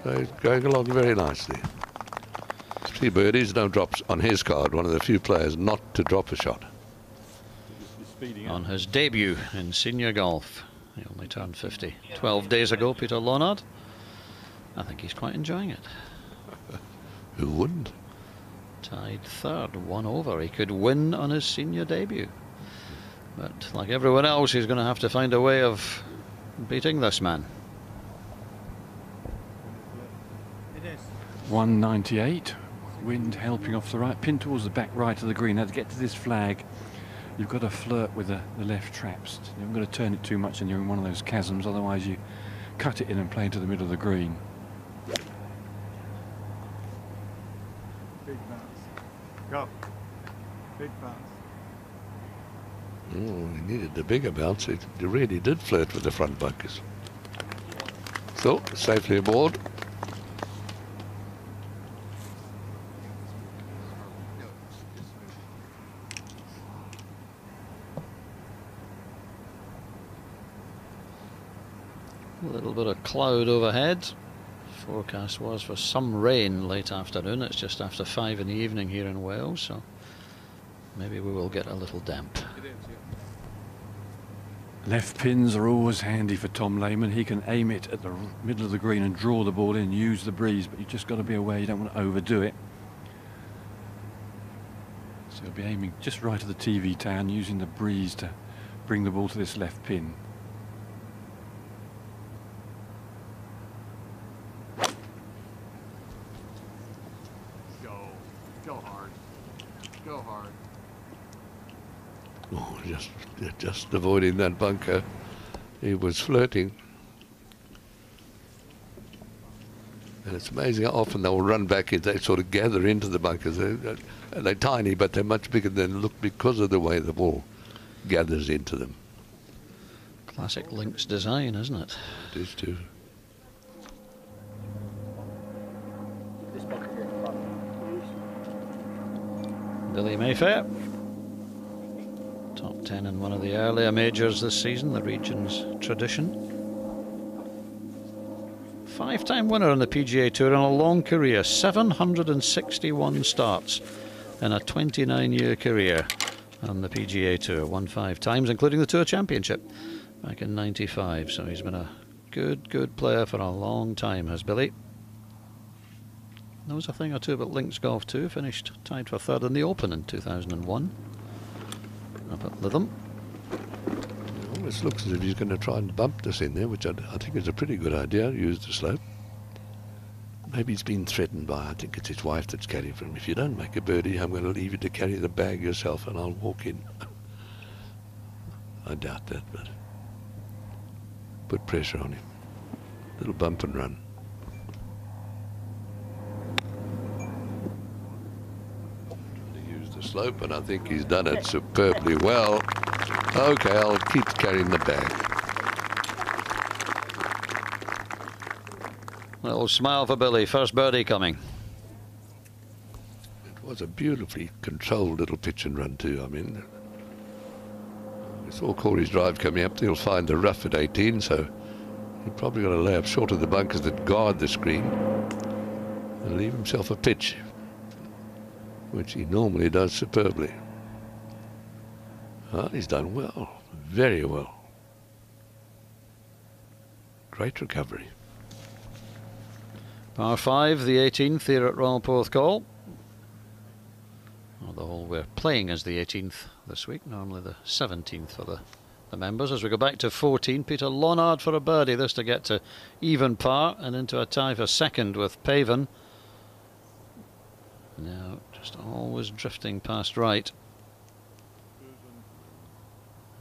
So he's going along very nicely. 3 birdies, no drops on his card. One of the few players not to drop a shot. On his debut in senior golf. He only turned 50 12 days ago, Peter Lonhard. I think he's quite enjoying it. Who wouldn't? Tied 3rd, 1 over. He could win on his senior debut. But like everyone else, he's going to have to find a way of beating this man. 198. Wind helping off the right. Pin towards the back right of the green. Now to get to this flag, you've got to flirt with the left traps. You haven't got to turn it too much and you're in one of those chasms, otherwise you cut it in and play into the middle of the green. Big bounce. Go. Big bounce. Oh, he needed the bigger bounce. He really did flirt with the front bunkers. So, safely aboard. A little bit of cloud overhead. Forecast was for some rain late afternoon. It's just after 5 in the evening here in Wales, so maybe we will get a little damp. Left pins are always handy for Tom Lehman. He can aim it at the middle of the green and draw the ball in, use the breeze, but you've just got to be aware you don't want to overdo it. So he'll be aiming just right at the TV town, using the breeze to bring the ball to this left pin. Oh, just avoiding that bunker. He was flirting. And it's amazing how often they'll run back in. They sort of gather into the bunkers. They're tiny, but they're much bigger than look because of the way the ball gathers into them. Classic links design, isn't it? It is too. Billy Mayfair. Top 10 in one of the earlier majors this season, the region's tradition. 5-time winner on the PGA Tour in a long career, 761 starts in a 29-year career on the PGA Tour. Won 5 times, including the Tour Championship back in '95. So he's been a good player for a long time, has Billy. Knows a thing or two about links golf too. Finished tied for 3rd in the Open in 2001. Up at Lytham. It almost looks as if he's going to try and bump this in there, which I think is a pretty good idea. Use the slope. Maybe he's been threatened by, I think it's his wife that's carrying for him. If you don't make a birdie, I'm going to leave you to carry the bag yourself and I'll walk in. I doubt that, but put pressure on him. Little bump and run. Trying to use the slope, and I think he's done it superbly well. Okay, I'll keep carrying the bag. Little smile for Billy. First birdie coming. It was a beautifully controlled little pitch and run too. I mean, we saw Corey's drive coming up. He'll find the rough at 18, so he's probably got to lay up short of the bunkers that guard the screen and leave himself a pitch, which he normally does superbly. Ah, he's done well, very well. Great recovery. Par 5, the 18th here at Royal Porthcawl. Well, the hole we're playing is the 18th this week, normally the 17th for the members. As we go back to 14, Peter Lonard for a birdie, this to get to even par and into a tie for second with Pavan. Now just always drifting past right.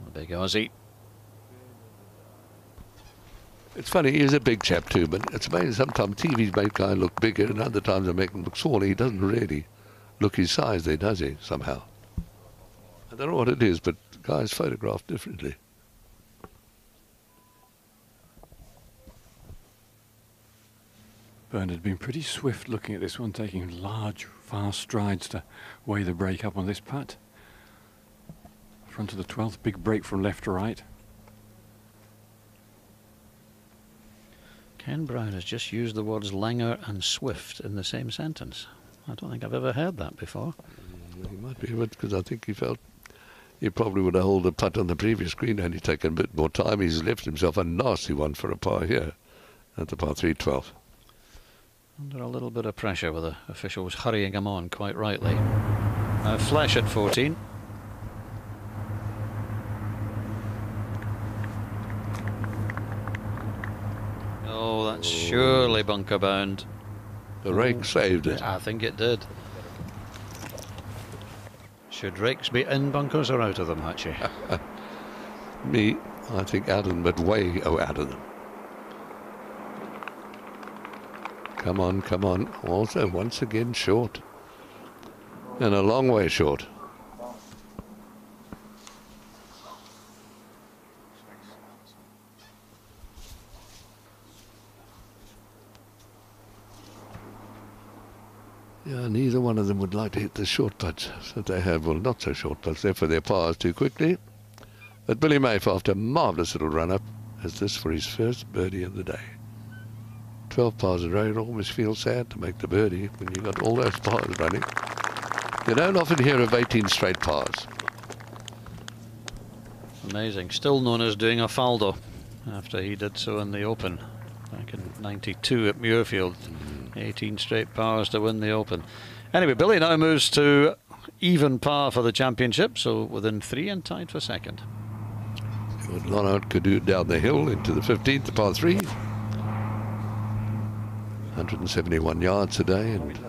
The big Aussie. It's funny, he's a big chap too, but it's amazing sometimes TVs make guy look bigger and other times they make him look smaller. He doesn't really look his size there, does he, somehow? I don't know what it is, but guys photograph differently. Bernard had been pretty swift looking at this one, taking large, fast strides to weigh the break up on this putt. Front of the 12th, big break from left to right. Ken Brown has just used the words Langer and Swift in the same sentence. I don't think I've ever heard that before. He might be, because I think he felt he probably would have held a putt on the previous green and he'd taken a bit more time. He's left himself a nasty one for a par here at the par 3-12. Under a little bit of pressure with the officials hurrying him on, quite rightly. Flesh at 14. Oh, that's surely bunker bound. The rake saved it. I think it did. Should rakes be in bunkers or out of them, Hatchie? Me, I think out of them, but way out of them. Come on, come on. Also, once again, short. And a long way short. Yeah, neither one of them would like to hit the short putts that they have. Well, not so short putts. They're for their pars too quickly. But Billy Mayfair, after a marvellous little run-up, has this for his first birdie of the day. 12 pars in a row. You almost feel sad to make the birdie when you've got all those pars running. You don't often hear of 18 straight pars. Amazing. Still known as doing a faldo after he did so in the Open back in '92 at Muirfield. 18 straight pars to win the Open. Anyway, Billy now moves to even par for the championship, so within 3 and tied for second. See what Lonard could do down the hill into the 15th, the par 3. 171 yards today, and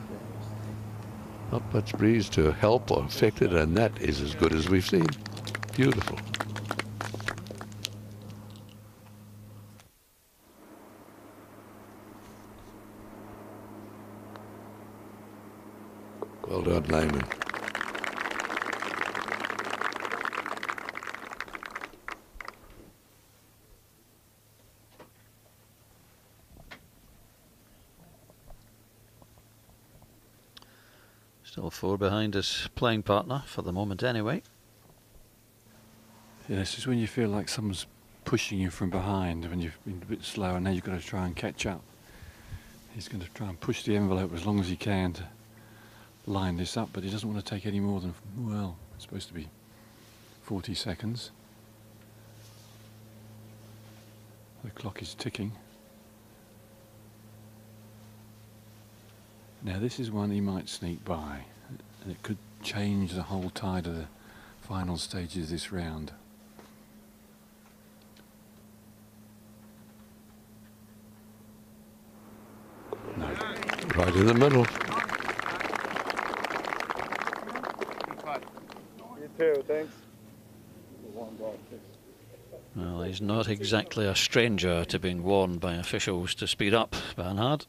not much breeze to help or affect it, and that is as good as we've seen. Beautiful. Well done, Lehman. Still 4 behind his playing partner for the moment anyway. Yeah, this is when you feel like someone's pushing you from behind when you've been a bit slow and now you've got to try and catch up. He's going to try and push the envelope as long as he can to line this up, but he doesn't want to take any more than, well, it's supposed to be 40 seconds. The clock is ticking. Now this is one he might sneak by, and it could change the whole tide of the final stages of this round. No. Right in the middle. You too, thanks. One ball, please. Well, he's not exactly a stranger to being warned by officials to speed up, Bernhard.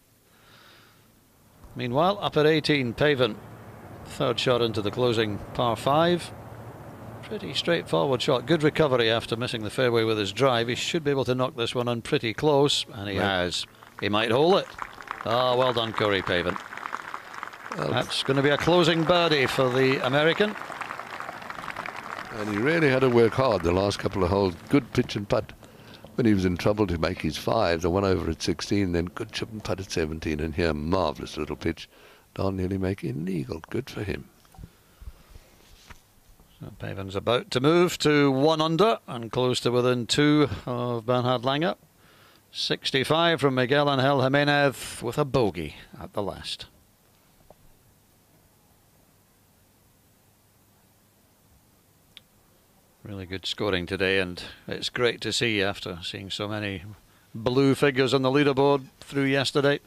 Meanwhile, up at 18, Pavin. Third shot into the closing par 5. Pretty straightforward shot. Good recovery after missing the fairway with his drive. He should be able to knock this one on pretty close, and he has. He might hole it. Ah, well done, Corey Pavin. Well, that's going to be a closing birdie for the American. And he really had to work hard the last couple of holes. Good pitch and putt when he was in trouble to make his 5. The one over at 16, then good chip and putt at 17. And here, marvellous little pitch. Don nearly making an eagle. Good for him. So Pavin's about to move to 1 under and close to within 2 of Bernhard Langer. 65 from Miguel Angel Jimenez with a bogey at the last. Really good scoring today, and it's great to see after seeing so many blue figures on the leaderboard through yesterday.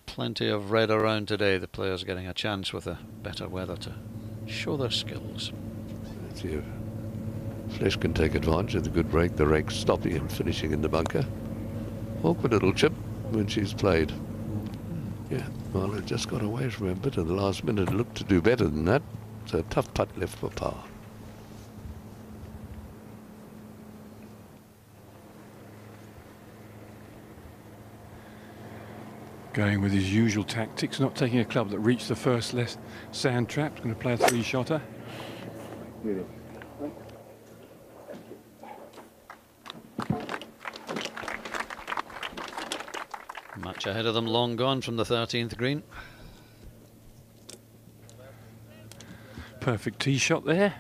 Plenty of red around today. The players getting a chance with the better weather to show their skills. Let's see if Flesh can take advantage of the good break. The rake stopping him, finishing in the bunker. Awkward little chip when she's played. Yeah, well, it just got away from him a bit at the last minute. It looked to do better than that. So a tough putt left for par. Going with his usual tactics, not taking a club that reached the first less sand trap. Going to play a 3-shotter. Much ahead of them, long gone from the 13th green. Perfect tee shot there.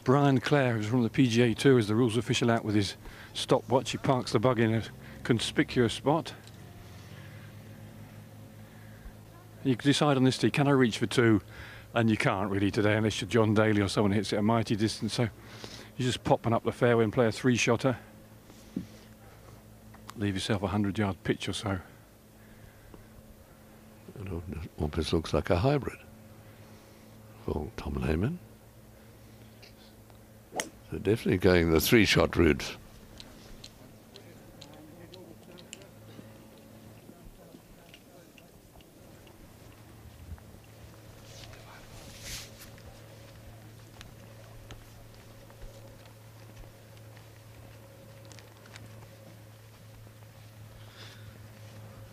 Brian Clare, who's from the PGA Tour, is the rules official, out with his stopwatch. He parks the bug in a conspicuous spot. You can decide on this tee, can I reach for 2? And you can't really today unless you're John Daly or someone hits it a mighty distance. So you just pop one up the fairway and play a 3-shotter. Leave yourself a 100-yard pitch or so. It almost looks like a hybrid for Tom Lehman. So definitely going the 3-shot route.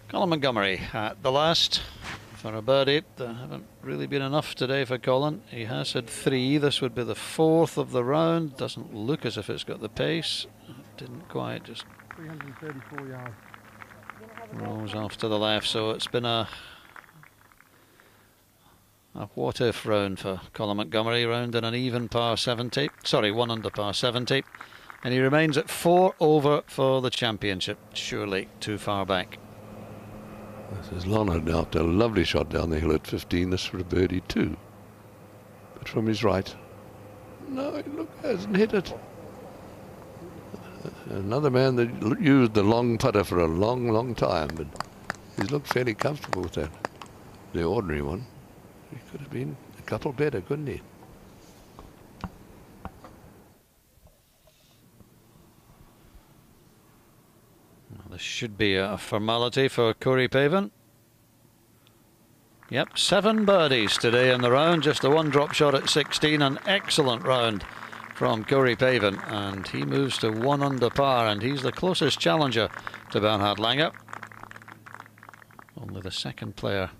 Colin Montgomery at the last for a birdie. There haven't really been enough today for Colin. He has had 3. This would be the 4th of the round. Doesn't look as if it's got the pace. Didn't quite, just 334 yards. rolls off to the left. So it's been a what if round for Colin Montgomery. Round in an even par 70. Sorry, 1 under par 70. And he remains at 4 over for the championship. Surely too far back. This is Leonard after a lovely shot down the hill at 15. This for a birdie too. But from his right. No, look, hasn't hit it. Another man that used the long putter for a long, long time, but he's looked fairly comfortable with that. The ordinary one. He could have been a couple better, couldn't he? This should be a formality for Corey Pavin. Yep, 7 birdies today in the round. Just a 1-drop shot at 16. An excellent round from Corey Pavin. And he moves to 1 under par. And he's the closest challenger to Bernhard Langer. Only the second player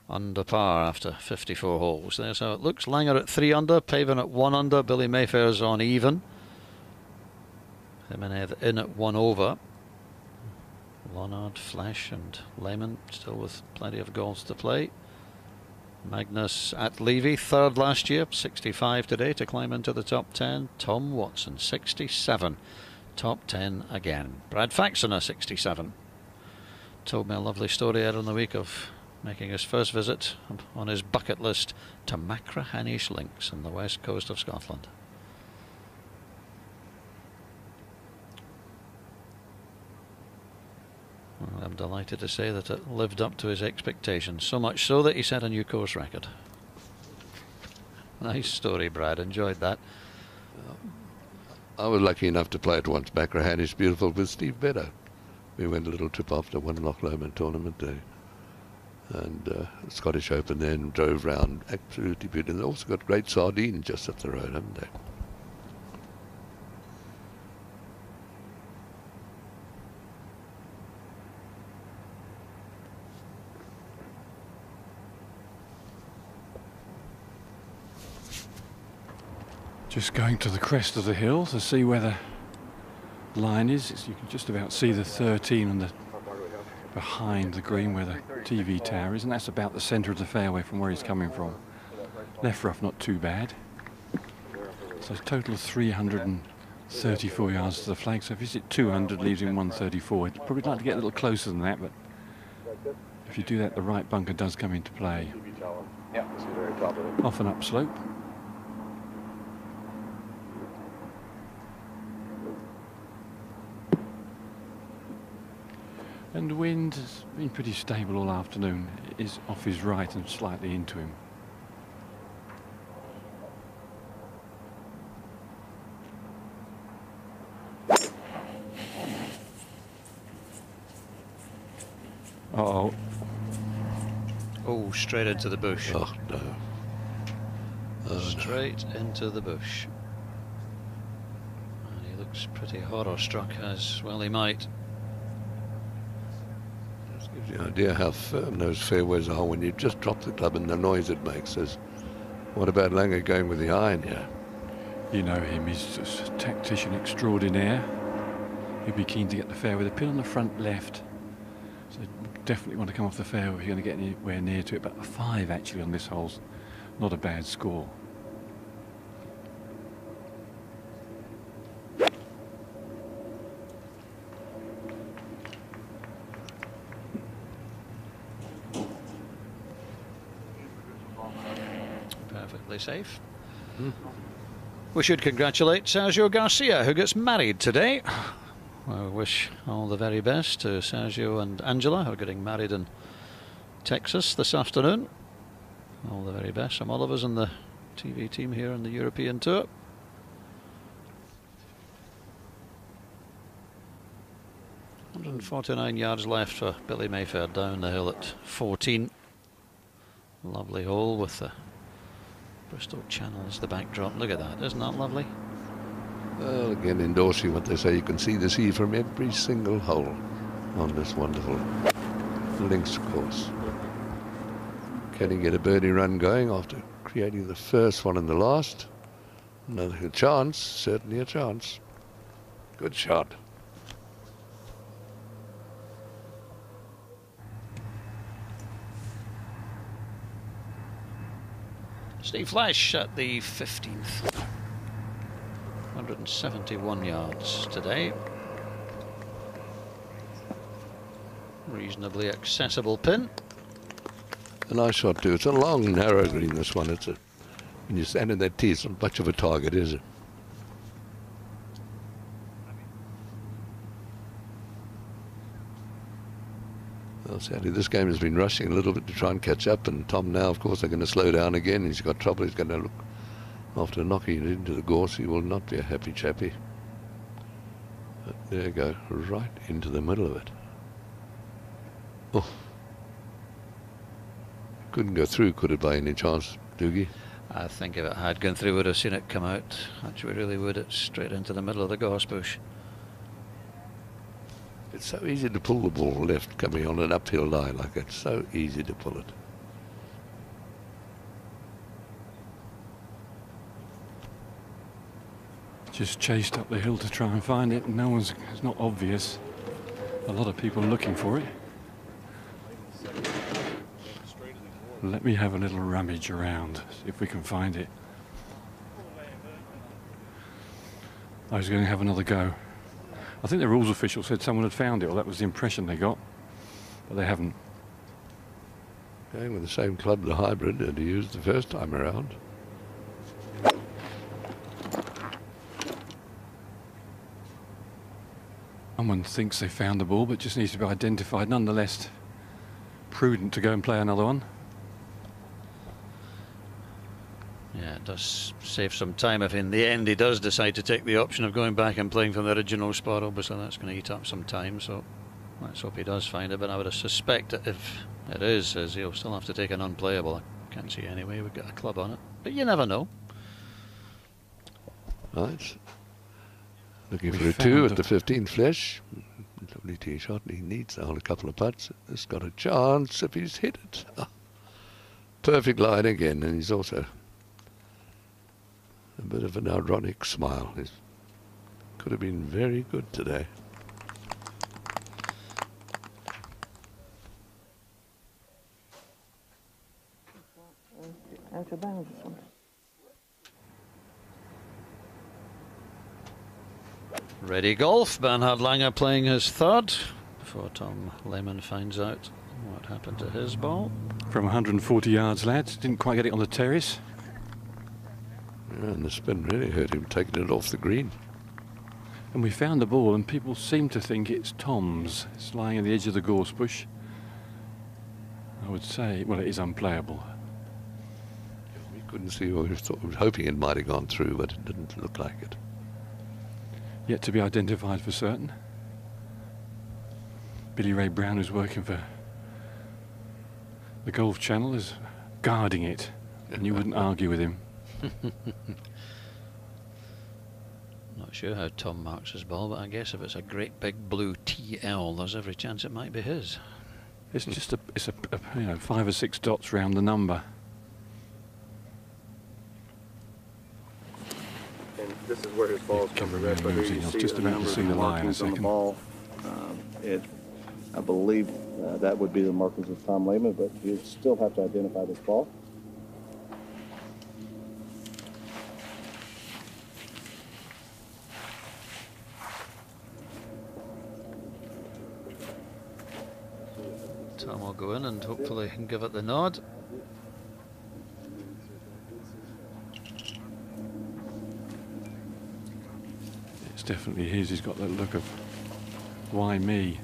under par after 54 holes. There's how it looks. Langer at 3 under. Pavin at 1 under. Billy Mayfair's on even. Jimenez in at 1 over. Leonard, Flesh and Lehman still with plenty of goals to play. Magnus at Levy, 3rd last year, 65 today to climb into the top 10. Tom Watson, 67, top 10 again. Brad Faxon, 67. Told me a lovely story out on the week of making his first visit on his bucket list to Machrihanish Links on the west coast of Scotland. Well, I'm delighted to say that it lived up to his expectations, so much so that he set a new course record. Nice story, Brad. Enjoyed that. I was lucky enough to play it once back. Rahani's beautiful with Steve Beddoe. We went a little trip after one Loch Lomond tournament day. And Scottish Open then drove round, absolutely beautiful. They've also got great sardines just up the road, haven't they? Just going to the crest of the hill to see where the line is. You can just about see the 13 on the behind the green where the TV tower is, and that's about the centre of the fairway from where he's coming from. Left rough, not too bad. So a total of 334 yards to the flag. So if he's at 200, leaves him 134. He'd probably like to get a little closer than that, but if you do that, the right bunker does come into play. Off and up slope. And the wind has been pretty stable all afternoon. It is off his right and slightly into him. Uh-oh. Oh, straight into the bush. Oh, no. Oh, straight into the bush. And he looks pretty horror-struck, as well he might. Gives you an idea how firm those fairways are when you just drop the club and the noise it makes. Says, what about Langer going with the iron here? You know him, he's just a tactician extraordinaire. He'd be keen to get the fairway. The pin on the front left, so definitely want to come off the fairway if you're going to get anywhere near to it. But a 5 actually on this hole's not a bad score. Perfectly safe. We should congratulate Sergio Garcia, who gets married today. I wish all the very best to Sergio and Angela, who are getting married in Texas this afternoon. All the very best from all of us in the TV team here on the European Tour. .149 yards left for Billy Mayfair down the hill at 14. Lovely hole with the Bristol Channel as the backdrop. Look at that, isn't that lovely? Well, again, endorsing what they say, you can see the sea from every single hole on this wonderful links course. Can he get a birdie run going after creating the first one and the last? Another chance, certainly a chance. Good shot. Steve Flash at the 15th. 171 yards today. Reasonably accessible pin. A nice shot too. It's a long, narrow green, this one. It's a, when you stand in that tee, it's not much of a target, is it? Well, sadly, this game has been rushing a little bit to try and catch up, and Tom now, of course, they're going to slow down again. He's got trouble. He's going to look after knocking it into the gorse. He will not be a happy chappy. But there you go, right into the middle of it. Oh. Couldn't go through, could it, by any chance, Doogie? I think if it had gone through, would have seen it come out. Actually, really would. It's straight into the middle of the gorse bush. It's so easy to pull the ball left coming on an uphill line like that. So easy to pull it. Just chased up the hill to try and find it. It's not obvious. A lot of people looking for it. Let me have a little rummage around, see if we can find it. I was going to have another go. I think the rules official said someone had found it, or that was the impression they got, but they haven't. Going with the same club, the hybrid, that he used the first time around. Someone thinks they found the ball, but just needs to be identified. Nonetheless, prudent to go and play another one. Yeah, Yeah, it does save some time if in the end he does decide to take the option of going back and playing from the original spot. Obviously that's going to eat up some time, so let's hope he does find it. But I would suspect that if it is, he'll still have to take an unplayable. I can't see any way we'd get a club on it, but you never know. Right. Looking for a 2 at the 15th flesh. Lovely tee shot. He needs to hold a couple of putts. He's got a chance if he's hit it. Oh, perfect line again, and he's also a bit of an ironic smile. He could have been very good today. Ready golf. Bernhard Langer playing his third before Tom Lehman finds out what happened to his ball. From 140 yards, lads. Didn't quite get it on the terrace. Yeah, and the spin really hurt him, taking it off the green. And we found the ball, and people seem to think it's Tom's. It's lying at the edge of the gorse bush. I would say, well, it is unplayable. We couldn't see, we were hoping it might have gone through, but it didn't look like it. Yet to be identified for certain. Billy Ray Brown, who's working for the Golf Channel, is guarding it, and you wouldn't argue with him. Not sure how Tom marks his ball, but I guess if it's a great big blue TL, there's every chance it might be his. It's just a 5 or 6 dots round the number. And this is where his ball's coming back. I was just about to see the line in a second. Ball. I believe that would be the markings of Tom Lehman, but you still have to identify this ball. Tom will go in and hopefully can give it the nod. It's definitely his. He's got that look of, why me?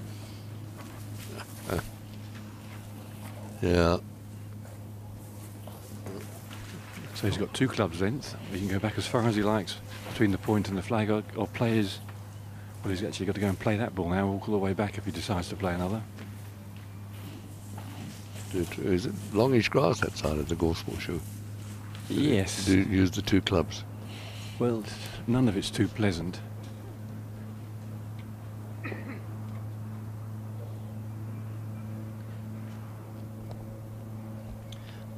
Yeah. So he's got 2 clubs length. He can go back as far as he likes between the point and the flag, or play his. Well, he's actually got to go and play that ball now, walk all the way back if he decides to play another. Is it longish grass that side of the golf ball shoe? Yes. Do you use the 2 clubs? Well, none of it's too pleasant.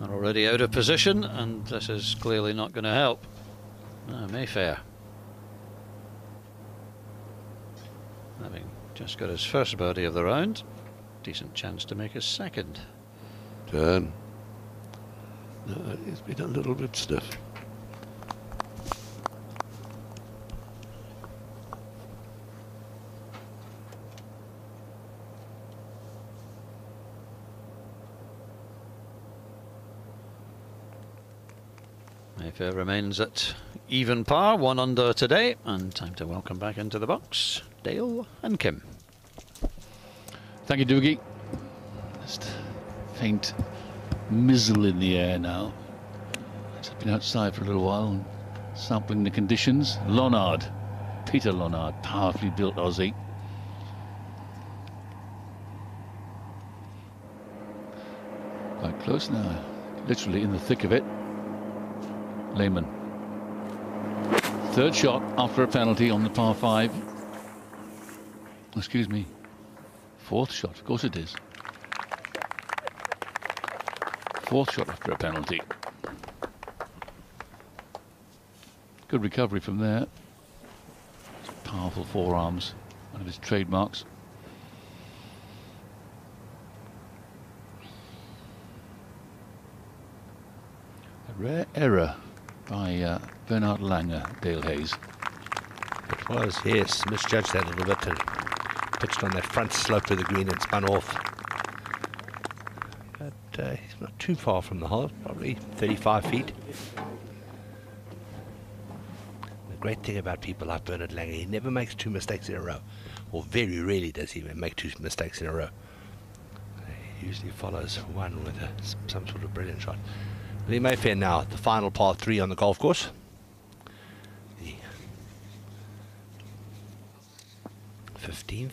They're already out of position, and this is clearly not going to help. Mayfair, having just got his first birdie of the round, decent chance to make his second. Turn. No, it's been a little bit stiff. Mayfair remains at even par, 1 under today, and time to welcome back into the box Dale and Kim. Thank you, Doogie. Just faint mizzle in the air now. It's been outside for a little while and sampling the conditions. Lonard, Peter Lonard, powerfully built Aussie. Quite close now, literally in the thick of it. Lehman. 3rd shot after a penalty on the par 5. Excuse me. 4th shot, of course it is. 4th shot after a penalty. Good recovery from there. Powerful forearms, one of his trademarks. A rare error by Bernhard Langer, Dale Hayes. It was, yes, misjudged that a little bit and pitched on that front slope of the green and spun off. But he's not too far from the hole, probably 35 feet. The great thing about people like Bernhard Langer, he never makes 2 mistakes in a row, or very rarely does he make 2 mistakes in a row. He usually follows one with some sort of brilliant shot. Billy Mayfair now at the final par 3 on the golf course. The 15th.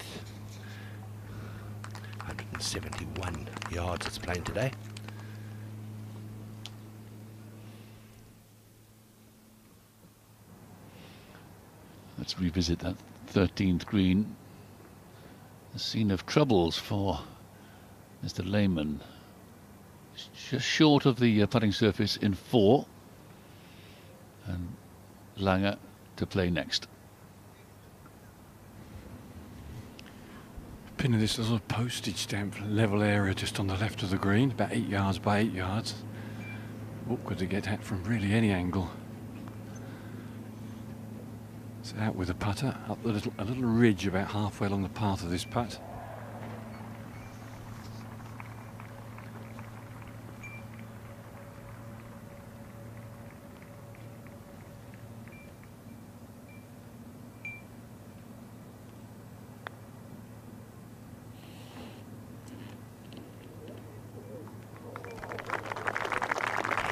171 yards it's playing today. Let's revisit that 13th green. A scene of troubles for Mr. Lehman. Just short of the putting surface in 4. And Langer to play next. Pin of this little postage stamp level area just on the left of the green, about 8 yards by 8 yards. Awkward to get at from really any angle. It's out with the putter, up a little ridge about halfway along the path of this putt.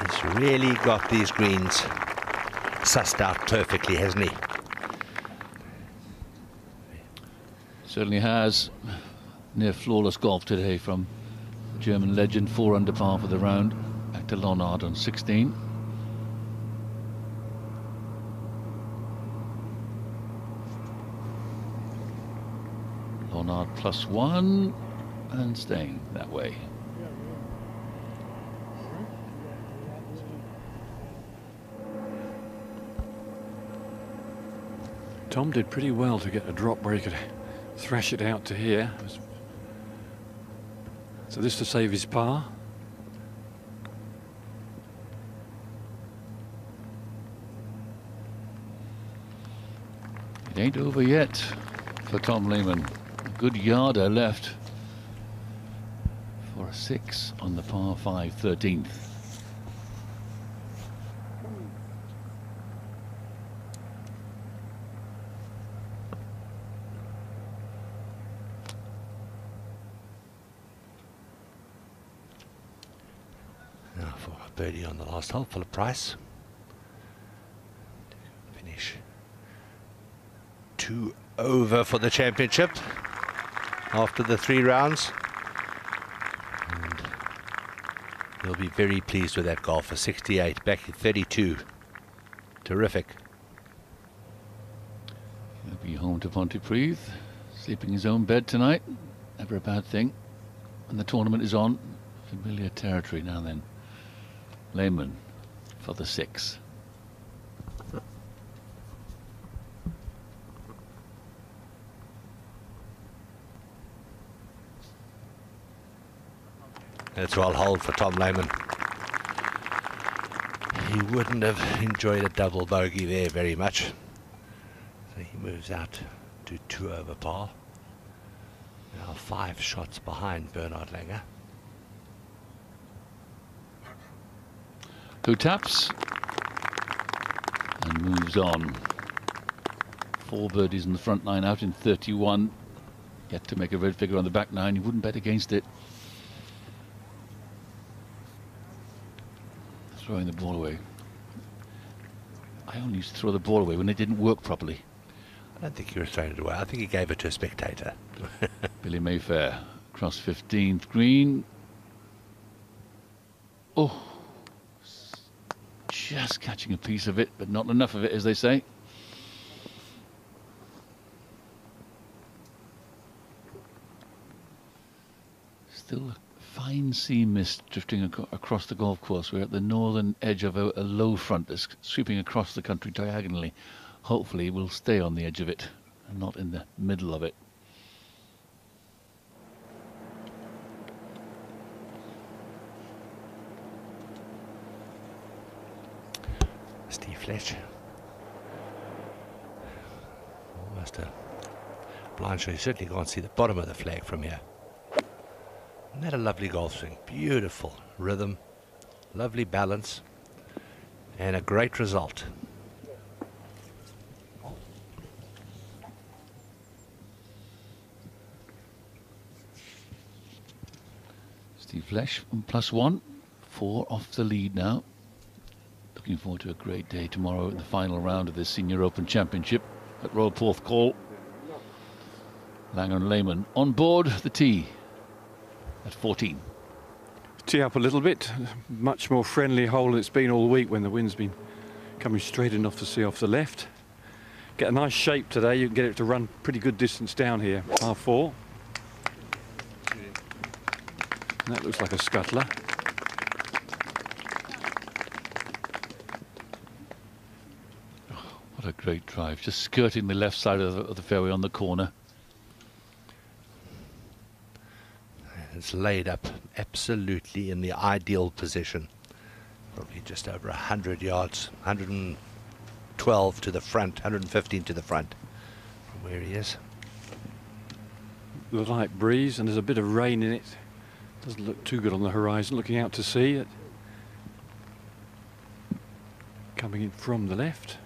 He's really got these greens sussed out perfectly, hasn't he? Certainly has. Near flawless golf today from the German legend. 4 under par for the round. Back to Lonard on 16. Lonard +1 and staying that way. Tom did pretty well to get a drop where he could thrash it out to here. So this to save his par. It ain't over yet for Tom Lehman. A good yarder left for a 6 on the par 5 13th. Now for a birdie on the last hole, Philip Price. Finish 2 over for the championship after the 3 rounds. And he'll be very pleased with that golfer. 68, back at 32. Terrific. He'll be home to Pontypridd, sleeping in his own bed tonight. Never a bad thing. And the tournament is on. Familiar territory now then. Lehman for the 6. That's well hold for Tom Lehman. He wouldn't have enjoyed a double bogey there very much. So he moves out to 2 over par. Now 5 shots behind Bernard Langer. Who taps and moves on. 4 birdies in the front 9 out in 31. Yet to make a red figure on the back 9. You wouldn't bet against it. Throwing the ball away. I only used to throw the ball away when it didn't work properly. I don't think he was throwing it away. I think he gave it to a spectator. Billy Mayfair across 15th green. Oh, just catching a piece of it, but not enough of it, as they say. Still a fine sea mist drifting across the golf course. We're at the northern edge of a low front that's sweeping across the country diagonally. Hopefully we'll stay on the edge of it and not in the middle of it. Steve Fletch. Almost a blind shot. You certainly can't see the bottom of the flag from here. Isn't that a lovely golf swing? Beautiful rhythm, lovely balance, and a great result. Steve Flesh +1 4 off the lead now. Looking forward to a great day tomorrow in the final round of this Senior Open Championship at Royal Porthcawl. Langer and Lehmann on board the tee at 14. Tee up a little bit, much more friendly hole than it's been all week when the wind's been coming straight enough to see off the left. Get a nice shape today, you can get it to run pretty good distance down here. Par 4. And that looks like a scuttler. What a great drive, just skirting the left side of the fairway on the corner. It's laid up absolutely in the ideal position. Probably just over 100 yards, 112 to the front, 115 to the front from where he is. The light breeze, and there's a bit of rain in it. Doesn't look too good on the horizon, looking out to sea. It coming in from the left.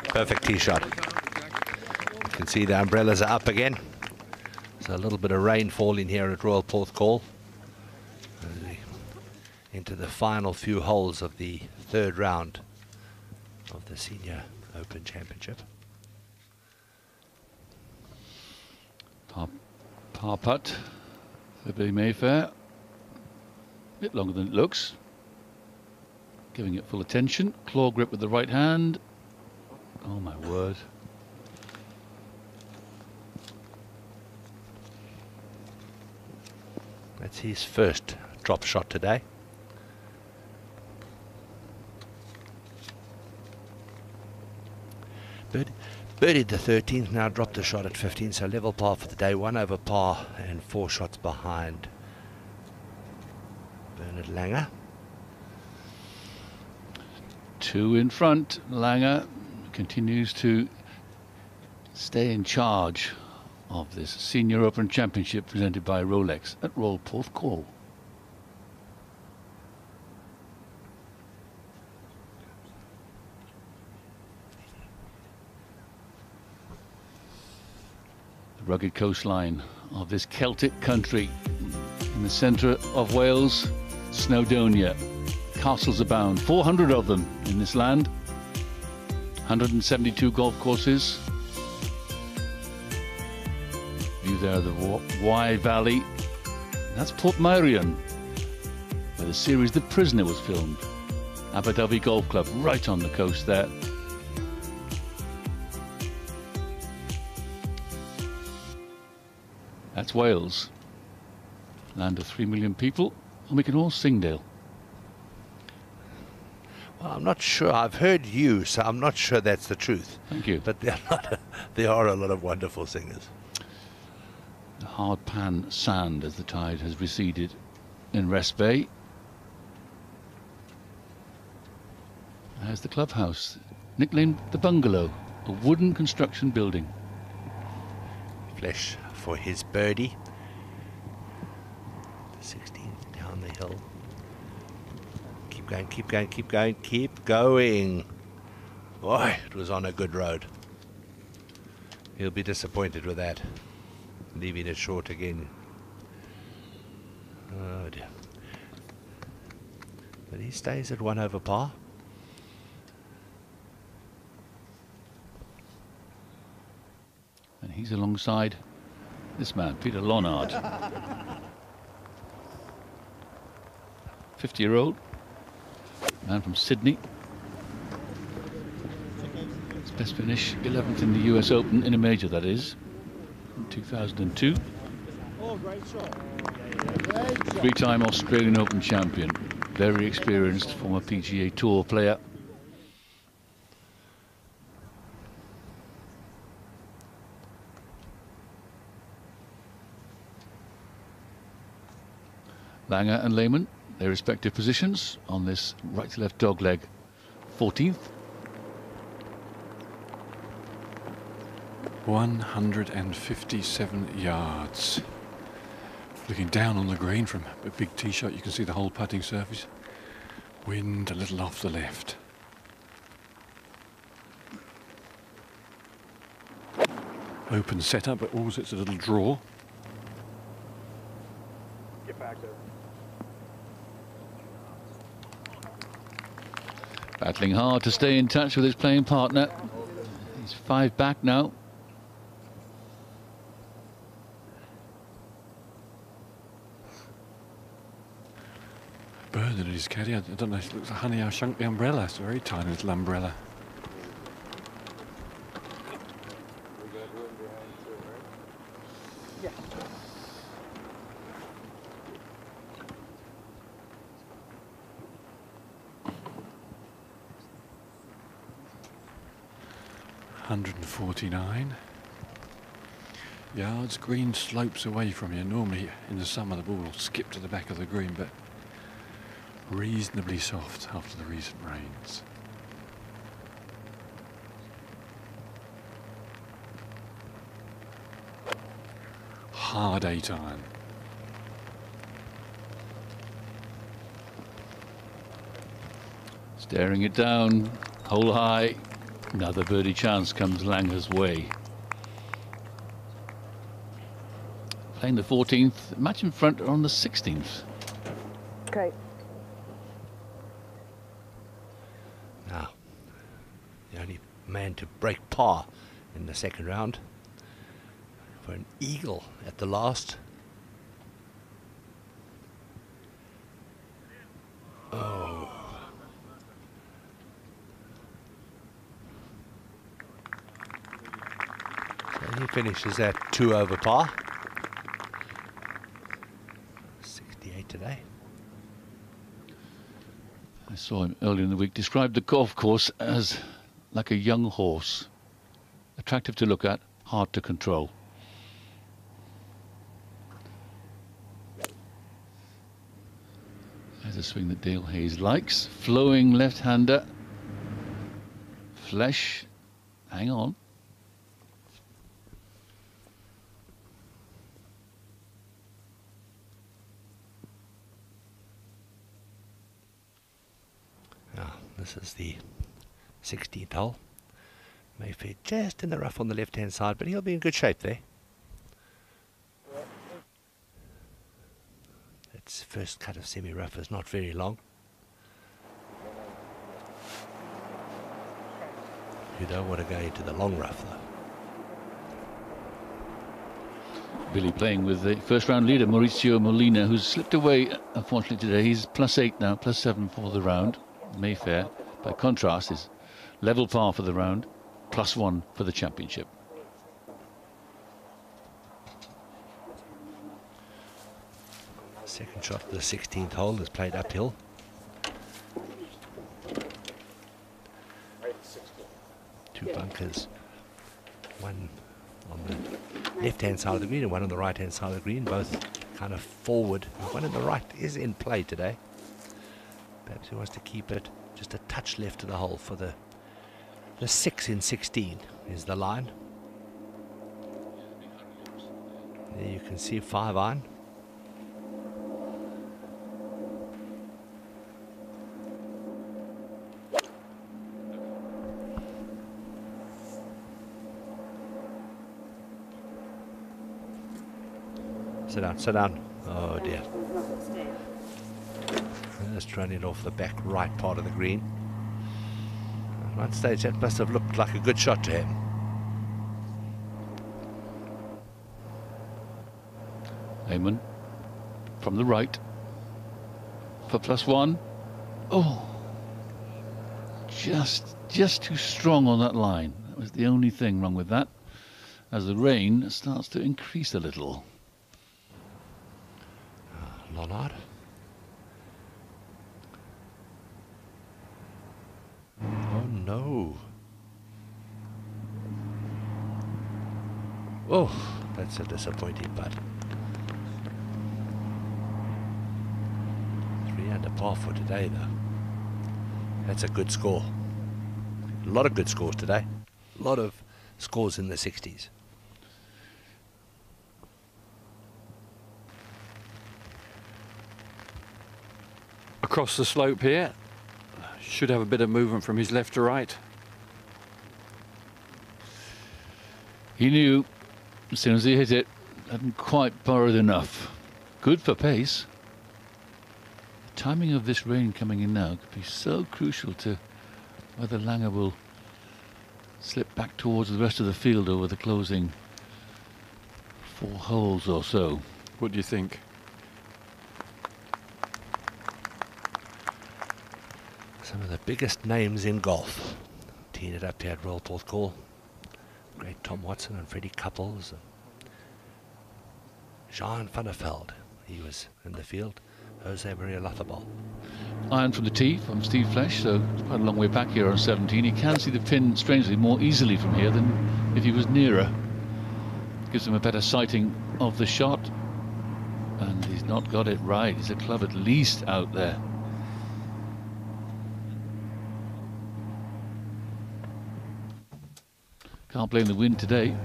Perfect tee shot. You can see the umbrellas are up again. There's a little bit of rain falling here at Royal Porthcawl. Into the final few holes of the 3rd round of the Senior Open Championship. Par putt for Billy Mayfair. A bit longer than it looks. Giving it full attention. Claw grip with the right hand. Oh my word. That's his first drop shot today. Birdied the 13th, now dropped the shot at 15, so level par for the day, 1 over par and 4 shots behind Bernard Langer. 2 in front. Langer continues to stay in charge of this Senior Open Championship presented by Rolex at Royal Porthcawl. The rugged coastline of this Celtic country in the centre of Wales, Snowdonia. Castles abound, 400 of them in this land, 172 golf courses. View there of the Wye Valley. That's Port Merion, where the series The Prisoner was filmed. Abu Dhabi Golf Club right on the coast there. That's Wales, land of 3 million people, and we can all sing, Dale. Well, I'm not sure. I've heard you, so I'm not sure that's the truth. Thank you. But there are a lot of wonderful singers. The hard pan sand as the tide has receded in Rest Bay. There's the clubhouse, nicknamed the Bungalow, a wooden construction building. Flesh for his birdie. 16 down the hill. Keep going, keep going, keep going, keep going. Boy, it was on a good road. He'll be disappointed with that. Leaving it short again. Oh dear. But he stays at 1 over par. And he's alongside this man, Peter Lonard. 50-year-old man from Sydney. His best finish, 11th in the US Open, in a major that is, in 2002. Three-time Australian Open champion, very experienced former PGA Tour player. Langer and Lehmann, their respective positions on this right to left dogleg. 14th. 157 yards. Looking down on the green from a big tee shot, you can see the whole putting surface. Wind a little off the left. Open setup, but also it's a little draw. Get back there. Battling hard to stay in touch with his playing partner. He's 5 back now. Bird in his caddy. I don't know, it looks like honey, I shrunk the umbrella. It's a very tiny little umbrella. Yeah. $149 yards. Green slopes away from you. Normally in the summer the ball will skip to the back of the green, but reasonably soft after the recent rains. Hard 8-iron. Staring it down, hole high. Another birdie chance comes Langer's way. Playing the 14th, match in front are on the 16th. Okay. Now, the only man to break par in the second round for an eagle at the last. Oh. So he finishes at 2 over par. 68 today. I saw him earlier in the week describe the golf course as like a young horse. Attractive to look at, hard to control. There's a swing that Dale Hayes likes. Flowing left-hander. Flesh. Hang on. Now, this is the 16th hole. Mayfair just in the rough on the left-hand side, but he'll be in good shape there. Its first cut of semi-rough is not very long. You don't want to go into the long rough, though. Billy playing with the first round leader, Mauricio Molina, who's slipped away, unfortunately, today. He's +8 now, +7 for the round. Mayfair, by contrast, is level par for the round, +1 for the championship. Second shot of the 16th hole is played uphill. Two bunkers, one on the left-hand side of the green and one on the right-hand side of the green, both kind of forward. One on the right is in play today. Perhaps he wants to keep it just a touch left of the hole for the 6 in 16 is the line. There you can see 5-iron. Sit down, sit down. Oh dear. Just running off the back right part of the green. At one stage that must have looked like a good shot to him. Eamon from the right for +1. Oh, just too strong on that line. That was the only thing wrong with that, as the rain starts to increase a little. Lollard. Oh no. Oh, that's a disappointing putt. 3 under par for today though. That's a good score. A lot of good scores today. A lot of scores in the 60s. Across the slope here, Should have a bit of movement from his left to right. He knew as soon as he hit it, hadn't quite borrowed enough. Good for pace. The timing of this rain coming in now could be so crucial to whether Langer will slip back towards the rest of the field over the closing 4 holes or so. What do you think? Some of the biggest names in golf teed it up here at Royal Porthcawl. Great Tom Watson and Freddie Couples. Jean van der Velde, he was in the field. Jose Maria Lotharbol. Iron from the tee from Steve Flesh, so it's quite a long way back here on 17. He can see the pin, strangely, more easily from here than if he was nearer. Gives him a better sighting of the shot. And he's not got it right. He's a club at least out there. Can't blame the wind today.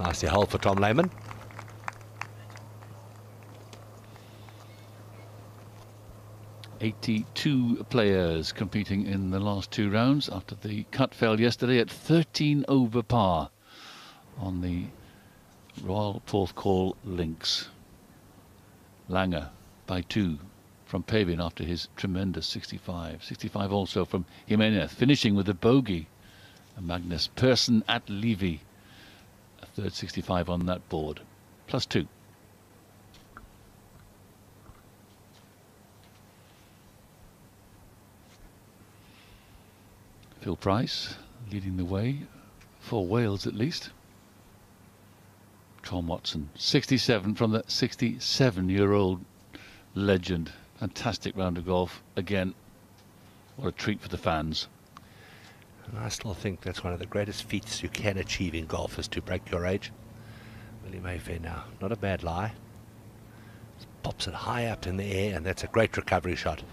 Nasty hole for Tom Lehman. "82 players competing in the last 2 rounds after the cut fell yesterday at 13 over par on the Royal Porthcawl links. Langer by 2 from Pavin after his tremendous 65. 65 also from Jimenez, finishing with a bogey. And Magnus Persson at Levy, a third 65 on that board, plus 2. Phil Price leading the way for Wales at least. Tom Watson, 67 from the 67-year-old legend. Fantastic round of golf again. What a treat for the fans. And I still think that's one of the greatest feats you can achieve in golf, is to break your age. Willie Mayfair now, not a bad lie. Just pops it high up in the air, and that's a great recovery shot.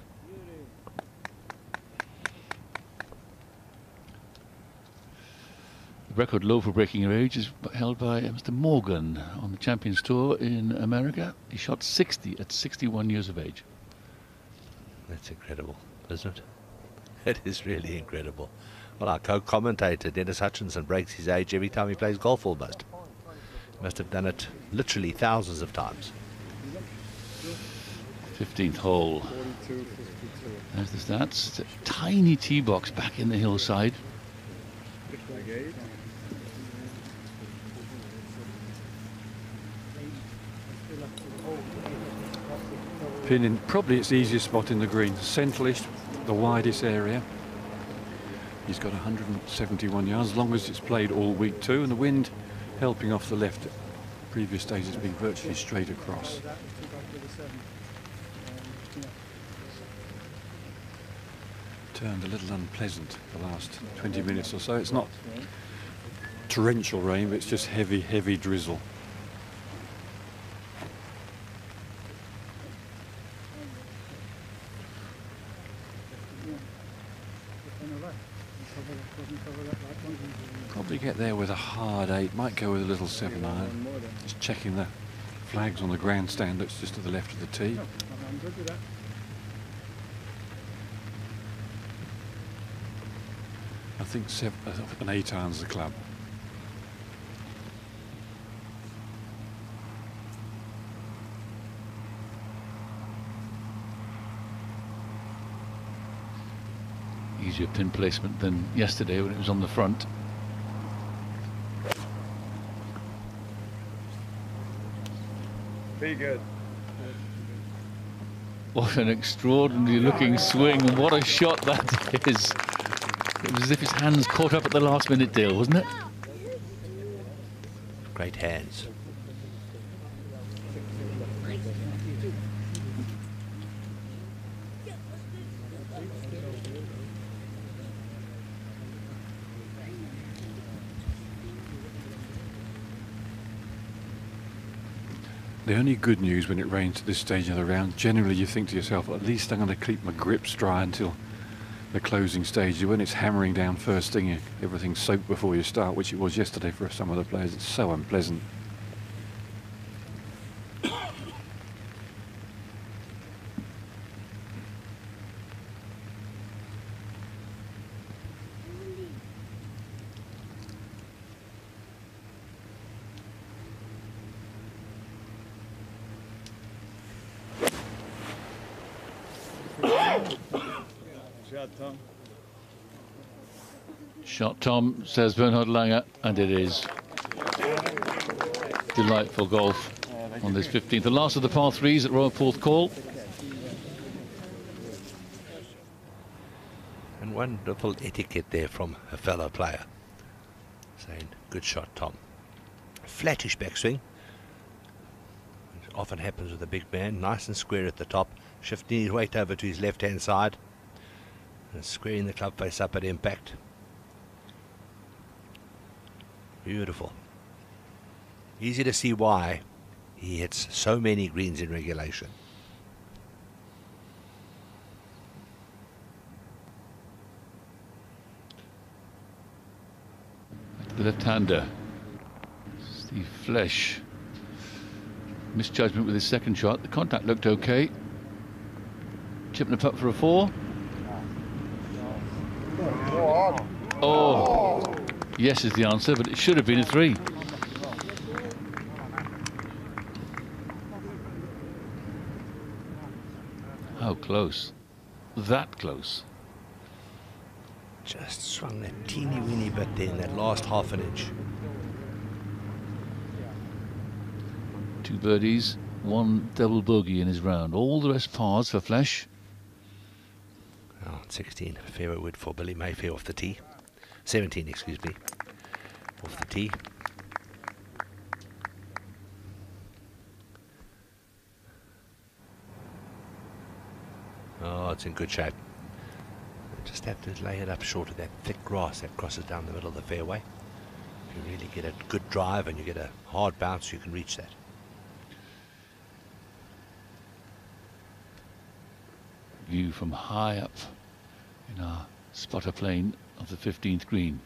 The record low for breaking your age is held by Mr. Morgan on the Champions Tour in America. He shot 60 at 61 years of age. That's incredible, isn't it? It is really incredible. Well, our co-commentator, Dennis Hutchinson, breaks his age every time he plays golf almost. Must have done it literally thousands of times. 15th hole. There's the stats. It's a tiny tee box back in the hillside. Pin in probably its easiest spot in the green, centralist, the widest area. He's got 171 yards, as long as it's played all week too, and the wind helping off the left. Previous stage has been virtually straight across. Turned a little unpleasant the last 20 minutes or so. It's not torrential rain, but it's just heavy, heavy drizzle. Probably get there with a hard 8, might go with a little 7-iron. Just checking the flags on the grandstand that's just to the left of the tee. I think an 8-iron's the club. Easier pin placement than yesterday when it was on the front. Be good. What an extraordinary looking swing, and what a shot that is. It was as if his hands caught up at the last minute deal, wasn't it? Great hands. The only good news when it rains at this stage of the round, generally you think to yourself, at least I'm going to keep my grips dry until the closing stage. When it's hammering down first thing, everything's soaked before you start, which it was yesterday for some of the players. It's so unpleasant. Shot, Tom, says Bernhard Langer, and it is. Delightful golf on this 15th. The last of the par threes at Royal Porthcawl. And wonderful etiquette there from a fellow player, saying, good shot, Tom. Flattish backswing. It often happens with a big man. Nice and square at the top. Shifting his weight over to his left-hand side. And squaring the club face up at impact. Beautiful. Easy to see why he hits so many greens in regulation. The left-hander, Steve Flesh. Misjudgment with his second shot. The contact looked okay. Chipping the putt for a 4. Oh, yes is the answer, but it should have been a 3. How close? That close. Just swung that teeny weeny bit there in that last half an inch. 2 birdies, 1 double bogey in his round. All the rest pars for Flesh. Oh, 16, fairway wood for Billy Mayfair off the tee. 17, excuse me, off the tee. Oh, it's in good shape. Just have to lay it up short of that thick grass that crosses down the middle of the fairway. If you really get a good drive and you get a hard bounce, you can reach that. View from high up in our spotter plane of the 15th green.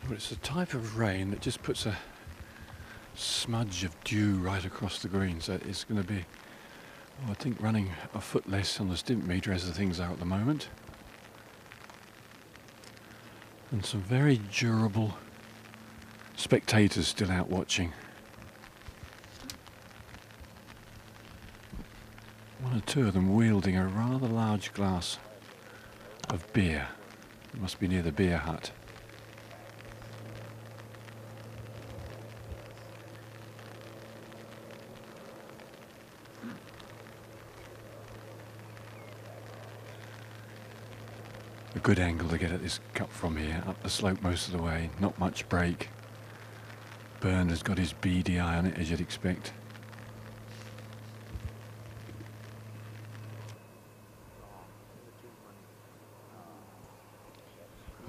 But it's the type of rain that just puts a smudge of dew right across the green, so it's going to be, I think, running a foot less on the stimp meter as the things are at the moment. And some very durable spectators still out watching. One or two of them wielding a rather large glass of beer. It must be near the beer hut. A good angle to get at this cup from here, up the slope most of the way, not much break. Byrne has got his beady eye on it, as you'd expect.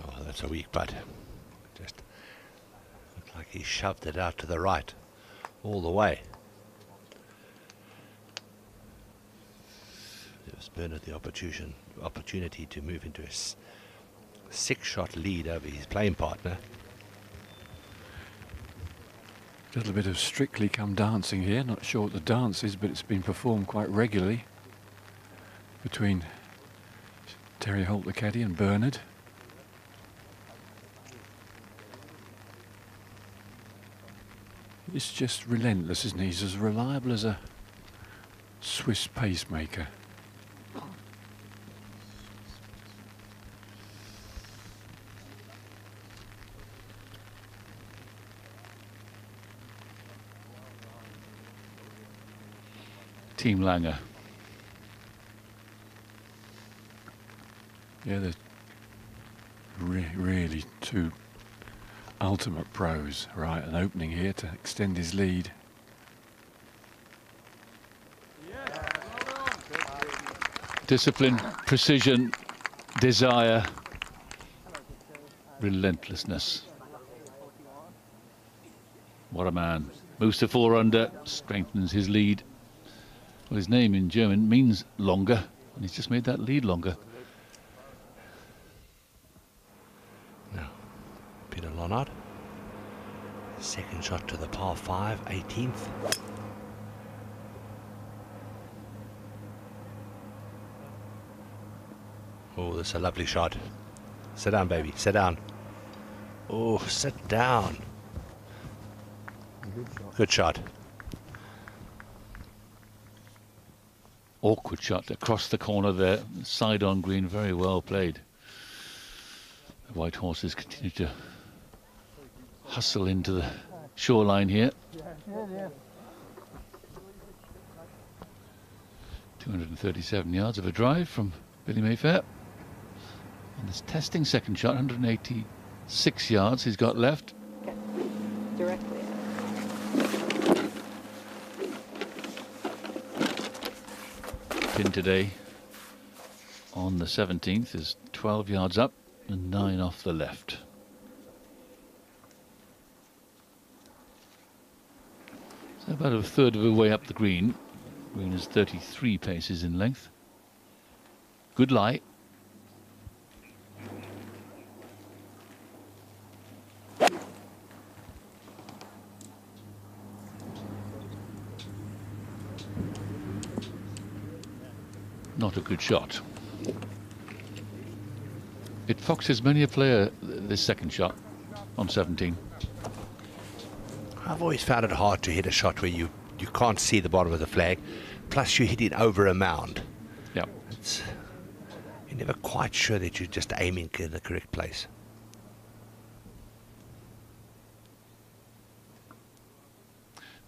Oh, that's a weak putt. Just looked like he shoved it out to the right all the way. Gives Bernard the opportunity to move into a 6-shot lead over his playing partner. A little bit of Strictly Come Dancing here. Not sure what the dance is, but it's been performed quite regularly between Terry Holt the caddy and Bernard. It's just relentless, isn't he? He's as reliable as a Swiss pacemaker. Team Langer. Yeah, they're really two ultimate pros. Right, an opening here to extend his lead. Discipline, precision, desire, relentlessness. What a man. Moves to 4 under, strengthens his lead. Well, his name in German means longer, and he's just made that lead longer. Now, Peter Lonard. Second shot to the par 5, 18th. Oh, that's a lovely shot. Sit down, baby, sit down. Oh, sit down. Good shot. Awkward shot across the corner there, side on green, very well played. The white horses continue to hustle into the shoreline here. 237 yards of a drive from Billy Mayfair. And this testing second shot, 186 yards he's got left. Directly. Pin today on the 17th is 12 yards up and 9 off the left. So about a third of the way up the green. Green is 33 paces in length. Good lie. Not a good shot. It foxes many a player, this second shot on 17. I've always found it hard to hit a shot where you can't see the bottom of the flag, plus you're hitting over a mound. Yeah. You're never quite sure that you're just aiming in the correct place.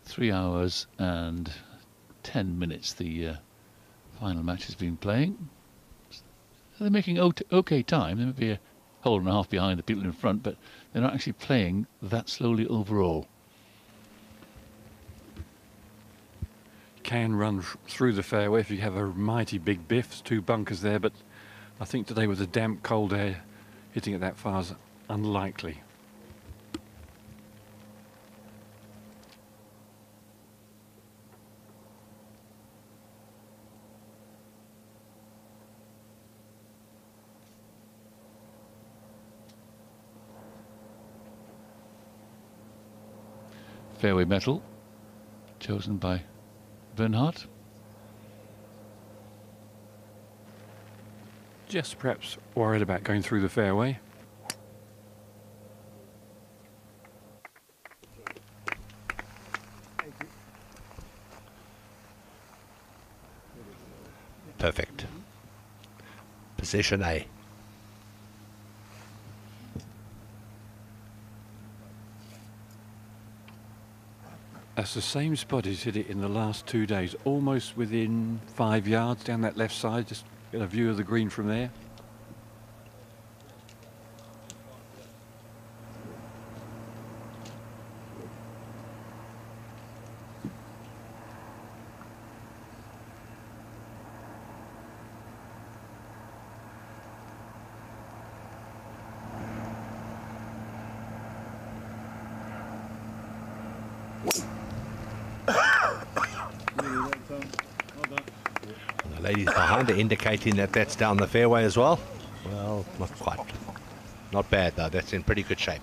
Three hours and 10 minutes the final match has been playing. So they're making okay time. They may be a hole and a half behind the people in front, but they're not actually playing that slowly overall. Can run through the fairway if you have a mighty big biff. 2 bunkers there, but I think today with the damp, cold air, hitting it that far is unlikely. Fairway metal, chosen by Bernhardt. Just perhaps worried about going through the fairway. Perfect. Position A. That's the same spot he's hit it in the last 2 days, almost within 5 yards down that left side. Just get a view of the green from there. The ladies behind are indicating that that's down the fairway as well. Well, not quite. Not bad though, that's in pretty good shape.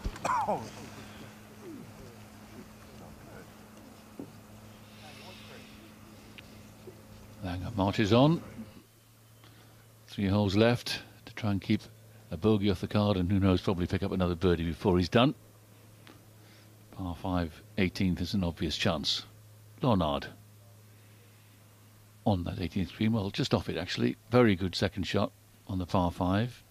Langer marches on. 3 holes left to try and keep a bogey off the card, and who knows, probably pick up another birdie before he's done. Par 5, 18th is an obvious chance. Leonard on that 18th green, well, just off it actually. Very good second shot on the par 5.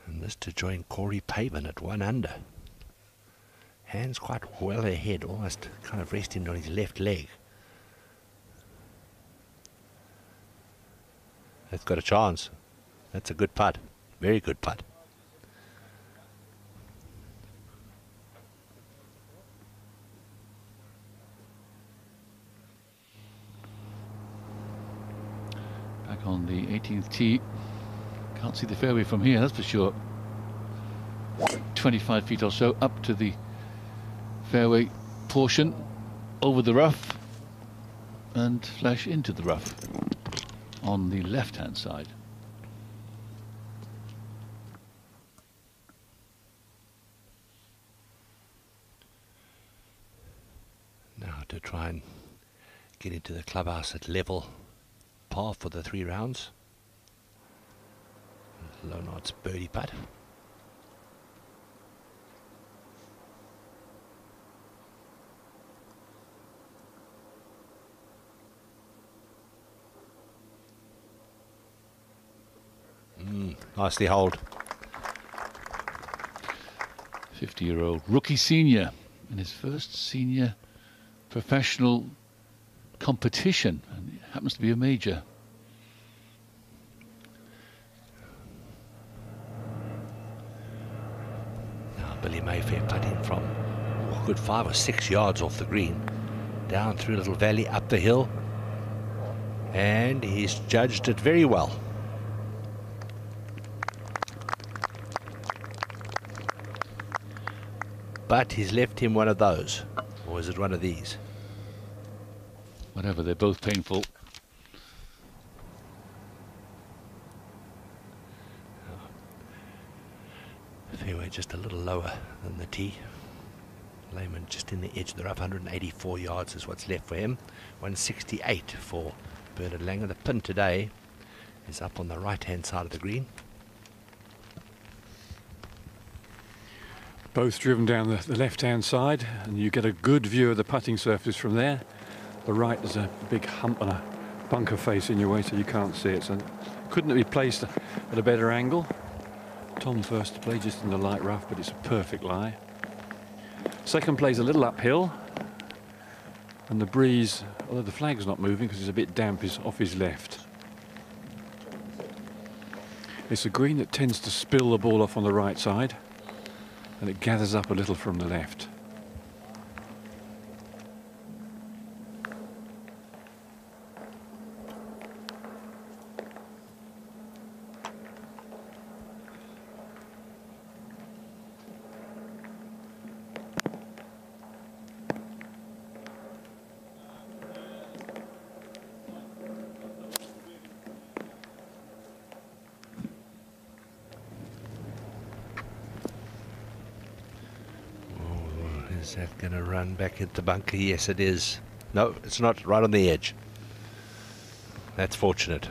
And this to join Corey Pavin at 1 under. Hands quite well ahead, almost kind of resting on his left leg. That's got a chance. That's a good putt. Very good putt. Back on the 18th tee. Can't see the fairway from here, that's for sure. 25 feet or so up to the fairway portion, over the rough, and flash into the rough on the left-hand side. Now to try and get into the clubhouse at level par for the 3 rounds. Leonard's birdie putt. Nicely holed. 50-year-old rookie senior in his first senior professional competition, and it happens to be a major. Now Billy Mayfair putting from a good 5 or 6 yards off the green, down through a little valley, up the hill, and he's judged it very well. But he's left him one of those, or is it one of these? Whatever, they're both painful. Fairway just a little lower than the tee. Lehman just in the edge of the rough. 184 yards is what's left for him. 168 for Bernard Langer. The pin today is up on the right-hand side of the green. Both driven down the left-hand side, and you get a good view of the putting surface from there. The right is a big hump and a bunker face in your way, so you can't see it. So couldn't it be placed at a better angle? Tom first to play just in the light rough, but it's a perfect lie. Second plays a little uphill, and the breeze, although the flag's not moving because it's a bit damp, is off his left. It's a green that tends to spill the ball off on the right side, and it gathers up a little from the left. Is that going to run back at the bunker? Yes, it is. No, it's not. Right on the edge. That's fortunate.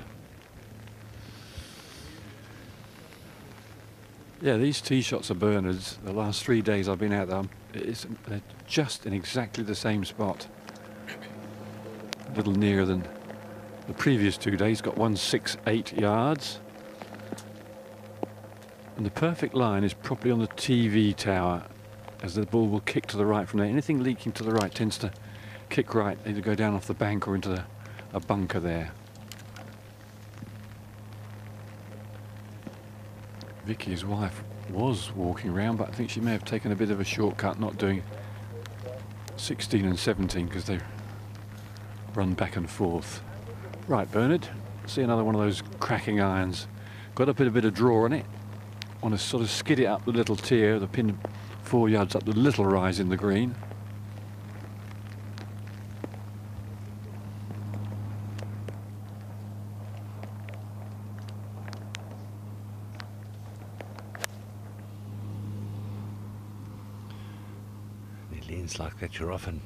Yeah, these tee shots of Bernard's, the last 3 days I've been out there, they're just in exactly the same spot. A little nearer than the previous 2 days. Got 168 yards. And the perfect line is probably on the TV tower, as the ball will kick to the right from there. Anything leaking to the right tends to kick right, either go down off the bank or into a bunker there. Vicky, his wife, was walking around, but I think she may have taken a bit of a shortcut, not doing 16 and 17 because they run back and forth. Right, Bernard, see another one of those cracking irons. Got to put a bit of draw on it. Want to sort of skid it up the little tier, the pin 4 yards up the little rise in the green. It leans like that, you're often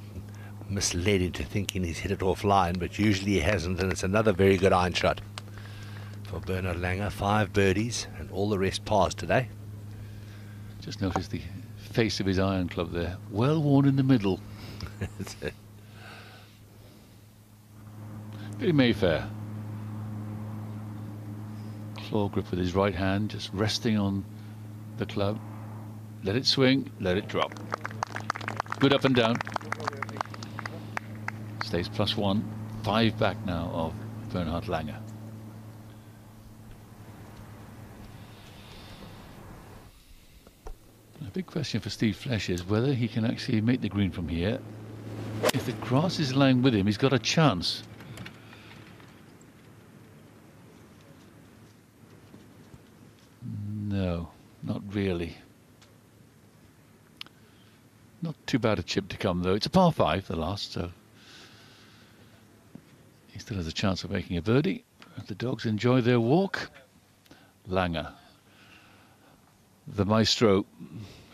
misled into thinking he's hit it offline, but usually he hasn't, and it's another very good iron shot for Bernard Langer. 5 birdies and all the rest pars today. Just noticed the face of his iron club there, well worn in the middle. Billy Mayfair, claw grip with his right hand, just resting on the club. Let it swing, let it drop. Good up and down. Stays +1, 5 back now of Bernhard Langer. A big question for Steve Flesch is whether he can actually make the green from here. If the grass is lying with him, he's got a chance. No, not really. Not too bad a chip to come, though. It's a par 5, the last, so he still has a chance of making a birdie. The dogs enjoy their walk. Langer, the maestro,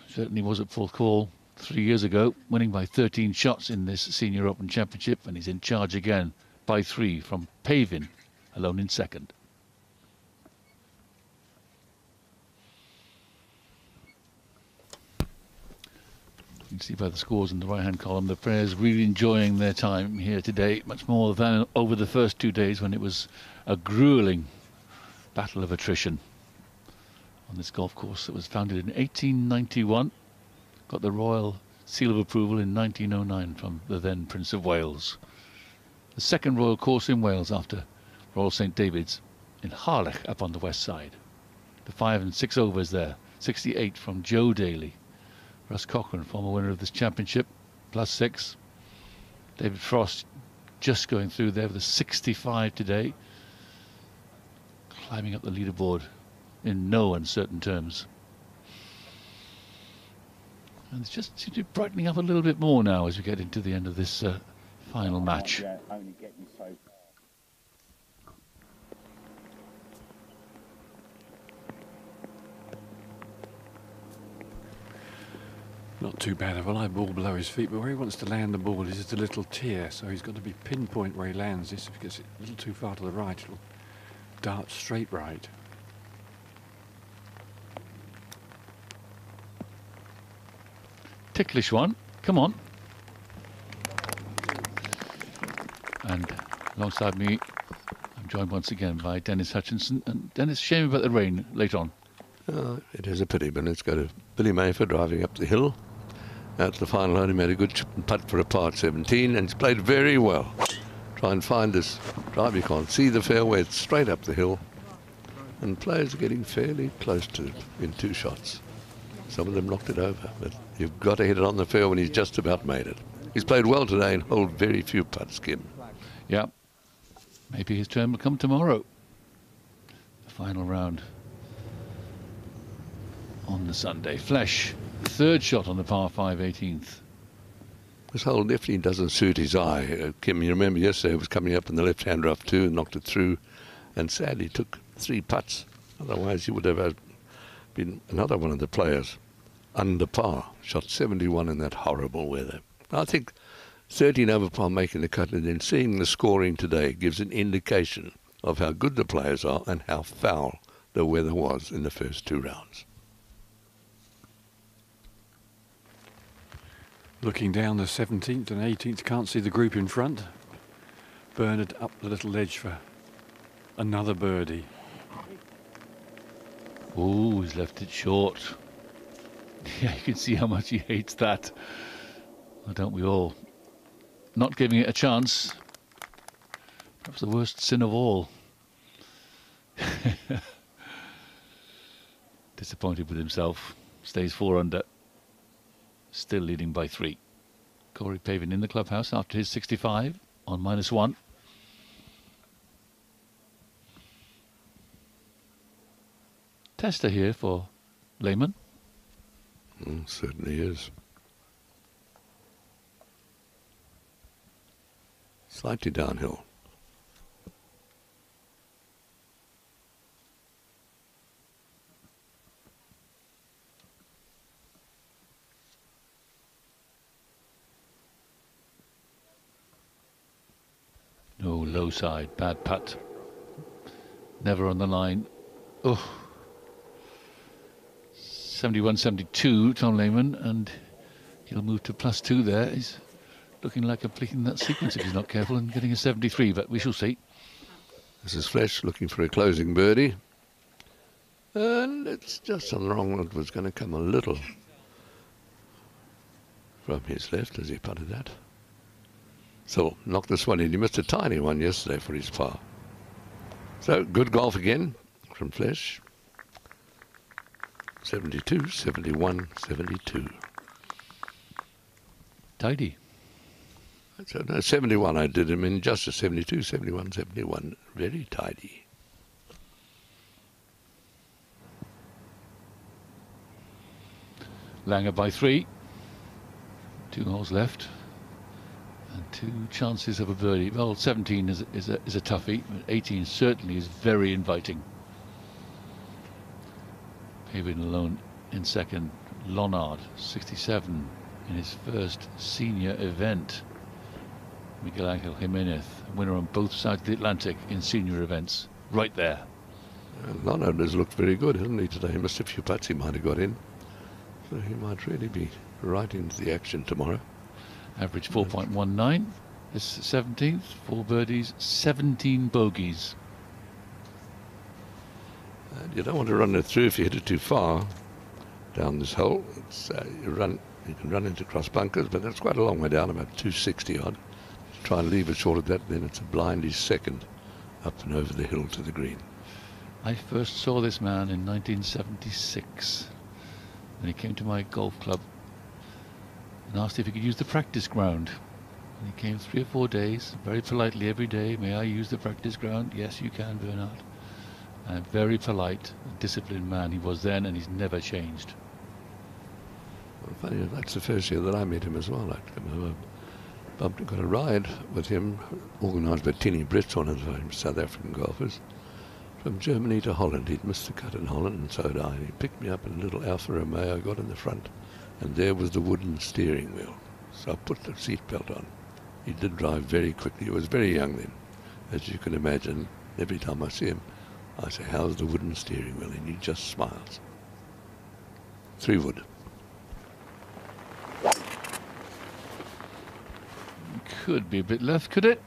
certainly was at full call 3 years ago, winning by 13 shots in this Senior Open Championship, and he's in charge again by 3 from Pavin, alone in second. You can see by the scores in the right-hand column, the players really enjoying their time here today, much more than over the first 2 days when it was a grueling battle of attrition. on this golf course that was founded in 1891. Got the royal seal of approval in 1909 from the then Prince of Wales. The second royal course in Wales after Royal St David's in Harlech up on the west side. The 5 and 6 overs there. 68 from Joe Daly. Russ Cochran, former winner of this championship, +6. David Frost just going through there with a 65 today. Climbing up the leaderboard in no uncertain terms. And it's just seems to be brightening up a little bit more now as we get into the end of this final match. Not too bad of a live ball below his feet, but where he wants to land the ball is just a little tear, so he's got to be pinpoint where he lands this. If he gets it a little too far to the right, it'll dart straight right. Ticklish one, come on. And alongside me, I'm joined once again by Dennis Hutchinson. And Dennis, shame about the rain late on. It is a pity, but let's go to Billy Mayford driving up the hill. Out to the final hole, he made a good chip and putt for a par 17, and he's played very well. Try and find this drive, you can't see the fairway, it's straight up the hill. And players are getting fairly close to it in 2 shots. Some of them knocked it over, but you've got to hit it on the fairway when he's just about made it. He's played well today and hold very few putts, Kim. Yeah, maybe his turn will come tomorrow. The final round on the Sunday. Flesh, 3rd shot on the par 5 18th. This hole definitely doesn't suit his eye. Kim, you remember yesterday it was coming up in the left-hand rough too, and knocked it through, and sadly took 3 putts. Otherwise he would have been another one of the players under par. Shot 71 in that horrible weather. I think 13 over par making the cut, and then seeing the scoring today gives an indication of how good the players are and how foul the weather was in the first 2 rounds. Looking down the 17th and 18th, can't see the group in front. Bernard up the little ledge for another birdie. Oh, he's left it short. Yeah, you can see how much he hates that. Well, don't we all? Not giving it a chance. Perhaps the worst sin of all. Disappointed with himself. Stays 4 under. Still leading by 3. Corey Pavin in the clubhouse after his 65 on -1. Tester here for Lehman. Certainly is. Slightly downhill. No, low side, bad putt. Never on the line. Oh. 71-72, Tom Lehman, and he'll move to +2 there. He's looking like completing that sequence if he's not careful and getting a 73, but we shall see. This is Flesh looking for a closing birdie. And it's just on the wrong one. It was going to come a little from his left as he putted that. So knocked this one in. He missed a tiny one yesterday for his par. So good golf again from Flesh. 72, 71, 72. Tidy. So no, 71 I did him in justice. 72, 71, 71. Very tidy. Langer by 3. 2 holes left. And 2 chances of a birdie. Well, 17 is a toughie, but 18 certainly is very inviting. Pavin alone in second. Lonard, 67 in his first senior event. Miguel Angel Jimenez, winner on both sides of the Atlantic in senior events, right there. Lonard has looked very good, hasn't he, today? He missed a few putts he might have got in. So he might really be right into the action tomorrow. Average 4.19. This 17th, 4 birdies, 17 bogeys. And you don't want to run it through if you hit it too far down this hole. You can run into cross bunkers, but that's quite a long way down, about 260 odd. Try and leave it short of that, then it's a blindy second up and over the hill to the green. I first saw this man in 1976 when he came to my golf club and asked if he could use the practice ground. And he came 3 or 4 days, very politely every day. May I use the practice ground? Yes, you can, Bernard. And very polite, disciplined man he was then, and he's never changed. Well, funny, that's the first year that I met him as well. I'd come over, got a ride with him, organised by Tini Brits, one of the South African golfers, from Germany to Holland. He'd missed the cut in Holland, and so had I. He picked me up in a little Alfa Romeo, got in the front, and there was the wooden steering wheel. So I put the seatbelt on. He did drive very quickly. He was very young then, as you can imagine. Every time I see him, I say, how's the wooden steering wheel? And he just smiles. 3 wood. Could be a bit left, could it?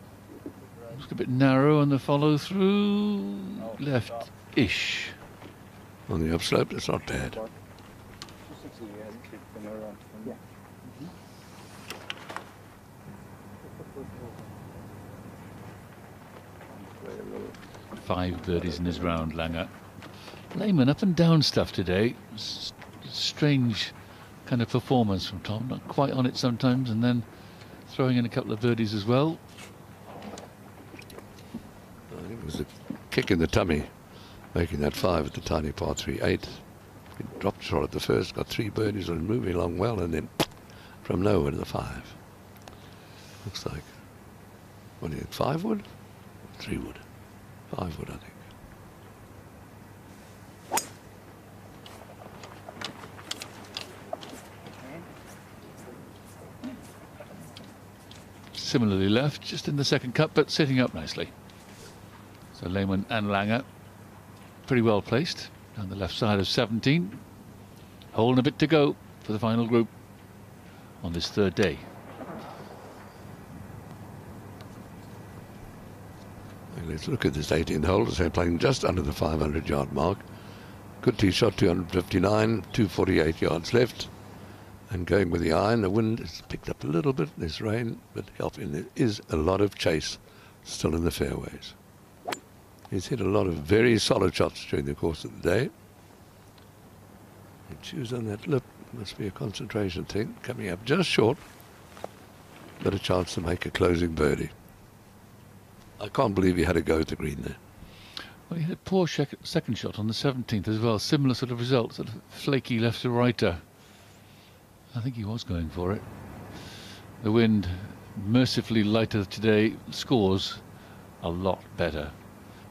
It's a bit narrow on the follow through. Left-ish. On the upslope, it's not bad. Five birdies in his round, Langer. Lehman up and down stuff today. Strange kind of performance from Tom. Not quite on it sometimes, and then throwing in a couple of birdies as well. I think it was a kick in the tummy, making that 5 at the tiny par 3-8. He dropped short at the first, got 3 birdies and moving along well, and then from nowhere to the 5. Looks like, what do you think, 5 wood? 3 wood. 5 wood, I think. Similarly left, just in the second cut, but sitting up nicely. So Lehman and Langer pretty well placed down the left side of 17. Hole and a bit to go for the final group on this third day. Let's look at this 18th hole. They're playing just under the 500-yard mark. Good tee shot, 259, 248 yards left. And going with the iron, the wind has picked up a little bit. There's rain, but helping. There is a lot of chase still in the fairways. He's hit a lot of very solid shots during the course of the day. And choose on that lip. Must be a concentration thing. Coming up just short. Got a chance to make a closing birdie. I can't believe he had a go at the green there. Well, he had a poor second shot on the 17th as well. Similar sort of result, sort of flaky left to righter. I think he was going for it. The wind mercifully lighter today. Scores a lot better.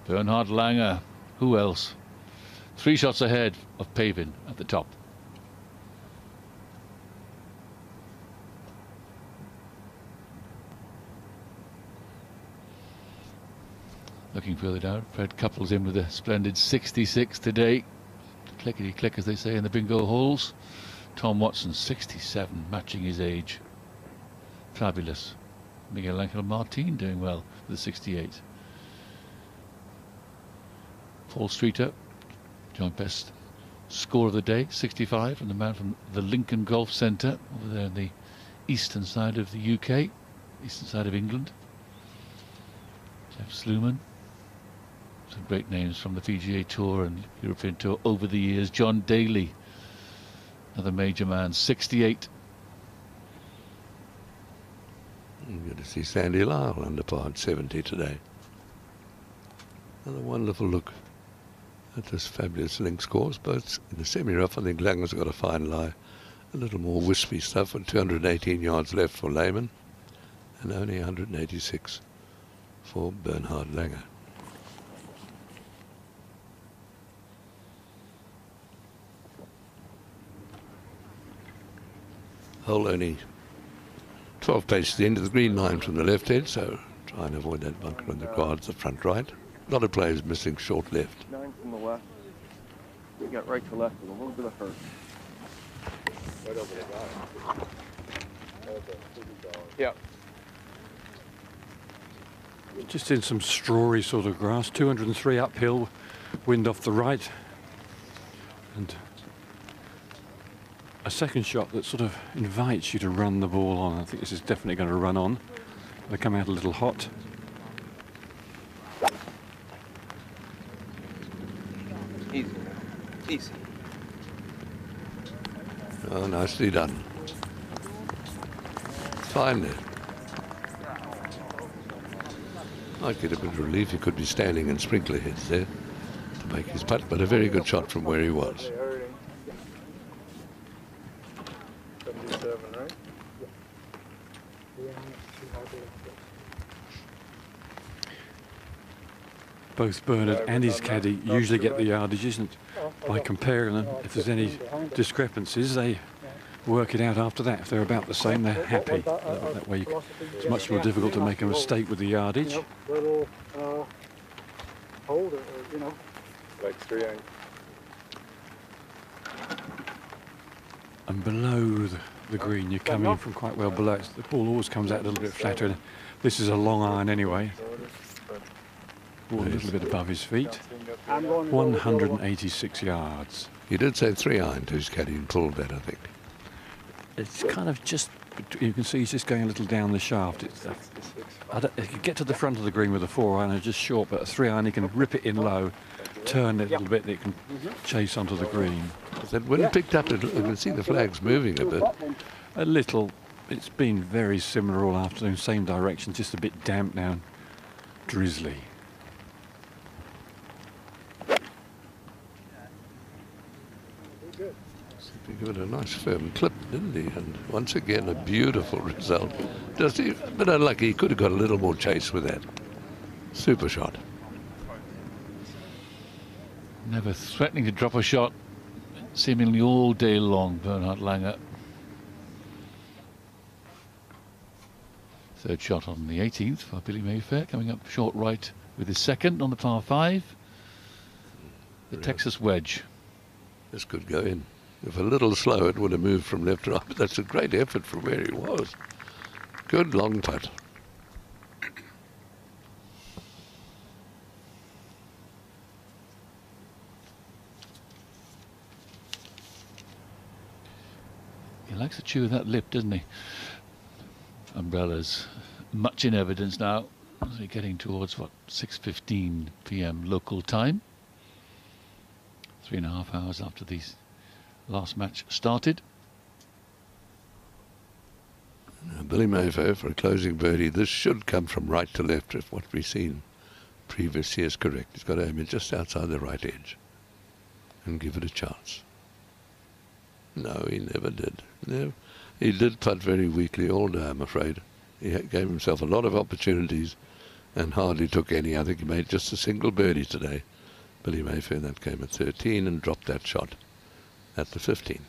Bernhard Langer, who else? 3 shots ahead of Pavin at the top. Looking further down, Fred Couples in with a splendid 66 today. Clickety click, as they say in the bingo halls. Tom Watson, 67, matching his age. Fabulous. Miguel Angel Martin doing well with the 68. Paul Streeter, joint best score of the day, 65, and the man from the Lincoln Golf Centre over there on the eastern side of the UK, eastern side of England. Jeff Sluman. Some great names from the PGA Tour and European Tour over the years. John Daly, another major man, 68. Good to see Sandy Lyle under par at 70 today. Another wonderful look at this fabulous links course, both in the semi-rough. I think Langer's got a fine lie. A little more wispy stuff, with 218 yards left for Lehman and only 186 for Bernhard Langer. Hole only 12 paces to the end of the green line from the left edge, so try and avoid that bunker on the cards, the front right. A lot of players missing short left. 9 from the left. We got right to left with a little bit of hurt. Right over the guy. Yeah. Just in some strawy sort of grass, 203 uphill, wind off the right, And a second shot that sort of invites you to run the ball on. I think this is definitely going to run on. They come out a little hot. Easy. Easy. Oh, nicely done. Fine there. Might get a bit of relief. He could be standing in sprinkler heads there to make his putt, but a very good shot from where he was. 77, right? Both Bernard and his caddy usually get the yardages, and by comparing them, if there's any discrepancies, they work it out after that. If they're about the same, they're happy. That way it's much more difficult to make a mistake with the yardage. Little holder, you know. Like 3 iron. And below the green, you're coming from quite well below. The ball always comes out a little bit flatter. And this is a long iron anyway. Ball a little bit above his feet. 186 yards. He did say 3 iron to his caddy and pulled that, I think. It's kind of just, you can see he's just going a little down the shaft. He can get to the front of the green with a 4 iron, just short, but a 3 iron, he can rip it in low, turn it a little bit, it can chase onto the green. That when it picked up, you can see the flags moving a bit. A little. It's been very similar all afternoon, same direction, just a bit damp now, drizzly. He gave it a nice firm clip, didn't he? And once again, a beautiful result. Just a bit unlucky. He could have got a little more chase with that. Super shot. Never threatening to drop a shot, seemingly all day long, Bernhard Langer. Third shot on the 18th for Billy Mayfair, coming up short right with his second on the par 5. The Texas wedge. This could go in. If a little slow, it would have moved from left to right. But that's a great effort from where he was. Good long putt. He likes to chew that lip, doesn't he? Umbrellas much in evidence now. We're getting towards, what, 6:15 p.m. local time. 3.5 hours after these last match started. Now, Billy Mayfair for a closing birdie. This should come from right to left if what we've seen previously is correct. He's got to aim it just outside the right edge and give it a chance. No, he never did. No, he did putt very weakly all day, I'm afraid. He gave himself a lot of opportunities and hardly took any. I think he made just a single birdie today. Billy Mayfair, that came at 13 and dropped that shot at the 15th.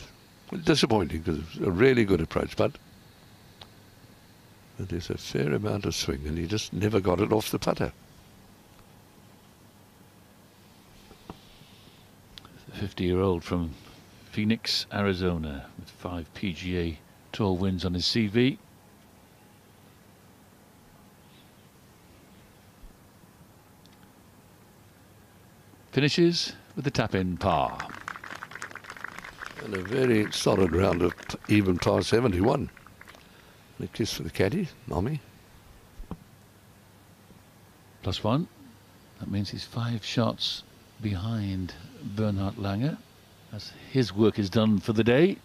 Disappointing because it was a really good approach, but there's a fair amount of swing and he just never got it off the putter. The 50-year-old from Phoenix, Arizona, with 5 PGA Tour wins on his CV. Finishes with the tap-in par. And a very solid round of even par 71. And a kiss for the caddy, Mommy. +1. That means he's 5 shots behind Bernhard Langer, as his work is done for the day.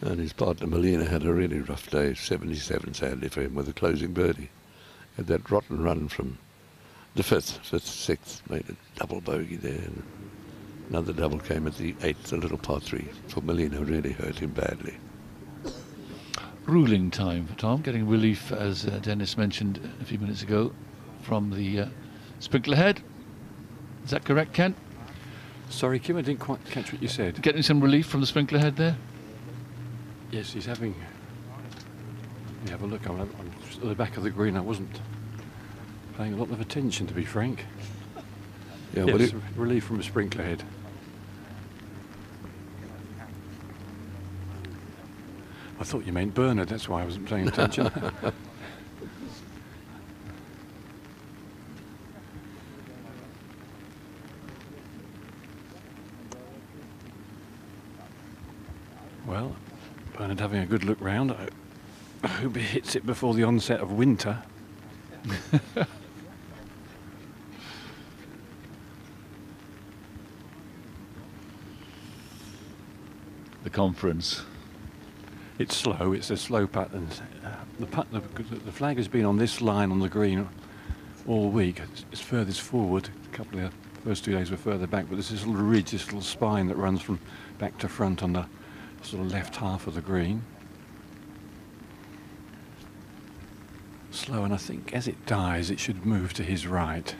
And his partner Molina had a really rough day, 77 sadly for him, with a closing birdie. Had that rotten run from the 5th, 6th, made a double bogey there. And another double came at the 8th, a little par 3. For Molina, really hurt him badly. Ruling time for Tom, getting relief, as Dennis mentioned a few minutes ago, from the sprinkler head. Is that correct, Ken? Sorry, Kim, I didn't quite catch what you said. Getting some relief from the sprinkler head there? Yes, he's having... You have a look, I'm just at the back of the green. I wasn't paying a lot of attention, to be frank. Yeah, yes, relief from a sprinkler head. I thought you meant Bernard, that's why I wasn't paying attention. Well, Bernard having a good look round. I hope he hits it before the onset of winter. The conference. It's slow. It's a slow putt, and the flag has been on this line on the green all week. It's furthest forward. A couple of the first 2 days were further back, but there's this little ridge, this little spine that runs from back to front on the sort of left half of the green. Slow, and I think as it dies, it should move to his right.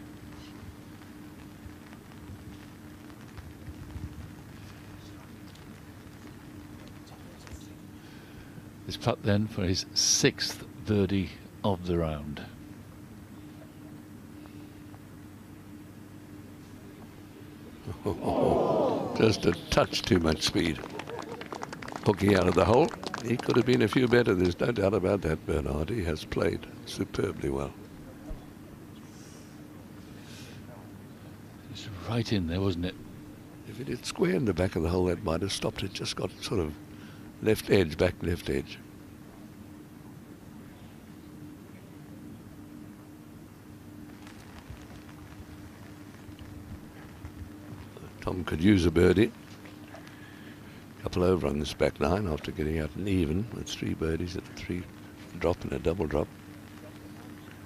This putt then for his 6th birdie of the round. Just a touch too much speed. Hooking out of the hole. He could have been a few better, there's no doubt about that, Bernard. He has played superbly well. It's right in there, wasn't it? If it had square in the back of the hole, that might have stopped it. Just got sort of left edge, back left edge. Tom could use a birdie. Couple over on this back nine after getting out an even with 3 birdies at a 3 drop and a double drop.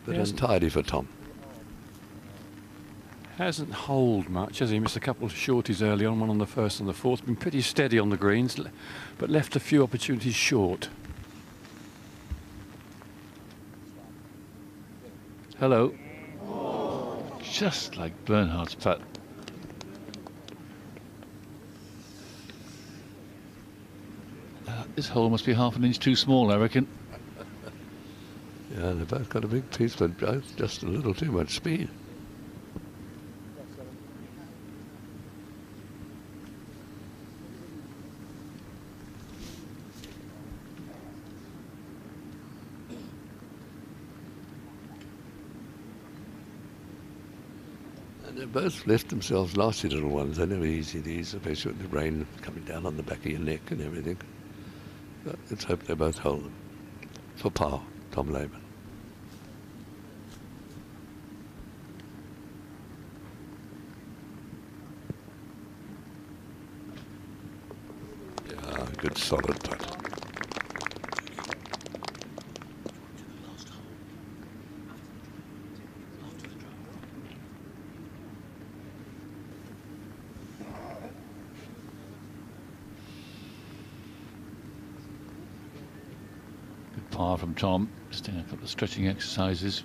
But untidy for Tom. Hasn't holed much, has he? Missed a couple of shorties early on, one on the first and the fourth. Been pretty steady on the greens, but left a few opportunities short. Hello. Just like Bernhard's putt. This hole must be half an inch too small, I reckon. Yeah, they've both got a big piece, but both just a little too much speed. And they both left themselves nasty little ones. They're never easy, these, especially with the rain coming down on the back of your neck and everything. But let's hope they both hold them. For par, Tom Lehman. Yeah, good solid putt. Par from Tom, just doing a couple of stretching exercises.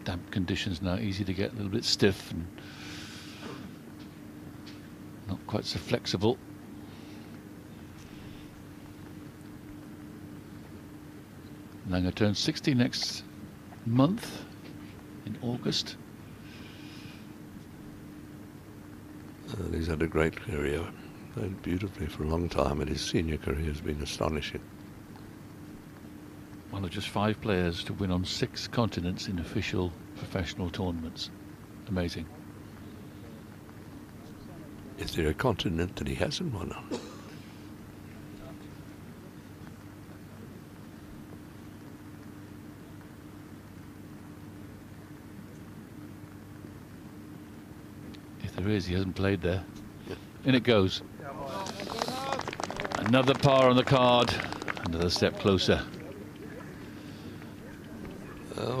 Damp conditions now, easy to get a little bit stiff and not quite so flexible. Langer turns 60 next month in August. He's had a great career, played beautifully for a long time, and his senior career has been astonishing. One of just 5 players to win on 6 continents in official professional tournaments. Amazing. Is there a continent that he hasn't won on? If there is, he hasn't played there. In it goes. Another par on the card. Another step closer.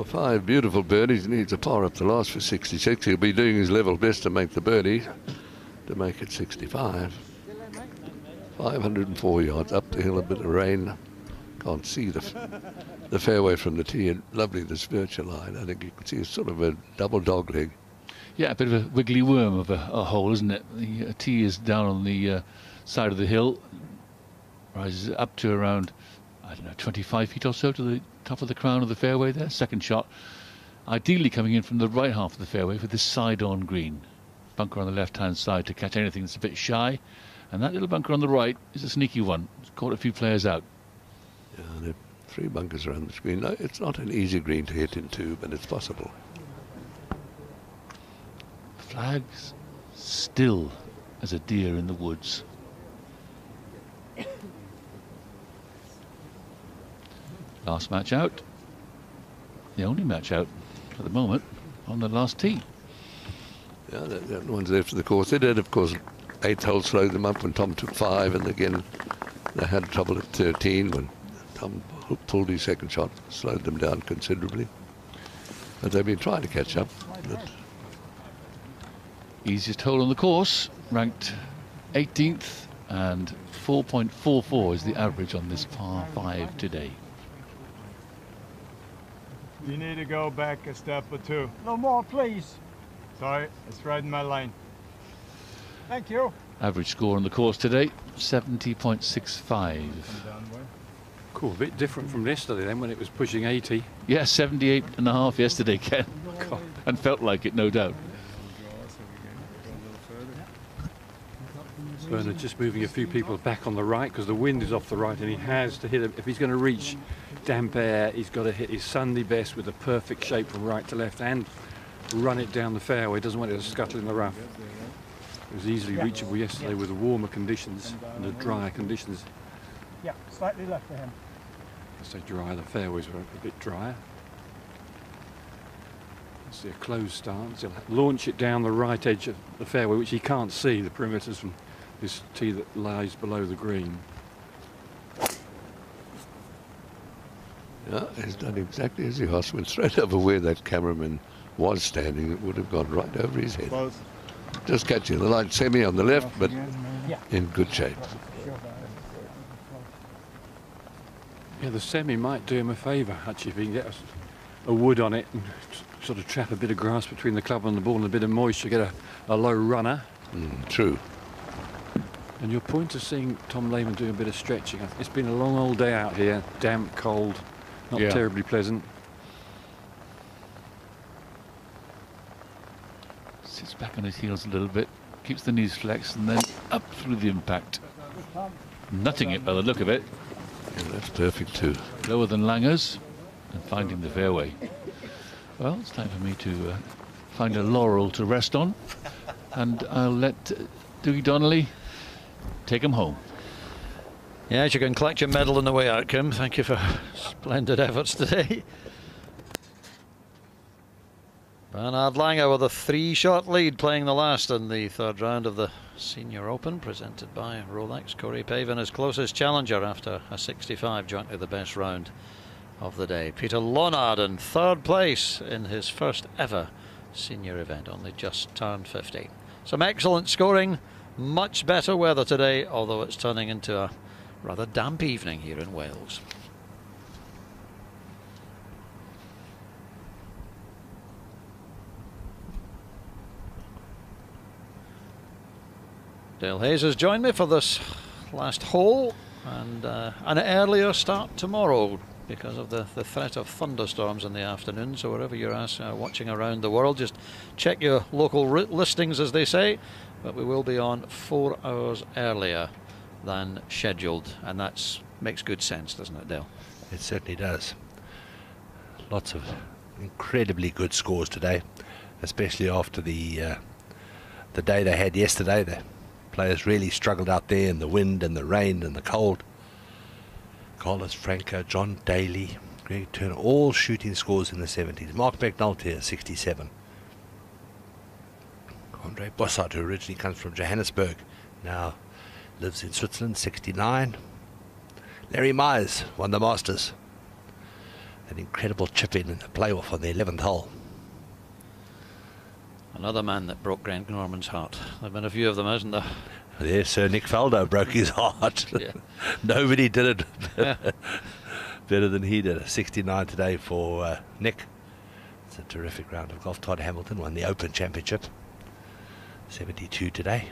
5 beautiful birdies. He needs a par up the last for 66. He'll be doing his level best to make the birdie, to make it 65. 504 yards up the hill, a bit of rain. Can't see the fairway from the tee. And lovely, this virtual line. I think you can see it's sort of a double dog leg. Yeah, a bit of a wiggly worm of a hole, isn't it? The tee is down on the side of the hill, rises up to around, I don't know, 25 feet or so to the top of the crown of the fairway there. Second shot, ideally coming in from the right half of the fairway for this side-on green. Bunker on the left-hand side to catch anything that's a bit shy. And that little bunker on the right is a sneaky one. It's caught a few players out. Yeah, there are 3 bunkers around the green. No, it's not an easy green to hit into, but it's possible. Flags still as a deer in the woods. Last match out. The only match out at the moment on the last tee. Yeah, that one's there for the course. They did, of course, 8th hole slowed them up when Tom took 5, and again they had trouble at 13 when Tom pulled his second shot, slowed them down considerably. But they've been trying to catch up. But easiest hole on the course, ranked 18th, and 4.44 is the average on this par 5 today. You need to go back a step or two. No more, please. Sorry, it's right in my line. Thank you. Average score on the course today, 70.65. Cool, a bit different from yesterday then when it was pushing 80. Yeah, 78.5 yesterday, Ken. And felt like it, no doubt. Bernard just moving a few people back on the right because the wind is off the right, and he has to hit it. If he's going to reach damp air, he's got to hit his Sunday best with a perfect shape from right to left and run it down the fairway. He doesn't want it to scuttle in the rough. It was easily reachable yesterday with the warmer conditions and the drier conditions. Yeah, slightly left for him. I say drier, the fairways were a bit drier. See a closed stance. He'll launch it down the right edge of the fairway, which he can't see the perimeters from this tee that lies below the green. yeah, he's done exactly as he asked. Went straight over where that cameraman was standing. It would have gone right over his head. Close. Just catching the line semi on the left, but in good shape. Yeah, the semi might do him a favour, actually, if he can get a wood on it and sort of trap a bit of grass between the club and the ball and a bit of moisture, get a low runner. True. And your point of seeing Tom Lehman doing a bit of stretching, it's been a long old day out here, damp, cold, not terribly pleasant. Sits back on his heels a little bit, keeps the knees flexed, and then up through the impact. Nutting it by the look of it. Yeah, that's perfect too. Lower than Langer's and finding the fairway. Well, it's time for me to find a laurel to rest on, and I'll let Dougie Donnelly take him home. Yes, you can collect your medal on the way out, Kim. Thank you for splendid efforts today. Bernard Langer with a 3-shot lead, playing the last in the 3rd round of the Senior Open, presented by Rolex. Corey Pavin, his closest challenger after a 65, jointly the best round of the day. Peter Lonard in 3rd place in his first ever senior event, only just turned 50. Some excellent scoring, much better weather today, although it's turning into a rather damp evening here in Wales. Dale Hayes has joined me for this last hole, and an earlier start tomorrow because of the threat of thunderstorms in the afternoon. So wherever you're watching around the world, just check your local listings, as they say. But we will be on 4 hours earlier than scheduled, and that makes good sense, doesn't it, Dale? It certainly does. Lots of incredibly good scores today, especially after the day they had yesterday. The players really struggled out there in the wind and the rain and the cold. Carlos Franco, John Daly, Greg Turner, all shooting scores in the 70s. Mark McNulty, 67. Andre Bossart, who originally comes from Johannesburg, now lives in Switzerland, 69. Larry Myers won the Masters. An incredible chip in the playoff on the 11th hole. Another man that broke Grant Norman's heart. There have been a few of them, hasn't there? Yes, Sir Nick Faldo broke his heart. Yeah. Nobody did it better than he did. 69 today for Nick. It's a terrific round of golf. Todd Hamilton won the Open Championship. 72 today.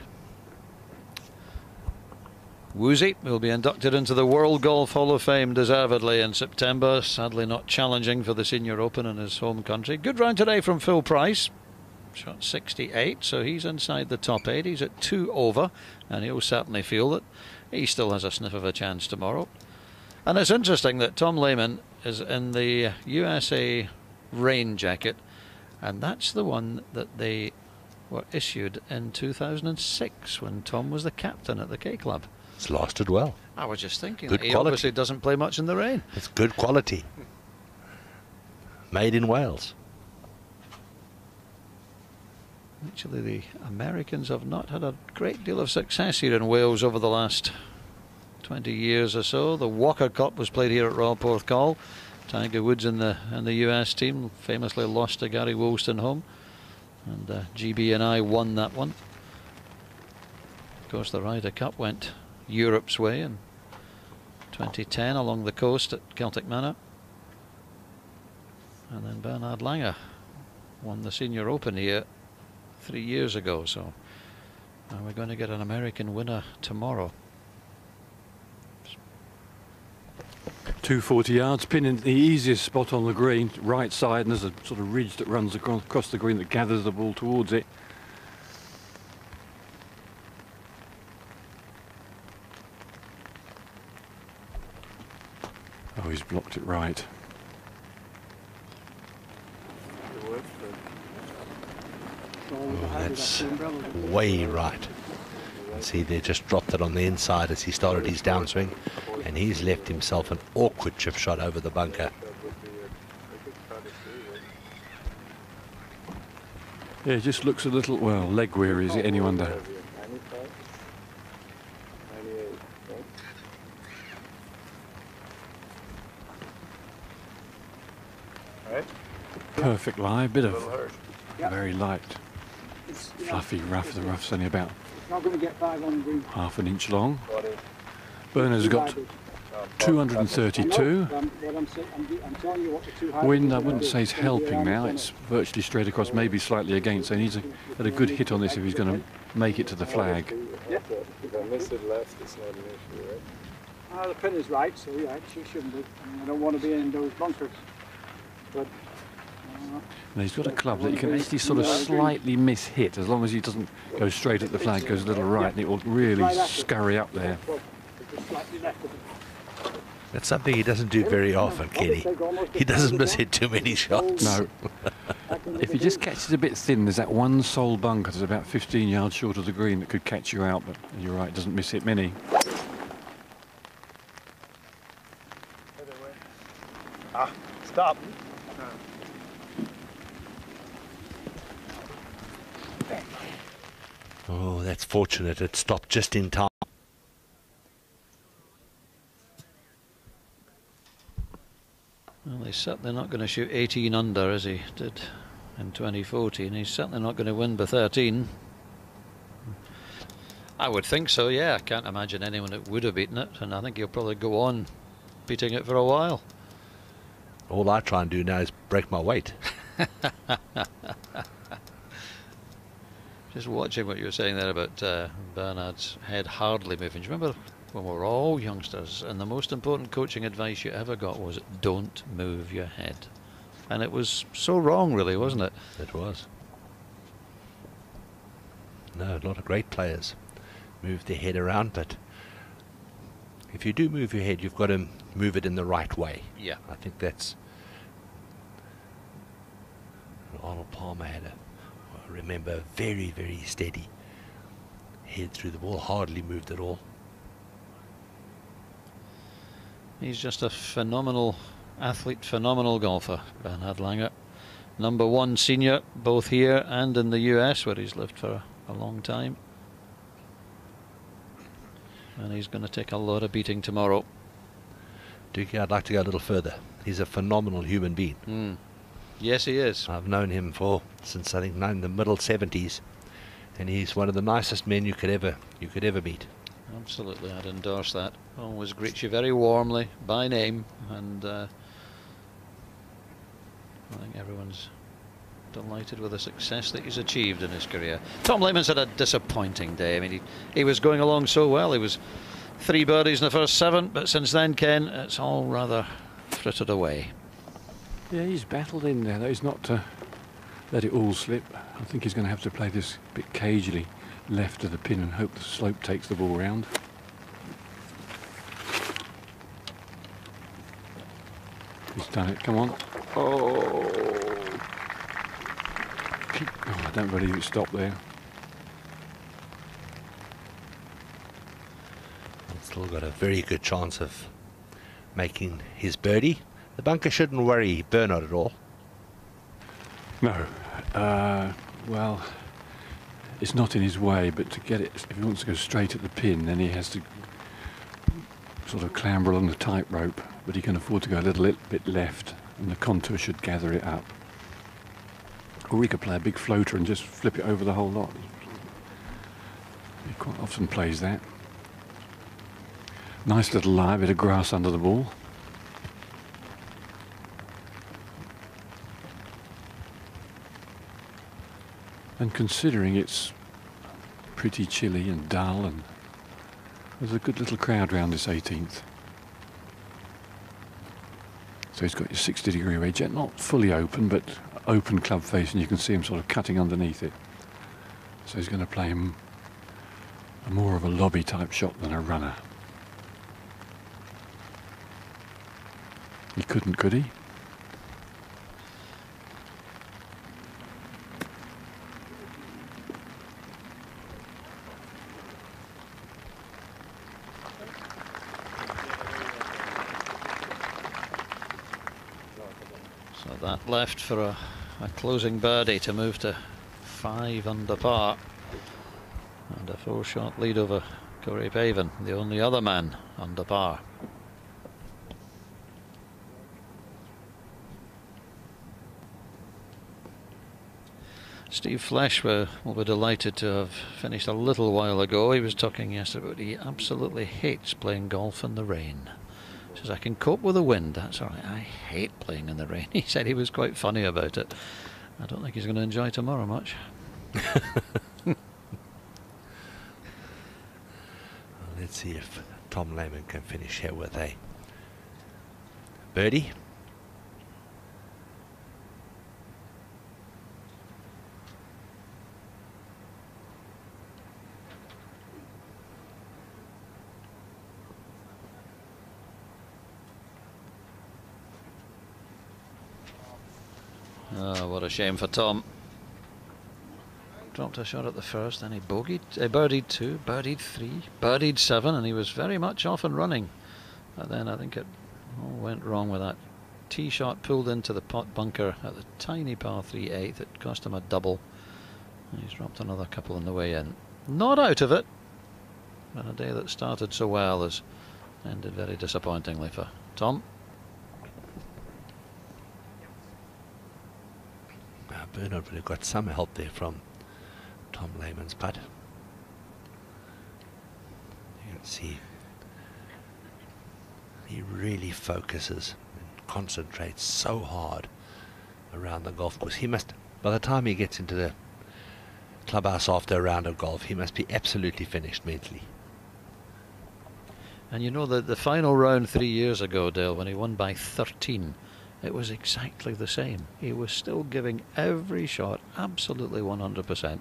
Woozy will be inducted into the World Golf Hall of Fame deservedly in September. Sadly not challenging for the Senior Open in his home country. Good round today from Phil Price. Shot 68, so he's inside the top 8. He's at 2 over, and he'll certainly feel that he still has a sniff of a chance tomorrow. And it's interesting that Tom Lehman is in the USA rain jacket, and that's the one that they were issued in 2006 when Tom was the captain at the K Club. It's lasted well. I was just thinking Good that he quality. obviously doesn't play much in the rain. It's good quality. Made in Wales. Actually, the Americans have not had a great deal of success here in Wales over the last 20 years or so. The Walker Cup was played here at Royal Porthcawl. Tiger Woods in the US team famously lost to Gary Wolstenholme, and GB and I won that one. Of course, the Ryder Cup went Europe's way in 2010 along the coast at Celtic Manor, and then Bernard Langer won the Senior Open here 3 years ago. So we're going to get an American winner tomorrow. 240 yards, pin in the easiest spot on the green, right side, and there's a sort of ridge that runs across the green that gathers the ball towards it. Oh, he's blocked it right. Oh, that's way right. See, they just dropped it on the inside as he started his downswing, and he's left himself an awkward chip shot over the bunker. Yeah, it just looks a little, well, leg weary, is it any wonder? Perfect lie, bit of very light, fluffy rough. The rough's only about half an inch long. Bernard's got 232. Wind, I wouldn't say is helping now. It's virtually straight across, maybe slightly against. So he needs a good hit on this if he's going to make it to the flag. If I miss it left, it's not an issue, right? The pin is right, so yeah, she shouldn't be. I don't want to be in those bunkers. But and he's got a club that you can actually sort of slightly miss hit, as long as he doesn't go straight at the flag, goes a little right, and it will really scurry up there. That's something he doesn't do very often, Kenny. He doesn't miss hit too many shots. No. If he just catches a bit thin, there's that one sole bunker that's about 15 yards short of the green that could catch you out, but you're right, doesn't miss hit many. Stop. Oh, that's fortunate. It stopped just in time. Well, he's certainly not going to shoot 18 under as he did in 2014. He's certainly not going to win by 13. I would think so, yeah. I can't imagine anyone that would have beaten it, and I think he'll probably go on beating it for a while. All I try and do now is break my weight. Just watching what you were saying there about Bernard's head hardly moving. Do you remember when we were all youngsters and the most important coaching advice you ever got was don't move your head? And it was so wrong, really, wasn't it? It was. No, a lot of great players move their head around, but if you do move your head, you've got to move it in the right way. Yeah. I think that's... Arnold Palmer had I remember, a very, very steady head through the ball, hardly moved at all. He's just a phenomenal athlete, phenomenal golfer, Bernhard Langer. #1 senior, both here and in the US, where he's lived for a long time. And he's going to take a lot of beating tomorrow. Dookie, I'd like to go a little further. He's a phenomenal human being. Yes, he is. I've known him since I think in the middle 70s, and he's one of the nicest men you could ever meet. Absolutely, I'd endorse that. Always greets you very warmly by name, and I think everyone's delighted with the success that he's achieved in his career. Tom Lehman's had a disappointing day. I mean, he was going along so well. He was 3 birdies in the first 7, but since then, Ken, it's all rather frittered away. Yeah, he's battled in there, though. He's not let it all slip. I think he's going to have to play this a bit cagily left of the pin and hope the slope takes the ball round. He's done it, come on. Oh, I don't believe it stopped there. Still got a very good chance of making his birdie. The bunker shouldn't worry Bernard at all. No. Well, it's not in his way, but to get it, if he wants to go straight at the pin, then he has to sort of clamber along the tightrope, but he can afford to go a little bit left, and the contour should gather it up. Or he could play a big floater and just flip it over the whole lot. He quite often plays that. Nice little lie, bit of grass under the ball. And considering it's pretty chilly and dull, and there's a good little crowd round this 18th. So he's got your 60-degree wedge, not fully open, but open club face, and you can see him sort of cutting underneath it. So he's going to play him more of a lobby type shot than a runner. He couldn't, could he? So that left for a closing birdie to move to 5 under par. And a 4-shot lead over Corey Pavin, the only other man under par. Steve Flesh will be delighted to have finished a little while ago. He was talking yesterday about he absolutely hates playing golf in the rain. He says, I can cope with the wind, that's all right. I hate playing in the rain. He said he was quite funny about it. I don't think he's going to enjoy tomorrow much. Let's see if Tom Lehman can finish here with a birdie. Oh, what a shame for Tom. Dropped a shot at the first, then he birdied 2, birdied 3, birdied 7, and he was very much off and running. But then I think it all went wrong with that tee shot pulled into the pot bunker at the tiny par 3/8. It cost him a double. And he's dropped another couple on the way in. Not out of it, but a day that started so well has ended very disappointingly for Tom. Bernard would have got some help there from Tom Lehman's putt. You can see he really focuses and concentrates so hard around the golf course. He must, by the time he gets into the clubhouse after a round of golf, he must be absolutely finished mentally. And you know that the final round 3 years ago, Dale, when he won by 13, it was exactly the same. He was still giving every shot absolutely 100%.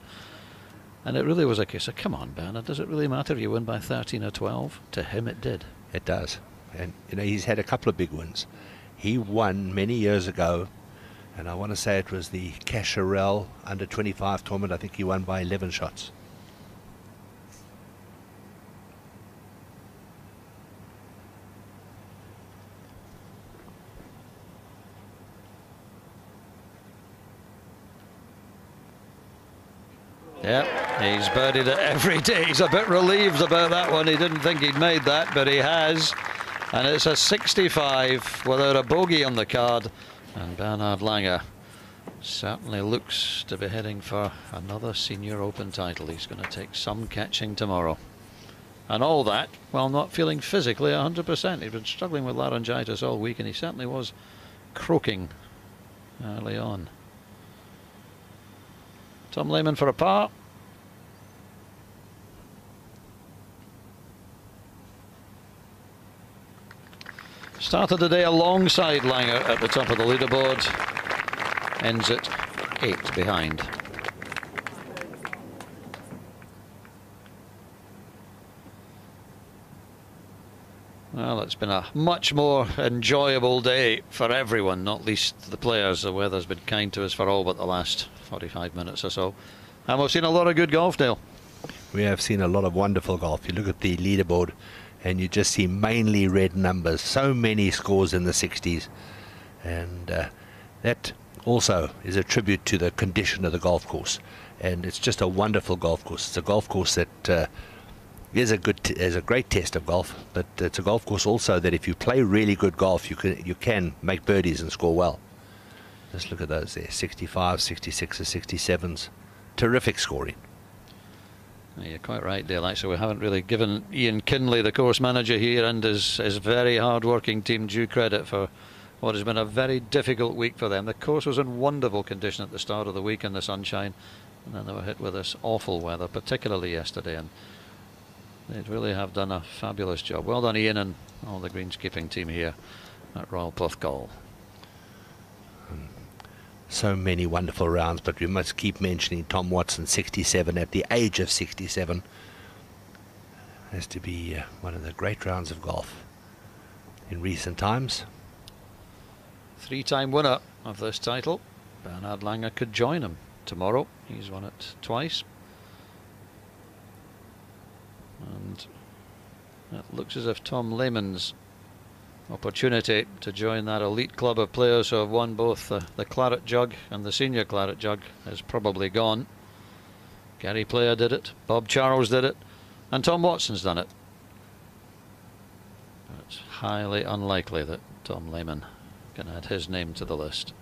And it really was a case of, come on, Bernard, does it really matter if you win by 13 or 12? To him it did. It does. And, you know, he's had a couple of big wins. He won many years ago, and I want to say it was the Casherell under 25 tournament. I think he won by 11 shots. Yeah, he's birdied it every day. He's a bit relieved about that one. He didn't think he'd made that, but he has. And it's a 65 without a bogey on the card. And Bernhard Langer certainly looks to be heading for another Senior Open title. He's going to take some catching tomorrow. And all that while not feeling physically 100%. He'd been struggling with laryngitis all week, and he certainly was croaking early on. Tom Lehman for a par. Started the day alongside Langer at the top of the leaderboard. Ends at 8 behind. Well, it's been a much more enjoyable day for everyone, not least the players. The weather's been kind to us for all but the last 45 minutes or so. And we've seen a lot of good golf, Dale. We have seen a lot of wonderful golf. You look at the leaderboard, and you just see mainly red numbers. So many scores in the 60s, and that also is a tribute to the condition of the golf course. And it's just a wonderful golf course. It's a golf course that is a great test of golf, but it's a golf course also that if you play really good golf, you can make birdies and score well. Just look at those there, 65, 66, 67s. Terrific scoring. You're quite right, Dale. Actually, we haven't really given Ian Kinley, the course manager here, and his very hard-working team due credit for what has been a very difficult week for them. The course was in wonderful condition at the start of the week in the sunshine, and then they were hit with this awful weather, particularly yesterday, and they really have done a fabulous job. Well done, Ian, and all the greenskeeping team here at Royal Porthcawl. So many wonderful rounds, but we must keep mentioning Tom Watson, 67 at the age of 67. Has to be one of the great rounds of golf in recent times. Three-time winner of this title, Bernhard Langer, could join him tomorrow. He's won it twice. And it looks as if Tom Lehman's opportunity to join that elite club of players who have won both the Claret Jug and the Senior Claret Jug is probably gone. Gary Player did it, Bob Charles did it, and Tom Watson's done it. It's highly unlikely that Tom Lehman can add his name to the list.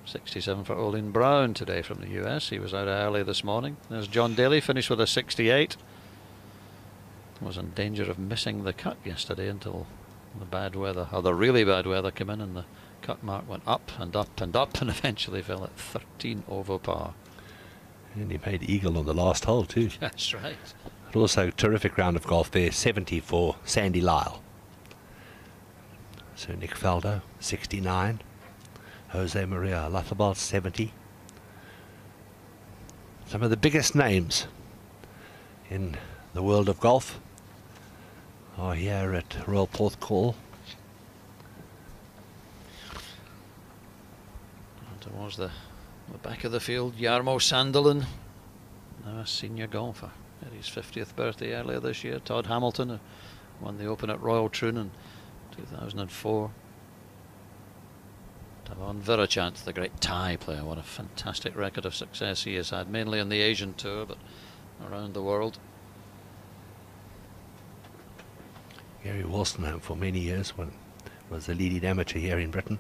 67 for Olin Brown today from the US. He was out early this morning. There's John Daly, finished with a 68. Was in danger of missing the cut yesterday until the bad weather, or the really bad weather, came in, and the cut mark went up and up and up, and eventually fell at 13 over par. And he made eagle on the last hole too. That's right. But also a terrific round of golf there, 70 for Sandy Lyle. So Nick Faldo, 69. Jose Maria Lafabal, 70. Some of the biggest names in the world of golf are here at Royal Porthcawl. Towards the back of the field, Jarmo Sandelin, now a senior golfer. Had his 50th birthday earlier this year. Todd Hamilton, who won the Open at Royal Troon in 2004. Tavon Virachant, the great Thai player. What a fantastic record of success he has had, mainly on the Asian tour, but around the world. Gary Wolstenholme for many years was the leading amateur here in Britain.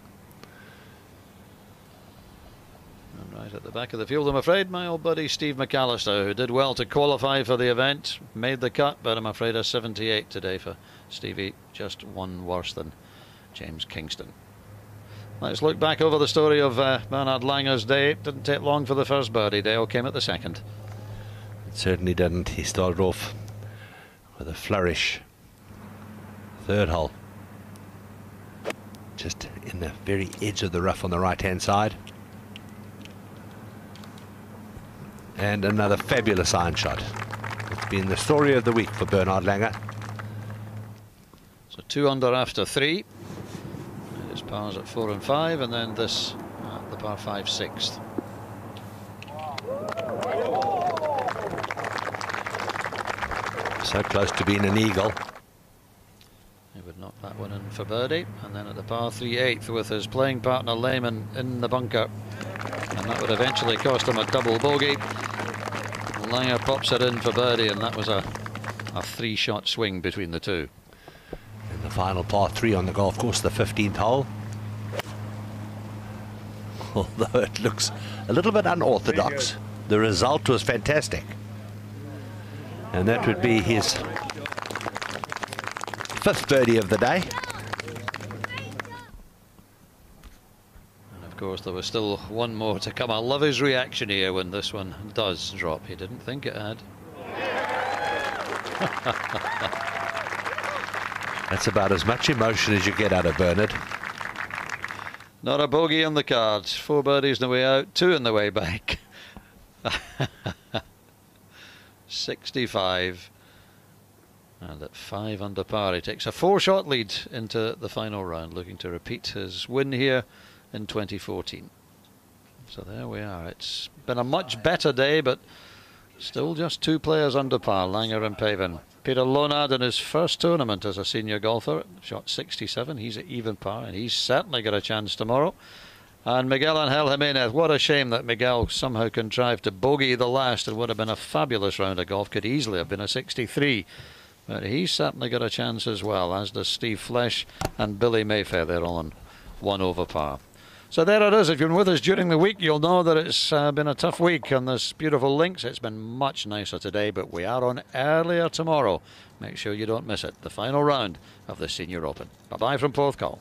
And right at the back of the field, I'm afraid, my old buddy Steve McAllister, who did well to qualify for the event, made the cut, but I'm afraid a 78 today for Stevie, just one worse than James Kingston. Let's look back over the story of Bernhard Langer's day. It didn't take long for the first birdie. Dale came at the second. It certainly didn't. He started off with a flourish. Third hole, just in the very edge of the rough on the right hand side, and another fabulous iron shot. It's been the story of the week for Bernhard Langer. So 2 under after 3. His pars at 4 and 5, and then this the par 5 6th. So close to being an eagle. He would knock that one in for birdie, and then at the par 3 8th with his playing partner Lehman in the bunker, and that would eventually cost him a double bogey. Langer pops it in for birdie, and that was a 3-shot swing between the two. In the final par 3 on the golf course, the 15th hole. Although it looks a little bit unorthodox, the result was fantastic. And that would be his 5th birdie of the day. And of course there was still one more to come. I love his reaction here when this one does drop. He didn't think it had. That's about as much emotion as you get out of Bernhard. Not a bogey on the cards. 4 birdies on the way out, 2 on the way back. 65. And at 5 under par, he takes a 4-shot lead into the final round, looking to repeat his win here in 2014. So there we are. It's been a much better day, but Still just 2 players under par, Langer and Pavin. Peter Lonard in his first tournament as a senior golfer shot 67. He's at even par, and he's certainly got a chance tomorrow. And Miguel Angel Jimenez, what a shame that Miguel somehow contrived to bogey the last. It would have been a fabulous round of golf, could easily have been a 63. But he's certainly got a chance as well, as does Steve Flesh and Billy Mayfair. They're all on 1 over par. So there it is. If you've been with us during the week, you'll know that it's been a tough week on this beautiful links. It's been much nicer today, but we are on earlier tomorrow. Make sure you don't miss it. The final round of the Senior Open. Bye-bye from Porthcawl.